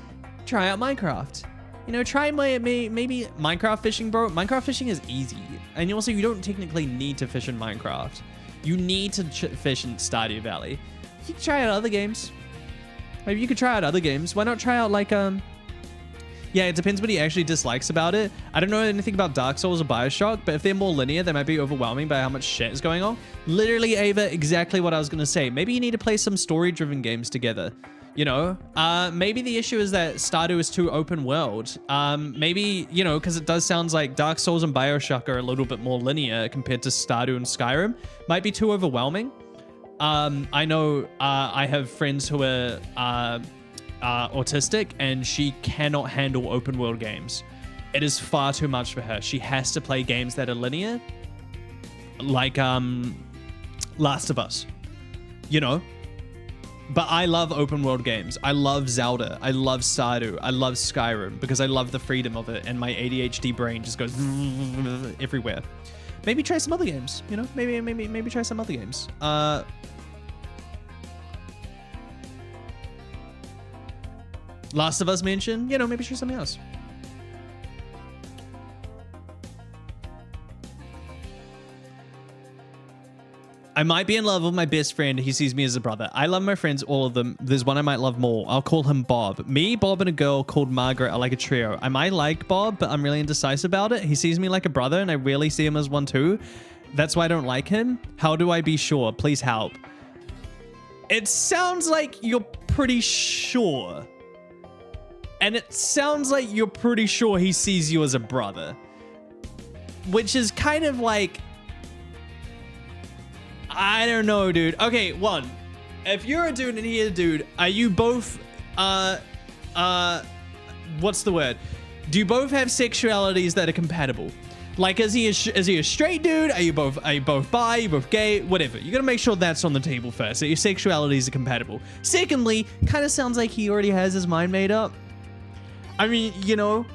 Try out Minecraft. You know, try maybe Minecraft fishing, bro. Minecraft fishing is easy. And also, you don't technically need to fish in Minecraft. You need to fish in Stardew Valley. You can try out other games. Maybe you could try out other games. Why not try out like, yeah, it depends what he actually dislikes about it. I don't know anything about Dark Souls or Bioshock, but if they're more linear, they might be overwhelming by how much shit is going on. Literally, Ava, exactly what I was going to say. Maybe you need to play some story-driven games together. You know, maybe the issue is that Stardew is too open world. Maybe, you know, because it does sound like Dark Souls and Bioshock are a little bit more linear compared to Stardew and Skyrim. Might be too overwhelming. I know I have friends who are autistic, and she cannot handle open world games. It is far too much for her. She has to play games that are linear, like Last of Us, you know? But I love open world games. I love Zelda. I love Stardew. I love Skyrim because I love the freedom of it, and my ADHD brain just goes everywhere. Maybe try some other games, you know? Maybe try some other games. Last of Us mentioned, you know, maybe try something else. I might be in love with my best friend. He sees me as a brother. I love my friends, all of them. There's one I might love more. I'll call him Bob. Me, Bob, and a girl called Margaret are like a trio. I might like Bob, but I'm really indecisive about it. He sees me like a brother, and I really see him as one too. That's why I don't like him. How do I be sure? Please help. It sounds like you're pretty sure. And it sounds like you're pretty sure he sees you as a brother. Which is kind of like... I don't know, dude. Okay, one. If you're a dude and he's a dude, are you both, what's the word? Do you both have sexualities that are compatible? Like, is he a straight dude? Are you both bi? Are you both gay? Whatever. You gotta make sure that's on the table first, that your sexualities are compatible. Secondly, kind of sounds like he already has his mind made up. I mean, you know,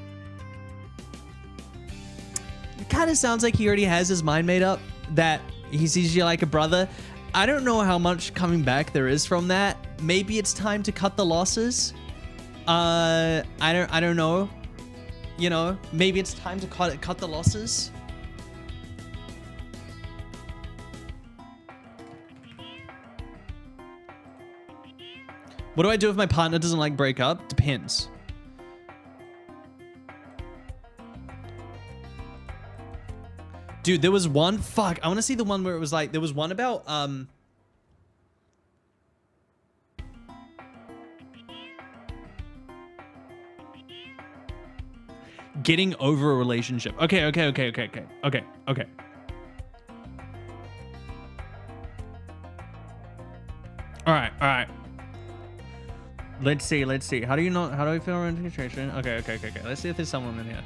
it kind of sounds like he already has his mind made up that he sees you like a brother. I don't know how much coming back there is from that. Maybe it's time to cut the losses. I don't know. You know, maybe it's time to cut the losses. What do I do if my partner doesn't like break up? Depends. Dude, there was one, fuck, I want to see the one where it was like, there was one about, getting over a relationship. Okay. All right. Let's see. How do I feel around situation? Okay. Let's see if there's someone in here.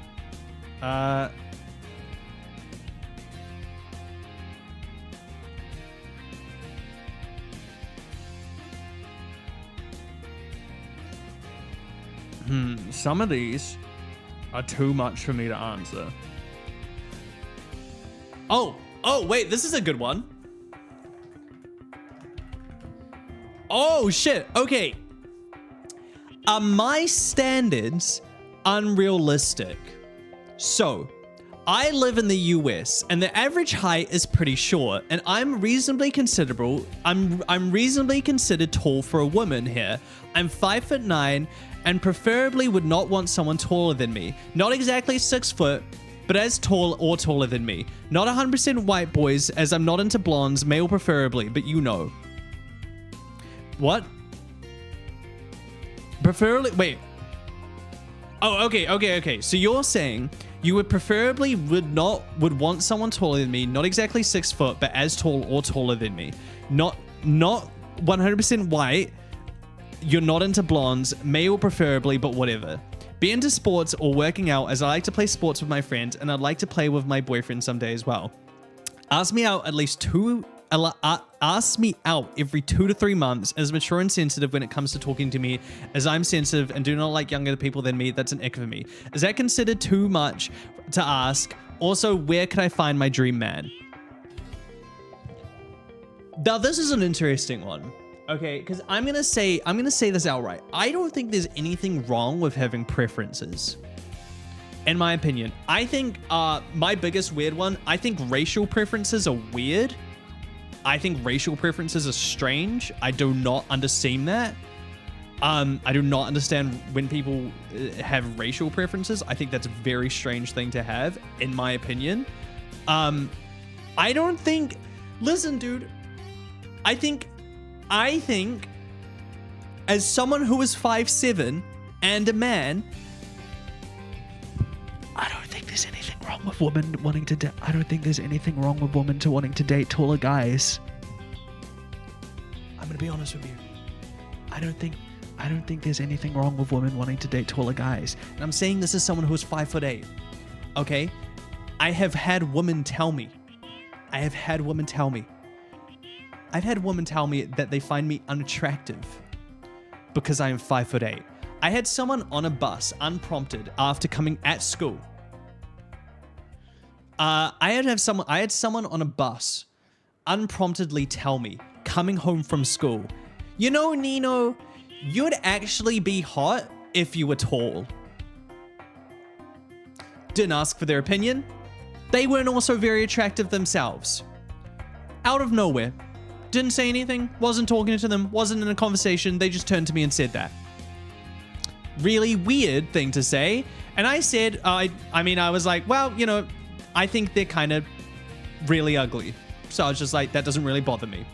Some of these are too much for me to answer. Oh, wait, this is a good one. Oh, shit. Okay. Are my standards unrealistic? So, I live in the US, and the average height is pretty short, and I'm reasonably considerable. I'm reasonably considered tall for a woman here. I'm 5'9", and preferably would not want someone taller than me. Not exactly 6 foot, but as tall or taller than me. Not 100% white boys, as I'm not into blondes, male preferably, but you know. What? Preferably, wait. Oh, okay. So you're saying you would preferably would want someone taller than me, not exactly 6 foot, but as tall or taller than me. Not 100% white. You're not into blondes, male preferably, but whatever. Be into sports or working out, as I like to play sports with my friends, and I'd like to play with my boyfriend someday as well. Ask me out every 2 to 3 months, as mature and sensitive when it comes to talking to me, as I'm sensitive and do not like younger people than me. That's an ick for me. Is that considered too much to ask? Also, where can I find my dream man? Now, this is an interesting one. Okay, because I'm gonna say this outright. I don't think there's anything wrong with having preferences. In my opinion, I think my biggest weird one, I think racial preferences are weird. I think racial preferences are strange. I do not understand that. I do not understand when people have racial preferences. I think that's a very strange thing to have, in my opinion. I don't think. Listen, dude. I think as someone who is 5'7" and a man, I don't think there's anything wrong with women wanting to I don't think there's anything wrong with women wanting to date taller guys. I'm gonna be honest with you. I don't think there's anything wrong with women wanting to date taller guys. And I'm saying this as someone who is 5'8". Okay? I have had women tell me I've had women tell me that they find me unattractive because I am 5'8". I had someone on a bus, unprompted, after coming at school. I had someone on a bus unpromptedly tell me, coming home from school, you know, Nino, you'd actually be hot if you were tall. Didn't ask for their opinion. They weren't also very attractive themselves. Out of nowhere. Didn't say anything, wasn't talking to them, wasn't in a conversation, they just turned to me and said that. Really weird thing to say. And I said, I was like, well, you know, I think they're kind of really ugly. So I was just like, that doesn't really bother me.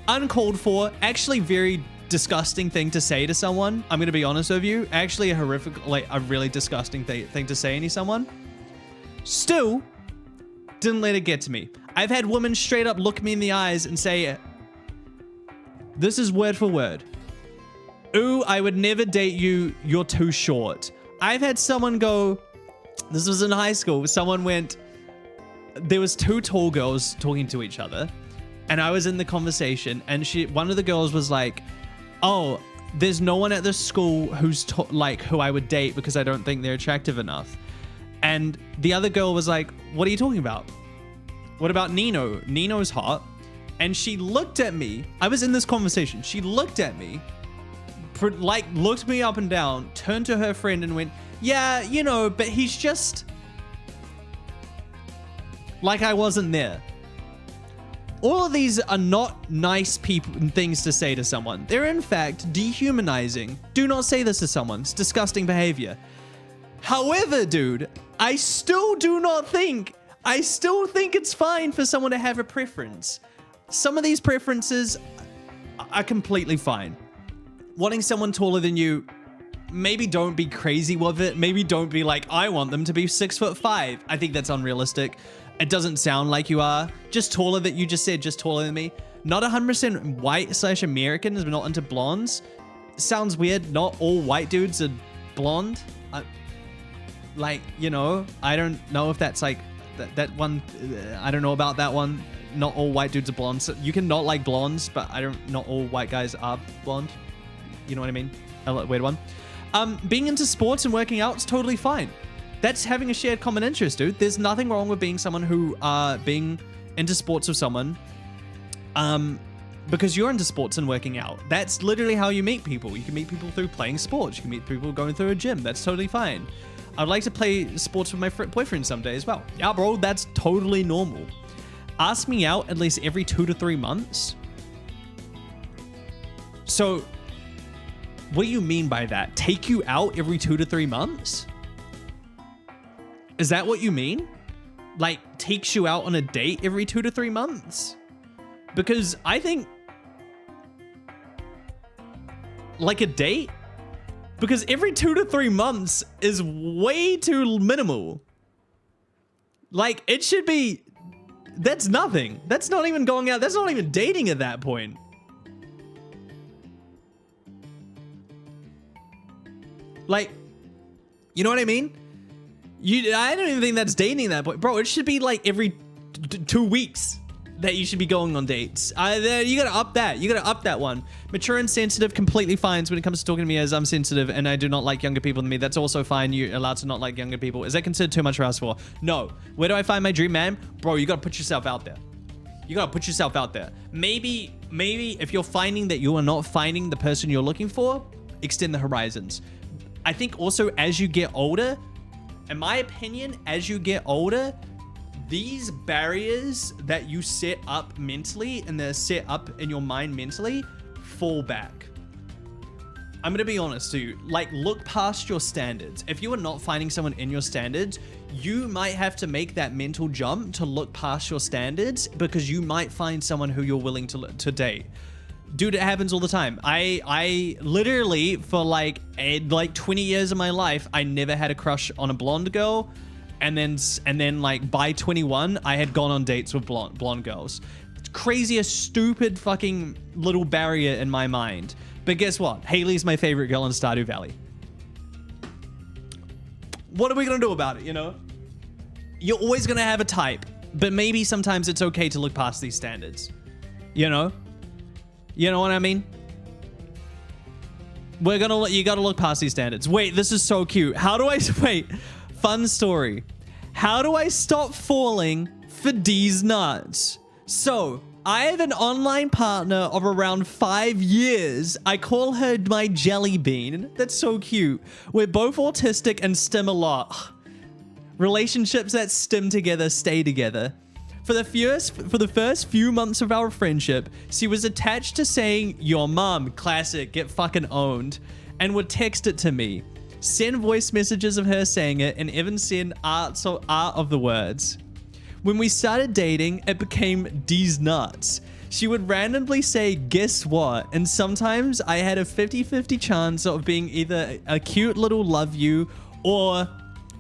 Uncalled for, actually very disgusting thing to say to someone. I'm going to be honest with you. Actually a horrific, like a really disgusting thing to say to someone. Still, didn't let it get to me. I've had women straight up look me in the eyes and say, this is word for word. Ooh, I would never date you. You're too short. I've had someone go, this was in high school. Someone went, there was 2 tall girls talking to each other. And I was in the conversation and one of the girls was like, oh, there's no one at this school who's who I would date because I don't think they're attractive enough. And the other girl was like, what are you talking about? What about Nino? Nino's hot. And she looked at me. I was in this conversation. She looked at me, looked me up and down, turned to her friend and went, yeah, you know, but he's just like I wasn't there. All of these are not nice things to say to someone. They're in fact dehumanizing. Do not say this to someone. It's disgusting behavior. However, dude, I still think it's fine for someone to have a preference. Some of these preferences are completely fine. Wanting someone taller than you, maybe don't be crazy with it. Maybe don't be like, I want them to be 6'5". I think that's unrealistic. It doesn't sound like you are. Just taller than you just said, just taller than me. Not 100% white/American, is not into blondes. Sounds weird. Not all white dudes are blonde. Like, you know, I don't know if that's like that one. I don't know about that one. Not all white dudes are blonde. So you can not like blondes, but not all white guys are blonde. You know what I mean? A weird one. Being into sports and working out is totally fine. That's having a shared common interest, dude. There's nothing wrong with being someone who being into sports with someone. Because you're into sports and working out. That's literally how you meet people. You can meet people through playing sports. You can meet people going through a gym. That's totally fine. I'd like to play sports with my boyfriend someday as well. Yeah, bro, that's totally normal. Ask me out at least every 2 to 3 months. So, what do you mean by that? Take you out every 2 to 3 months? Is that what you mean? like takes you out on a date every 2 to 3 months? Because I think like a date, because every 2 to 3 months is way too minimal. Like it should be, that's nothing. That's not even going out. That's not even dating at that point. Like, you know what I mean? I don't even think that's dating at that point. Bro, it should be like every 2 weeks that you should be going on dates. You gotta up that. You gotta up that one. Mature and sensitive, completely fine when it comes to talking to me, as I'm sensitive and I do not like younger people than me. That's also fine. You're allowed to not like younger people. Is that considered too much to ask for? No. Where do I find my dream man? Bro, you gotta put yourself out there. You gotta put yourself out there. Maybe if you're finding that you are not finding the person you're looking for, extend the horizons. I think also as you get older, in my opinion, as you get older, these barriers that you set up mentally and they're set up in your mind mentally fall back. I'm gonna be honest to you, like look past your standards. If you are not finding someone in your standards, you might have to make that mental jump to look past your standards because you might find someone who you're willing to date. Dude, it happens all the time. I literally for like 20 years of my life, I never had a crush on a blonde girl. And then like by 21, I had gone on dates with blonde girls. It's craziest, stupid fucking little barrier in my mind. But guess what? Haley's my favorite girl in Stardew Valley. What are we gonna do about it, you know? You're always gonna have a type, but maybe sometimes it's okay to look past these standards. You know? You know what I mean? You gotta look past these standards. Wait, this is so cute. Wait, fun story. How do I stop falling for D's nuts? So, I have an online partner of around 5 years. I call her my jelly bean. That's so cute. We're both autistic and stim a lot. Relationships that stim together stay together. For the first few months of our friendship, she was attached to saying, "Your mom," classic, get fucking owned, and would text it to me. Send voice messages of her saying it, and even send art of the words. When we started dating, it became D's nuts. She would randomly say, "Guess what?" And sometimes I had a 50-50 chance of being either a cute little love you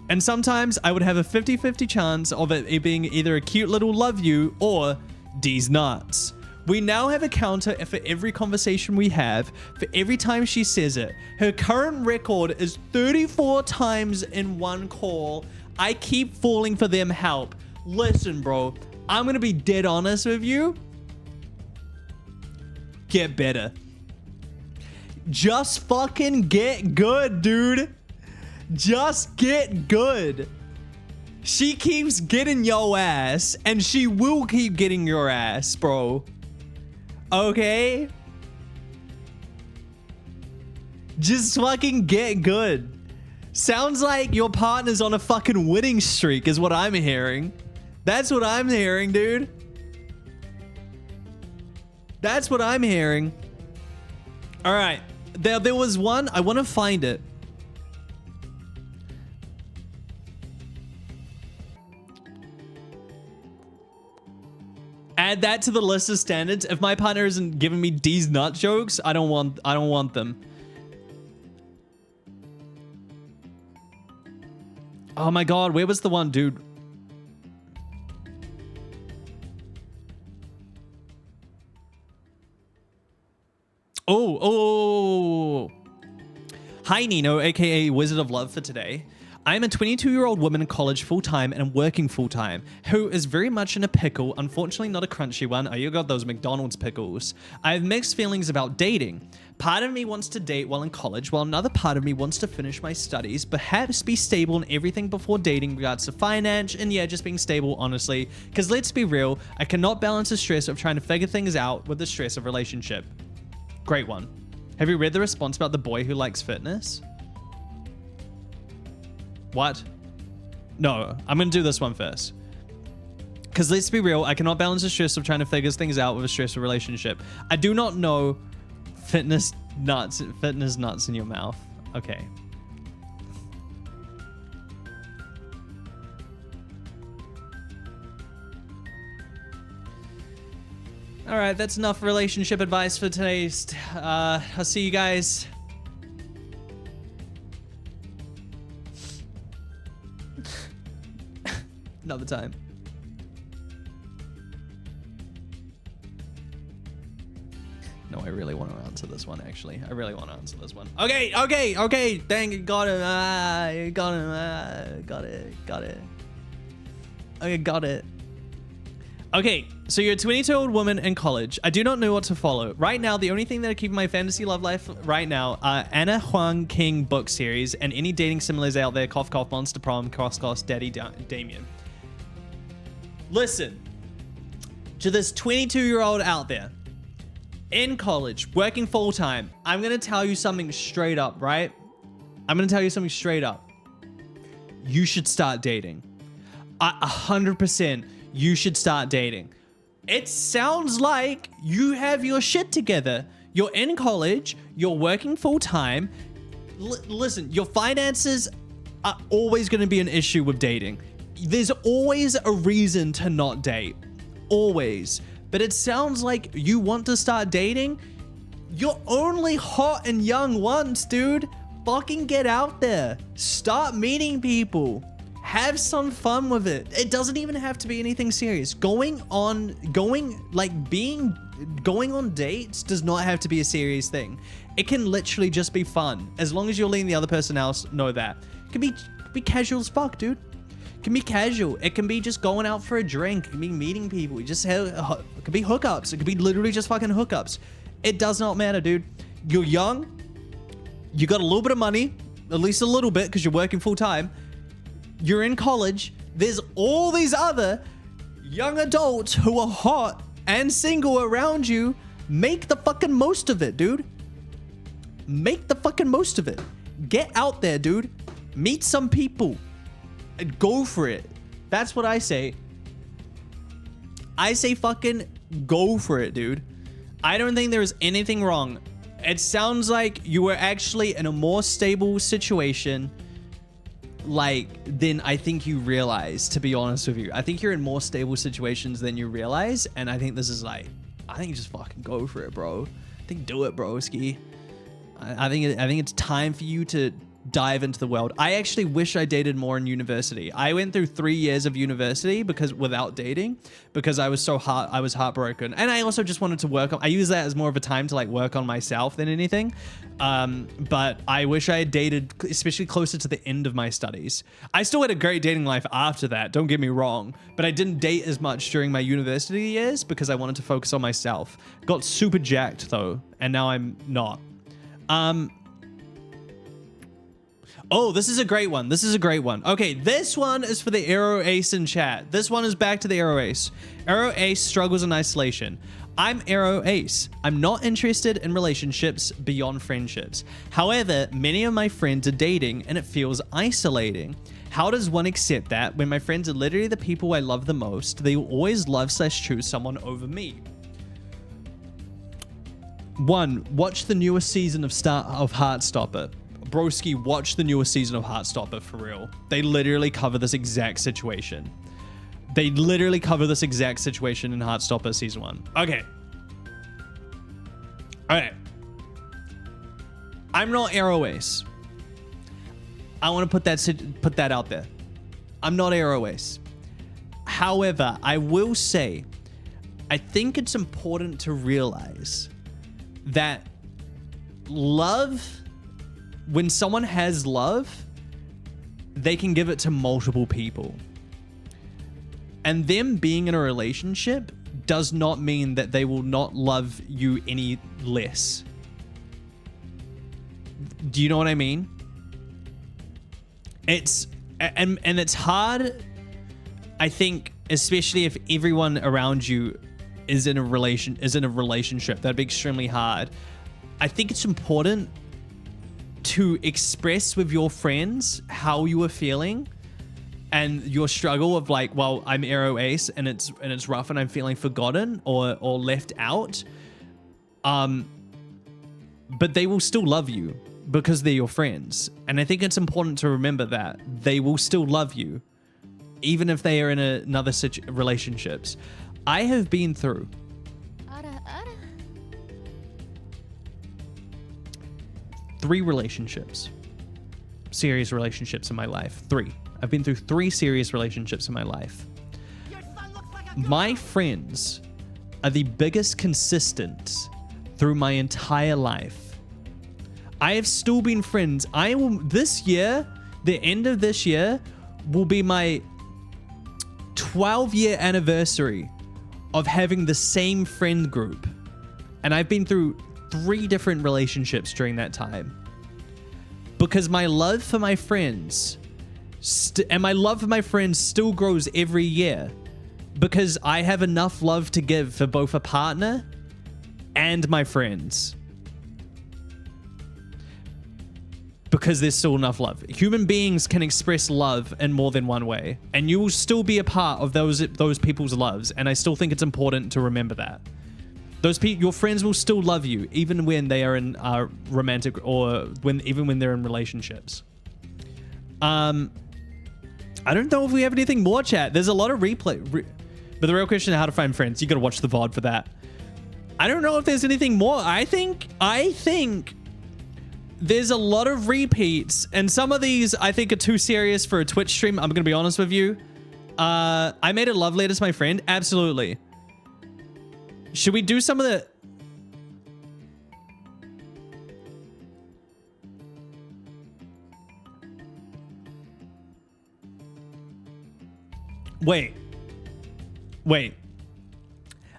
and sometimes I would have a 50-50 chance of it being either a cute little love you or D's nuts. We now have a counter for every conversation we have, for every time she says it. Her current record is 34 times in one call. I keep falling for them help. Listen, bro, I'm gonna be dead honest with you. Get better. Just fucking get good, dude. Just get good. She keeps getting your ass, and she will keep getting your ass, bro. Okay? Just fucking get good. Sounds like your partner's on a fucking winning streak is what I'm hearing. That's what I'm hearing, dude. That's what I'm hearing. All right. There was one. I want to find it. Add that to the list of standards. If my partner isn't giving me D's nut jokes, I don't want them. Oh my god, where was the one, dude? Oh. Hi, Nino, aka Wizard of Love for today. I'm a 22-year-old woman in college full-time and working full-time who is very much in a pickle, unfortunately not a crunchy one. Oh, you got those McDonald's pickles. I have mixed feelings about dating. Part of me wants to date while in college, while another part of me wants to finish my studies, perhaps be stable in everything before dating regards to finance, and yeah, just being stable, honestly. Because let's be real, I cannot balance the stress of trying to figure things out with the stress of relationship. Great one. Have you read the response about the boy who likes fitness? What? No, I'm gonna do this one first. Because let's be real, I cannot balance the stress of trying to figure things out with a stressful relationship. I do not know fitness nuts in your mouth. Okay. All right, that's enough relationship advice for today's. I'll see you guys. Another time. No, I really want to answer this one, actually. I really want to answer this one. Okay. Dang it, got him. Got him. Got it. Okay, got it. Okay, so you're a 22-year-old woman in college. I do not know what to follow. Right now, the only thing that are keeping my fantasy love life right now are Anna Huang King book series and any dating similars out there. Cough, cough, Monster Prom, cross, cross, Daddy Damien. Listen, to this 22-year-old out there, in college, working full-time, I'm going to tell you something straight up, right? I'm going to tell you something straight up. You should start dating. 100%, you should start dating. It sounds like you have your shit together. You're in college, you're working full-time. Listen, your finances are always going to be an issue with dating. There's always a reason to not date. Always. But it sounds like you want to start dating. You're only hot and young once, dude. Fucking get out there. Start meeting people. Have some fun with it. It doesn't even have to be anything serious. Going on dates does not have to be a serious thing. It can literally just be fun. As long as you're letting the other person else know that. It can be casual as fuck, dude. It can be casual. It can be just going out for a drink. It can be meeting people. It could be hookups. It could be literally just fucking hookups. It does not matter, dude. You're young. You got a little bit of money, at least a little bit, because you're working full time. You're in college. There's all these other young adults who are hot and single around you. Make the fucking most of it, dude. Make the fucking most of it. Get out there, dude. Meet some people. And go for it. That's what I say. I say fucking go for it, dude. I don't think there's anything wrong. It sounds like you were actually in a more stable situation than I think you realize, to be honest with you. I think you're in more stable situations than you realize, and I think this is I think just fucking go for it, bro. I think do it, broski. I think it's time for you to dive into the world. I actually wish I dated more in university. I went through 3 years of university without dating because I was heartbroken, and I also just wanted to work on. I use that as more of a time to work on myself than anything. But I wish I had dated, especially closer to the end of my studies. I still had a great dating life after that. Don't get me wrong, but I didn't date as much during my university years because I wanted to focus on myself. Got super jacked though, and now I'm not. Oh, this is a great one. Okay, this one is for the Arrow Ace in chat. This one is back to the Arrow Ace. Arrow Ace struggles in isolation. I'm Arrow Ace. I'm not interested in relationships beyond friendships. However, many of my friends are dating and it feels isolating. How does one accept that when my friends are literally the people I love the most? They will always love/choose someone over me. 1. Watch the newest season of Heartstopper. Broski, watch the newest season of Heartstopper for real. They literally cover this exact situation. in Heartstopper season 1. Okay. Alright. I'm not Arrow Ace. I want to put that out there. I'm not Arrow Ace. However, I will say, I think it's important to realize that when someone has love, they can give it to multiple people. And them being in a relationship does not mean that they will not love you any less. Do you know what I mean? It's hard, I think, especially if everyone around you is in a relationship. That'd be extremely hard. I think it's important to express with your friends how you are feeling and your struggle of well, I'm Arrow Ace and it's rough and I'm feeling forgotten or left out. But they will still love you because they're your friends. And I think it's important to remember that they will still love you even if they are in another relationships. I have been through 3 relationships. Serious relationships in my life. 3. I've been through 3 serious relationships in my life. My friends are the biggest consistents through my entire life. I have still been friends. This year, the end of this year, will be my 12-year anniversary of having the same friend group. And I've been through 3 different relationships during that time. Because my love for my friends, still grows every year. Because I have enough love to give for both a partner and my friends. Because there's still enough love. Human beings can express love in more than one way, and you will still be a part of those people's loves. And I still think it's important to remember that your friends will still love you even when they are in romantic or even when they're in relationships. I don't know if we have anything more, chat. There's a lot of replay. But the real question is how to find friends. You got to watch the VOD for that. I don't know if there's anything more. I think there's a lot of repeats, and some of these I think are too serious for a Twitch stream. I'm going to be honest with you. I made a love letter to my friend. Absolutely. Should we do some of the... Wait.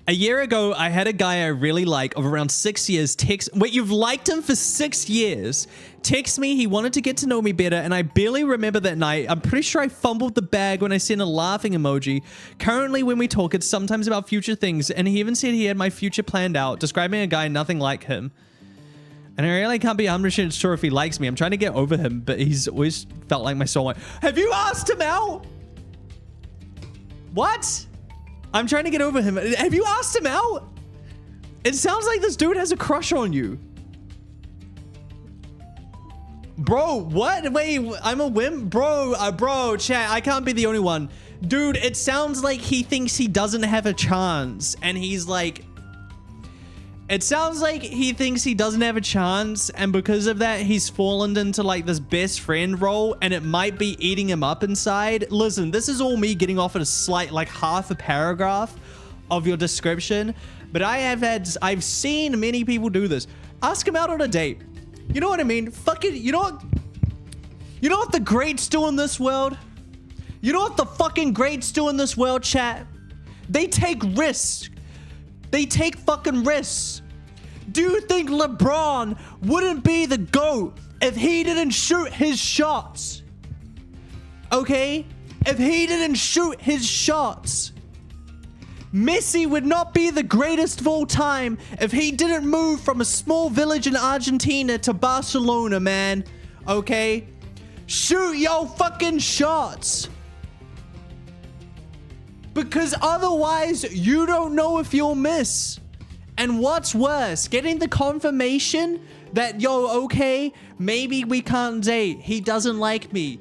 A year ago, I had a guy I really like of around 6 years wait, you've liked him for 6 years. Text me, he wanted to get to know me better, and I barely remember that night. I'm pretty sure I fumbled the bag when I sent a laughing emoji. Currently, when we talk, it's sometimes about future things, and he even said he had my future planned out, describing a guy nothing like him. And I really can't be 100% sure if he likes me. I'm trying to get over him, but he's always felt like my soulmate. Have you asked him out? What? I'm trying to get over him. Have you asked him out? It sounds like this dude has a crush on you. Bro, what? Wait, I'm a wimp? Bro, chat, I can't be the only one. Dude, it sounds like he thinks he doesn't have a chance. And he's like... It sounds like he thinks he doesn't have a chance, and because of that, he's fallen into like this best friend role, and it might be eating him up inside. Listen, this is all me getting off at a slight, like half a paragraph of your description, but I've seen many people do this. Ask him out on a date. You know what I mean? Fucking, you know what the greats do in this world? You know what the fucking greats do in this world, chat? They take risks. They take fucking risks. Do you think LeBron wouldn't be the GOAT if he didn't shoot his shots? Okay? If he didn't shoot his shots. Messi would not be the greatest of all time if he didn't move from a small village in Argentina to Barcelona, man. Okay? Shoot your fucking shots. Because otherwise, you don't know if you'll miss. And what's worse, getting the confirmation that, yo, okay, maybe we can't date. He doesn't like me.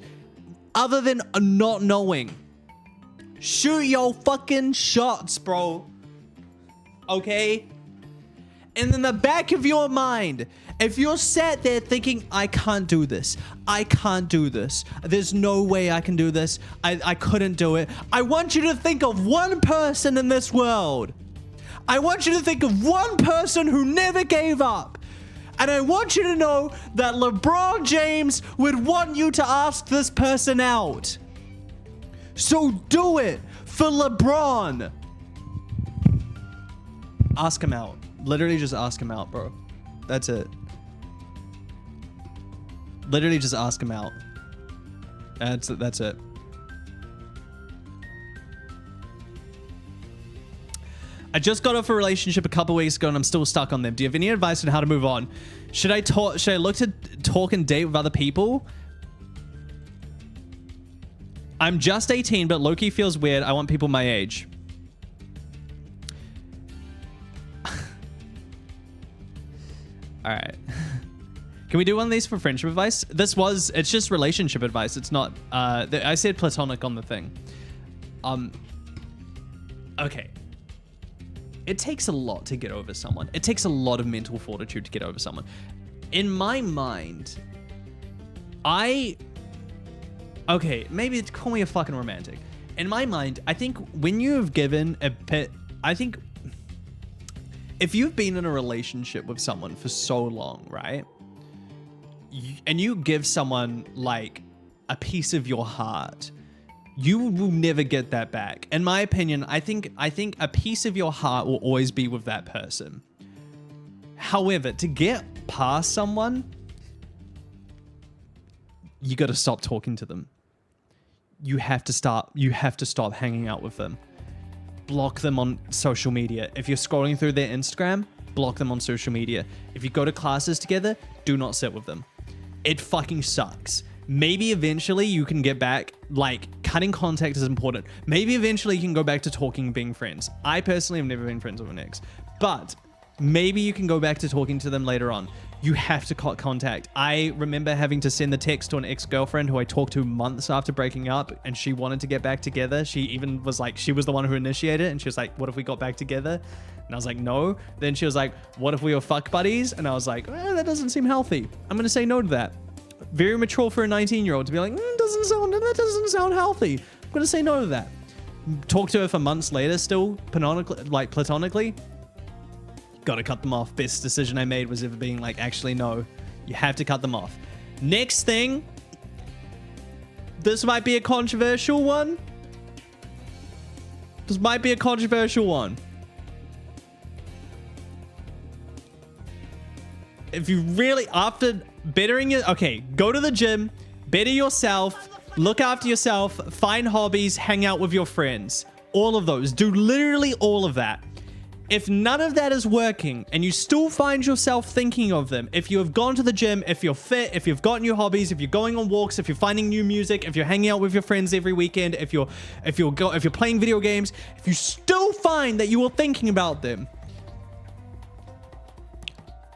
Other than not knowing. Shoot your fucking shots, bro. Okay? And in the back of your mind, if you're sat there thinking, I can't do this. I can't do this. There's no way I can do this. I couldn't do it. I want you to think of one person in this world. I want you to think of one person who never gave up. And I want you to know that LeBron James would want you to ask this person out. So do it for LeBron. Ask him out. Literally just ask him out, bro. That's it. Literally just ask him out. That's it. I just got off a relationship a couple weeks ago and I'm still stuck on them. Do you have any advice on how to move on? Should I look to talk and date with other people? I'm just 18, but low-key feels weird. I want people my age. All right. Can we do one of these for friendship advice? It's just relationship advice. It's not, I said platonic on the thing. Okay. It takes a lot to get over someone. It takes a lot of mental fortitude to get over someone. in my mind, okay, maybe call me a fucking romantic. In my mind, I think when you have given I think if you've been in a relationship with someone for so long, right? And you give someone like a piece of your heart, you will never get that back. In my opinion, I think a piece of your heart will always be with that person. However, to get past someone, you got to stop talking to them. You have to stop hanging out with them. Block them on social media. If you're scrolling through their Instagram, block them on social media. If you go to classes together, do not sit with them. It fucking sucks. Maybe eventually you can get back, like cutting contact is important. Maybe eventually you can go back to talking, being friends. I personally have never been friends with an ex, but maybe you can go back to talking to them later on. You have to cut contact. I remember having to send the text to an ex-girlfriend who I talked to months after breaking up, and she wanted to get back together. She even was like, she was the one who initiated it, and she was like, what if we got back together? And I was like, no. Then she was like, what if we were fuck buddies? And I was like, that doesn't seem healthy. I'm going to say no to that. Very mature for a 19-year-old to be like, that doesn't sound healthy. I'm going to say no to that. Talk to her for months later still, platonically. Got to cut them off. Best decision I made was ever being like, actually, no, you have to cut them off. Next thing, this might be a controversial one. If you really, after bettering it, okay, go to the gym, better yourself, look after yourself, find hobbies, hang out with your friends. All of those. Do literally all of that. If none of that is working and you still find yourself thinking of them, if you have gone to the gym, if you're fit, if you've got new hobbies, if you're going on walks, if you're finding new music, if you're hanging out with your friends every weekend, if you're playing video games, if you still find that you are thinking about them,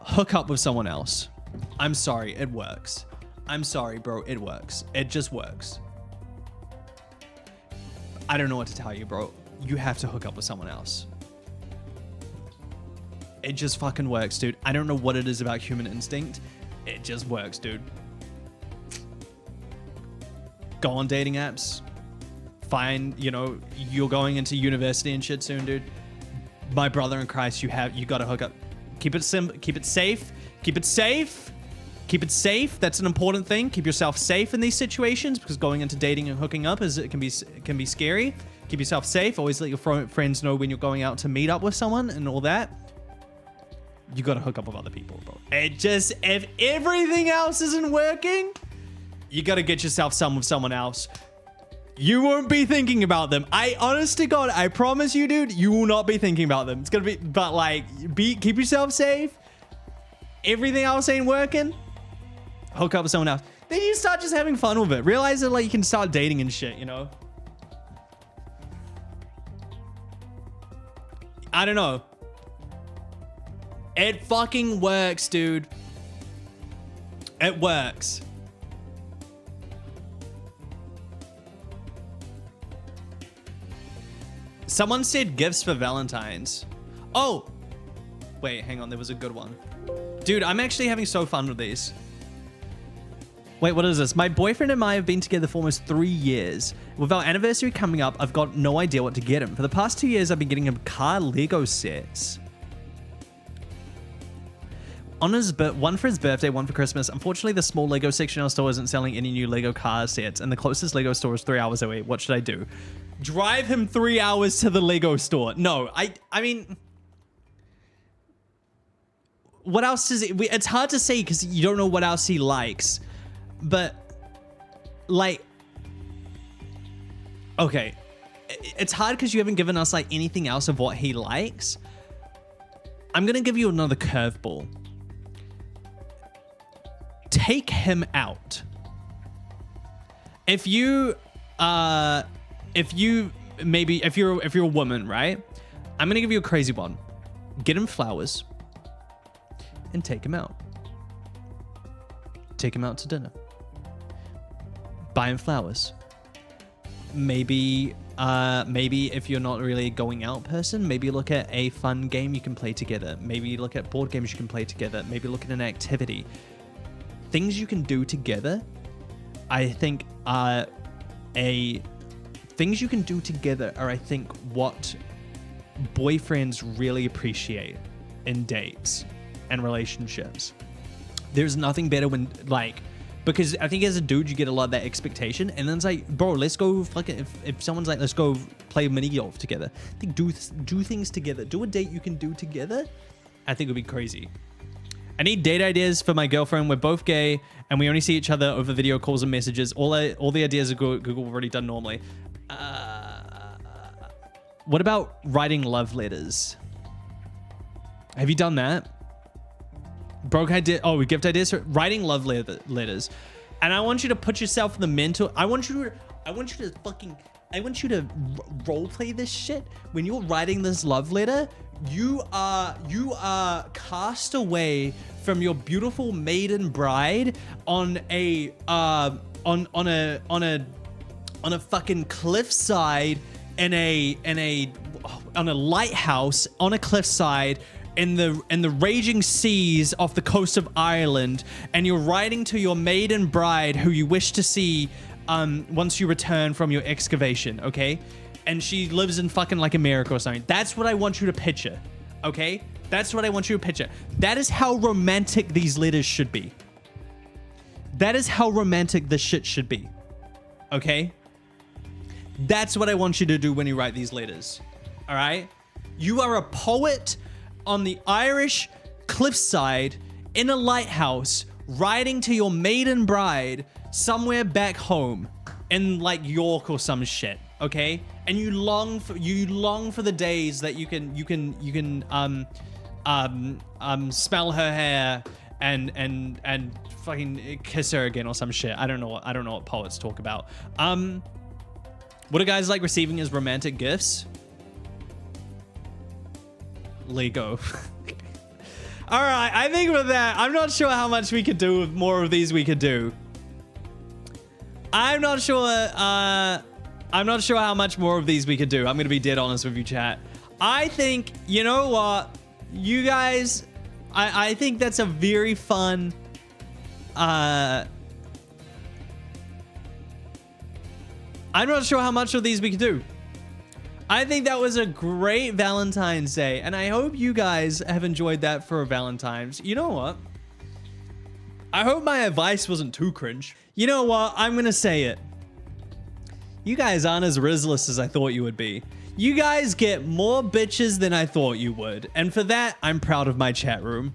hook up with someone else. I'm sorry, it works. I'm sorry, bro, it works. It just works. I don't know what to tell you, bro. You have to hook up with someone else. It just fucking works, dude. I don't know what it is about human instinct. It just works, dude. Go on dating apps. Find, you're going into university and shit soon, dude. My brother in Christ, you gotta hook up. Keep it simple. Keep it safe. Keep it safe. Keep it safe. That's an important thing. Keep yourself safe in these situations, because going into dating and hooking up it can be scary. Keep yourself safe. Always let your friends know when you're going out to meet up with someone and all that. You gotta hook up with other people, bro. If everything else isn't working, you gotta get yourself with someone else. You won't be thinking about them. Honest to God, I promise you, dude, you will not be thinking about them. It's gonna be, but like, keep yourself safe. Everything else ain't working, hook up with someone else. Then you start just having fun with it. Realize that like you can start dating and shit, I don't know. It fucking works, dude. It works. Someone said gifts for Valentine's. Oh, wait, hang on. There was a good one. Dude, I'm actually having so fun with these. Wait, what is this? My boyfriend and I have been together for almost 3 years. With our anniversary coming up, I've got no idea what to get him. For the past 2 years, I've been getting him car Lego sets. One for his birthday, one for Christmas. Unfortunately, the small Lego section in our store isn't selling any new Lego car sets, and the closest Lego store is 3 hours away. What should I do? Drive him 3 hours to the Lego store. No, I mean, what else is it? It's hard to say because you don't know what else he likes, but like, okay, it's hard because you haven't given us like anything else of what he likes. I'm gonna give you another curveball. Take him out. If you're a woman, right? I'm gonna give you a crazy one. Get him flowers and take him out. Take him out to dinner. Buy him flowers. Maybe maybe if you're not really a going out person, maybe look at a fun game you can play together. Maybe look at board games you can play together. Maybe look at an activity. Things you can do together, I think things you can do together are, I think, what boyfriends really appreciate in dates and relationships. There's nothing better when, like, because I think as a dude, you get a lot of that expectation. And then it's like, bro, let's go fucking, if someone's like, let's go play mini golf together. I think do things together. Do a date you can do together. I think it would be crazy. I need date ideas for my girlfriend. We're both gay and we only see each other over video calls and messages. All the ideas are Google already done normally. What about writing love letters? Have you done that? Broke idea. Oh, we gift ideas for writing love letters. And I want you to put yourself in the mental. I want you to role play this shit. When you're writing this love letter, you are cast away from your beautiful maiden bride on a fucking cliffside in a lighthouse on a cliffside in the raging seas off the coast of Ireland, and you're writing to your maiden bride who you wish to see once you return from your excavation, okay? And she lives in fucking like America or something. That's what I want you to picture, okay? That's what I want you to picture. That is how romantic these letters should be. That is how romantic this shit should be, okay? That's what I want you to do when you write these letters, all right? You are a poet on the Irish cliffside in a lighthouse writing to your maiden bride somewhere back home in like York or some shit, okay? And you long for the days that you can smell her hair and fucking kiss her again or some shit. I don't know what poets talk about. What do guys like receiving as romantic gifts? Lego. All right, I think with that, I'm not sure how much we could do with more of these we could do. I'm not sure how much more of these we could do. I'm gonna be dead honest with you, chat. I think, you know what? You guys, I think that's a very fun, I'm not sure how much of these we could do. I think that was a great Valentine's Day, and I hope you guys have enjoyed that for Valentine's. You know what? I hope my advice wasn't too cringe. You know what? I'm gonna say it. You guys aren't as rizzless as I thought you would be. You guys get more bitches than I thought you would, and for that, I'm proud of my chat room.